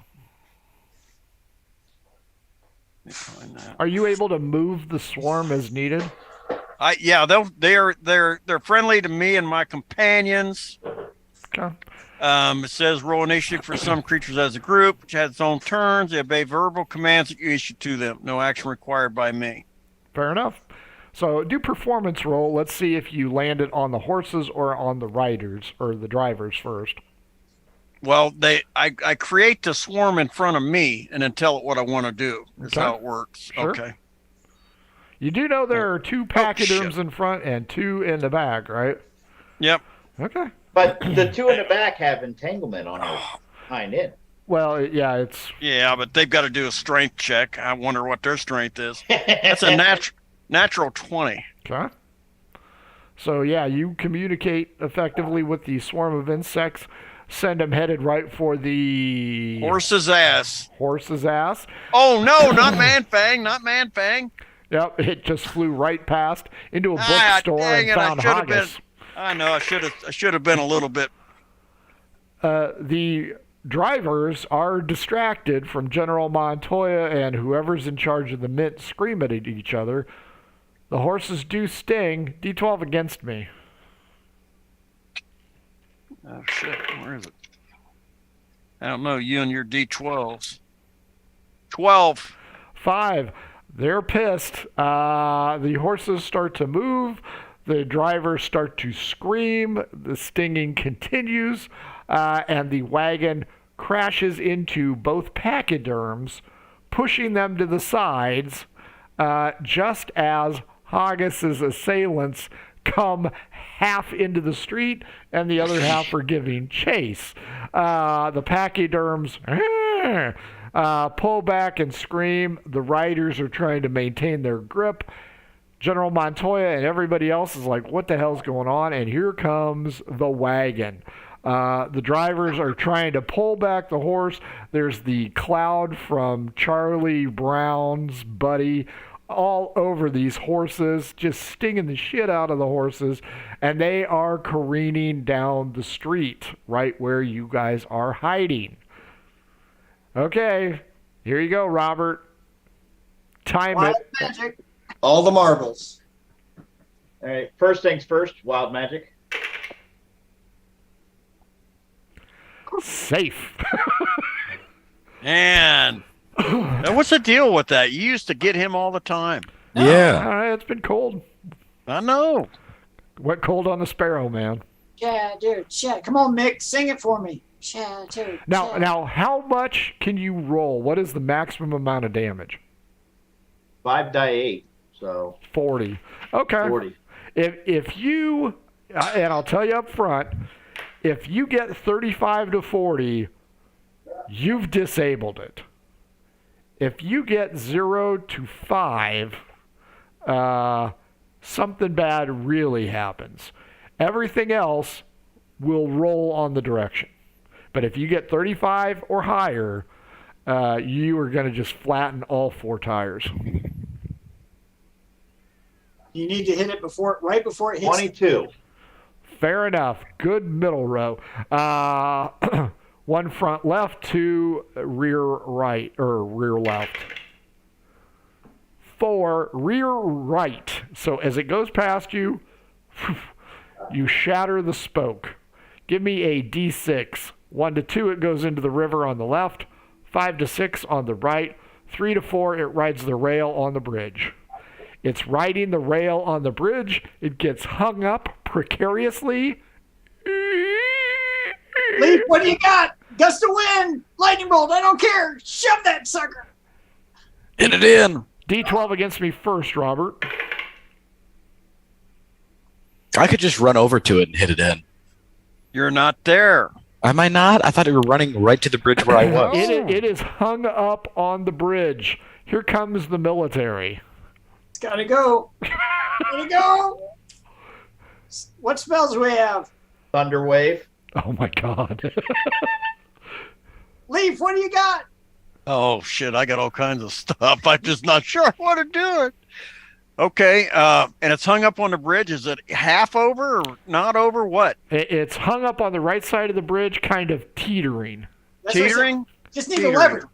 Are you able to move the swarm as needed? They're friendly to me and my companions. Okay. It says roll initiative for some creatures as a group, which has its own turns. They obey verbal commands that you issue to them. No action required by me. Fair enough. So do performance roll. Let's see if you land it on the horses or on the riders or the drivers first. Well, I create the swarm in front of me and then tell it what I want to do. That's how it works. Sure. Okay. You do know there are 2 pachyderms in front and 2 in the back, right? Yep. Okay. But the 2 in the back have entanglement on their hind end. Well, yeah, Yeah, but they've got to do a strength check. I wonder what their strength is. That's a natural 20. Okay. So, yeah, you communicate effectively with the swarm of insects. Send them headed right for the... Horse's ass. Horse's ass. Oh, no, not Manfang, not Manfang. Yep, it just flew right past into a bookstore and found haggis. I know, I should have been a little bit. The drivers are distracted from General Montoya and whoever's in charge of the mint screaming at each other. The horses do sting. D12 against me. Oh, shit. Where is it? I don't know. You and your D12s. 12. 5. They're pissed. The horses start to move. The drivers start to scream. The stinging continues. And the wagon crashes into both pachyderms, pushing them to the sides, just as Haggis's assailants come half into the street and the other half are giving chase. The pachyderms pull back and scream. The riders are trying to maintain their grip. General Montoya and everybody else is like, what the hell's going on? And here comes the wagon. The drivers are trying to pull back the horse. There's the cloud from Charlie Brown's buddy all over these horses, just stinging the shit out of the horses, and they are careening down the street right where you guys are hiding. Okay, here you go, Robert. Time Wild it. magic. All the marbles. All right. First things first. Wild magic. Safe. And what's the deal with that? You used to get him all the time. Yeah. It's been cold. I know. Went cold on the sparrow, man. Shattered, shattered. Come on, Mick, sing it for me. Shattered. Now, how much can you roll? What is the maximum amount of damage? 5 die 8. So 40. Okay. 40. If you, and I'll tell you up front, if you get 35 to 40, you've disabled it. If you get 0 to 5, something bad really happens. Everything else will roll on the direction. But if you get 35 or higher, you are going to just flatten all 4 tires. You need to hit it right before it hits. 22. Fair enough. Good middle row. 1 front left, 2 rear right, or rear left. 4 rear right. So as it goes past you, you shatter the spoke. Give me a D6. 1 to 2, it goes into the river on the left. 5 to 6 on the right. 3 to 4, it rides the rail on the bridge. It's riding the rail on the bridge. It gets hung up precariously. Leaf, what do you got? Gust of wind, lightning bolt, I don't care. Shove that sucker. Hit it in. D12 against me first, Robert. I could just run over to it and hit it in. You're not there. Am I not? I thought you were running right to the bridge where I was. It is hung up on the bridge. Here comes the military. It's gotta go. Gotta go. What spells do we have? Thunder wave. Oh my God. Leaf, what do you got? Oh shit! I got all kinds of stuff. I'm just not sure I want to do it. Okay, and it's hung up on the bridge. Is it half over or not over? What? It's hung up on the right side of the bridge, kind of teetering. That's what I said. Teetering? Just need Teetering. a lever.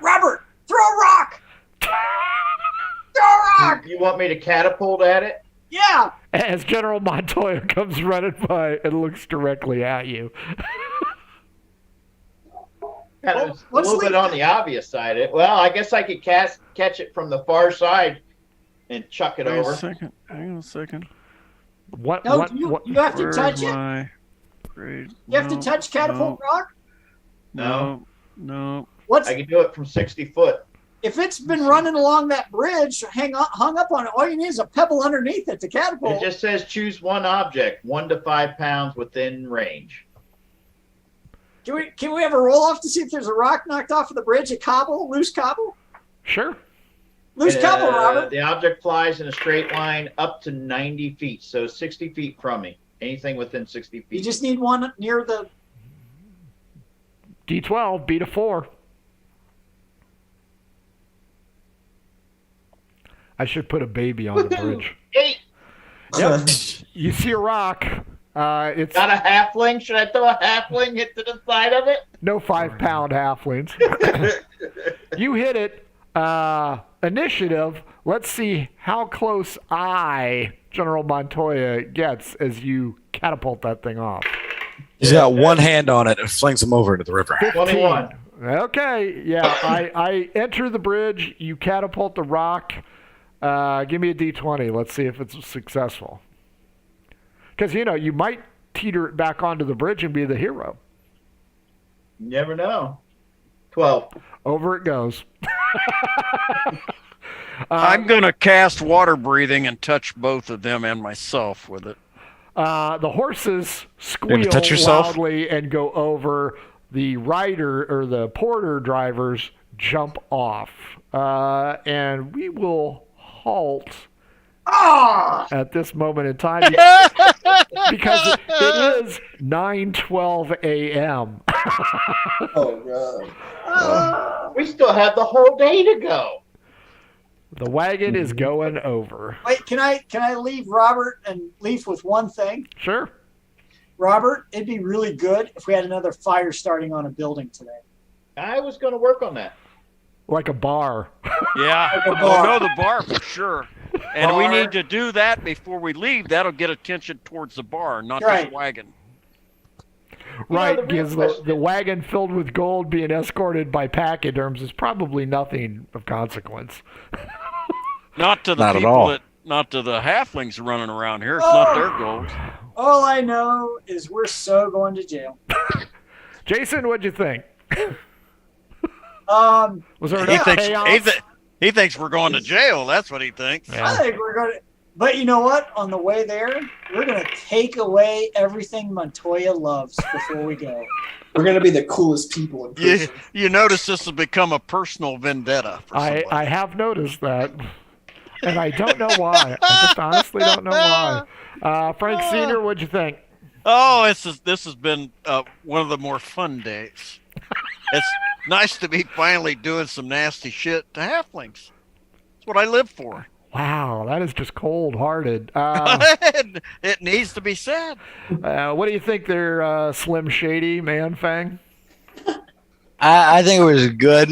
Robert, throw a rock. Throw a rock. You want me to catapult at it? Yeah. As General Montoya comes running by and looks directly at you. Kind Well, of a let's little bit leave on the obvious side. Well, I guess I could catch it from the far side and chuck it Hang on over. a second. Hang on a second. What? No, what? you what? have to Where's touch it. my grade? You have to touch catapult rock. No. What's I can do it from 60 foot. if it's been running along that bridge, hung up on it? All you need is a pebble underneath it to It catapult. just says choose one object, 1 to 5 pounds within range. Can we have a roll off to see if there's a rock knocked off of the bridge? A cobble, loose cobble, Sure. loose cobble, Robert. The object flies in a straight line up to 90 feet, so 60 feet from me. Anything within 60 feet. You just need one near the. D12, beat a 4. I should put a baby on the bridge. 8. Yep. You see a rock. It's Got a halfling? Should I throw a halfling hit to the side of it? no 5-pound halflings. You hit it. Initiative. Let's see how close General Montoya, gets as you catapult that thing off. He's got one hand on it and flings him over into the river. 21. Okay, yeah. I enter the bridge. You catapult the rock. Give me a d20. Let's see if it's successful. Because, you might teeter it back onto the bridge and be the hero. You never know. 12. Over it goes. I'm going to cast water breathing and touch both of them and myself with it. The horses gonna squeal touch yourself? loudly and go over. The rider or the porter drivers jump off. And we will halt at this moment in time because it is 9:12 a.m. Oh god. We still have the whole day to go. The wagon is going over. Wait, can I leave Robert and Leaf with one thing? Sure. Robert, it'd be really good if we had another fire starting on a building today. I was going to work on that. Like a bar. Yeah, a we'll bar. know the bar for sure. And we Bar. need to do that before we leave. That'll get attention towards the bar, not Right. this wagon. Right, the real because question the wagon filled with gold being escorted by pachyderms is probably nothing of consequence. Not to the Not at people all. that, not to the halflings running around here. It's not their gold. All I know is we're so going to jail. Jason, what'd you think? Was there He enough thinks chaos? he thinks we're going to jail. That's what he thinks. Yeah. I think we're going to. But you know what? On the way there, we're going to take away everything Montoya loves before we go. We're gonna be the coolest people in You, prison. you notice this has become a personal vendetta for somebody. I have noticed that, and I don't know why. I just honestly don't know why. Frank Senior, what'd you think? Oh, this has been one of the more fun days. It's nice to be finally doing some nasty shit to halflings. That's what I live for. Wow, that is just cold-hearted. It needs to be said. What do you think there, Slim Shady, Man Fang? I think it was good.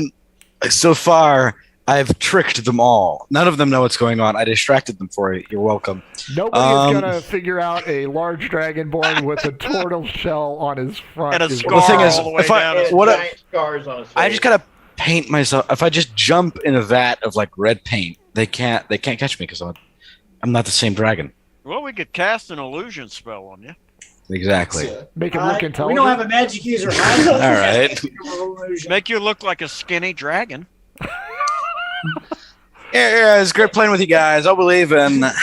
So far, I've tricked them all. None of them know what's going on. I distracted them for you. You're welcome. Nobody is going to figure out a large dragonborn with a turtle shell on his front. And a is scar The thing is, all the way if I- down. And What giant scars on his face. I just gotta paint myself. If I just jump in a vat of like red paint, they can't catch me because I'm not the same dragon. Well, we could cast an illusion spell on you. Exactly. Yeah. Make it look We intelligent. don't have a magic user. All right. Make you look like a skinny dragon. Yeah, it's great playing with you guys. I'll believe in. Man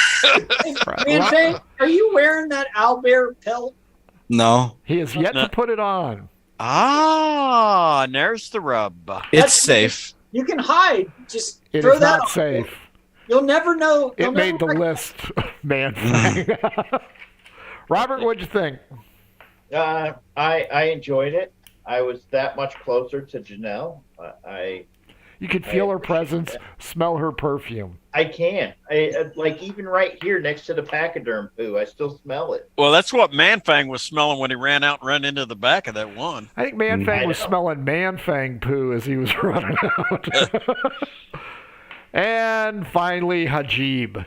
Fang, are you wearing that owlbear pelt? No, He has yet No. to put it on. Ah, and there's the rub. it's safe. You can hide. Just It throw is that not on. safe. You'll never know. It You'll made the never list, Man Fang. Robert, what'd you think? I enjoyed it. I was that much closer to Janelle. You could feel her presence, smell her perfume. I can. Like even right here next to the pachyderm poo, I still smell it. Well, that's what Manfang was smelling when he ran out and ran into the back of that one. I think Man Fang I was know. smelling Man Fang poo as he was running out. And finally, Hajib.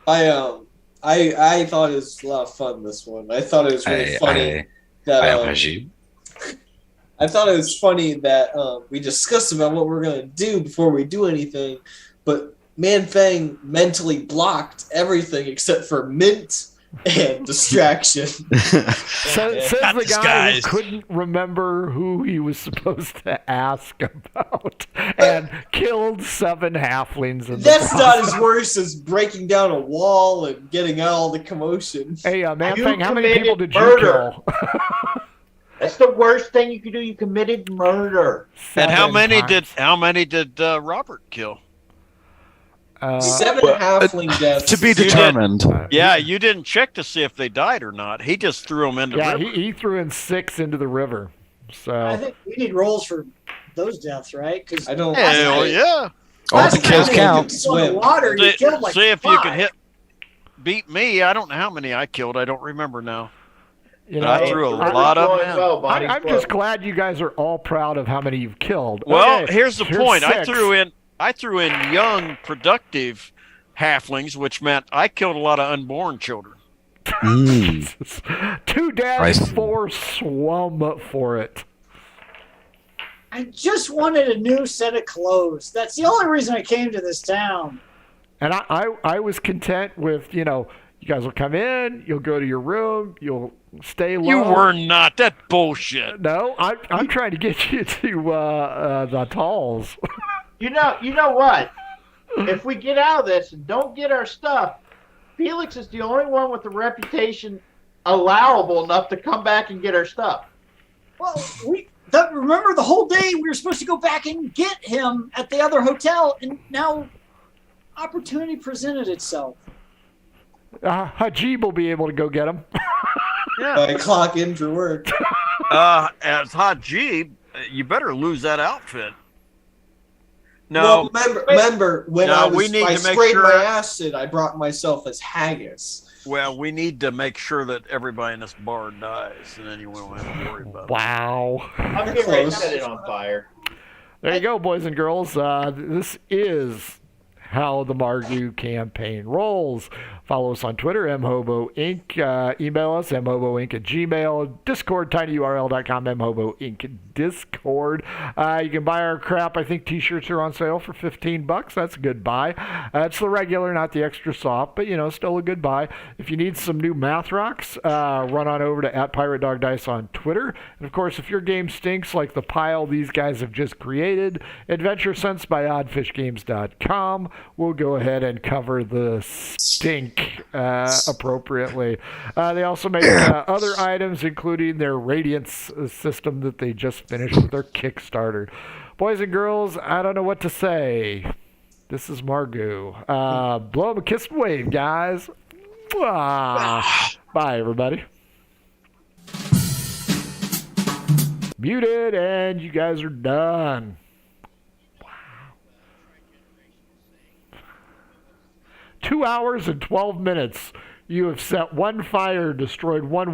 I thought it was a lot of fun. This one, I thought it was really funny that I am Hajib. I thought it was funny that we discussed about what we're gonna do before we do anything, but Man Fang mentally blocked everything except for mint and distraction. Says the guy who disguised. couldn't remember who he was supposed to ask about and killed 7 halflings in the That's not process. as worse as breaking down a wall and getting out all the commotion. Hey, Man You Fang, how many people did committed you murder. kill? That's the worst thing you could do. You committed murder. And how 7 many times. did Robert kill? 7 halfling deaths. To be determined. Yeah, you didn't check to see if they died or not. He just threw them into Yeah, river. he threw in 6 into the river. I So think we need rolls for those deaths, right? Because I don't. Hell yeah! All the kills count. Swim. Water, you See, killed like see if you can 5. beat me. I don't know how many I killed. I don't remember now. you But I know, threw a River's lot of flowing them. well, body's I'm flowing. just glad you guys are all proud of how many you've killed. Well, Okay, here's the point. I 6. threw in young, productive halflings, which meant I killed a lot of unborn children. Mm. 2 deaths, Christ. 4 swum for it. I just wanted a new set of clothes. That's the only reason I came to this town. And I was content with, you guys will come in, you'll go to your room, you'll stay low. You were not. That bullshit. No, I'm trying to get you to the Talls. You know what? If we get out of this and don't get our stuff, Felix is the only one with the reputation allowable enough to come back and get our stuff. Well, remember the whole day we were supposed to go back and get him at the other hotel, and now opportunity presented itself. Hajib will be able to go get him. I clock in for work. As Hajib, you better lose that outfit. No, Well, remember when No, I we need to make sprayed sure- my acid, I brought myself as haggis. well, we need to make sure that everybody in this bar dies, and then you won't have to worry about it. Wow. I'm getting ready to Close. set it on fire. There you go, boys and girls. This is how the Margou campaign rolls. Follow us on Twitter, mhoboinc. Email us, mhoboinc@gmail. Discord, tinyurl.com, mhoboinc Discord. You can buy our crap. I think T-shirts are on sale for $15. That's a good buy. It's the regular, not the extra soft, but, still a good buy. If you need some new math rocks, run on over to @PirateDogDice on Twitter. And, of course, if your game stinks like the pile these guys have just created, Adventure Sense by oddfishgames.com will go ahead and cover the stink appropriately. They also make other items, including their Radiance system that they just finished with their Kickstarter. Boys and girls, I don't know what to say. This is Margou. Blow up a kiss and wave, guys. Mwah. Bye, everybody. Muted, and you guys are done. 2 hours and 12 minutes. You have set one fire, destroyed one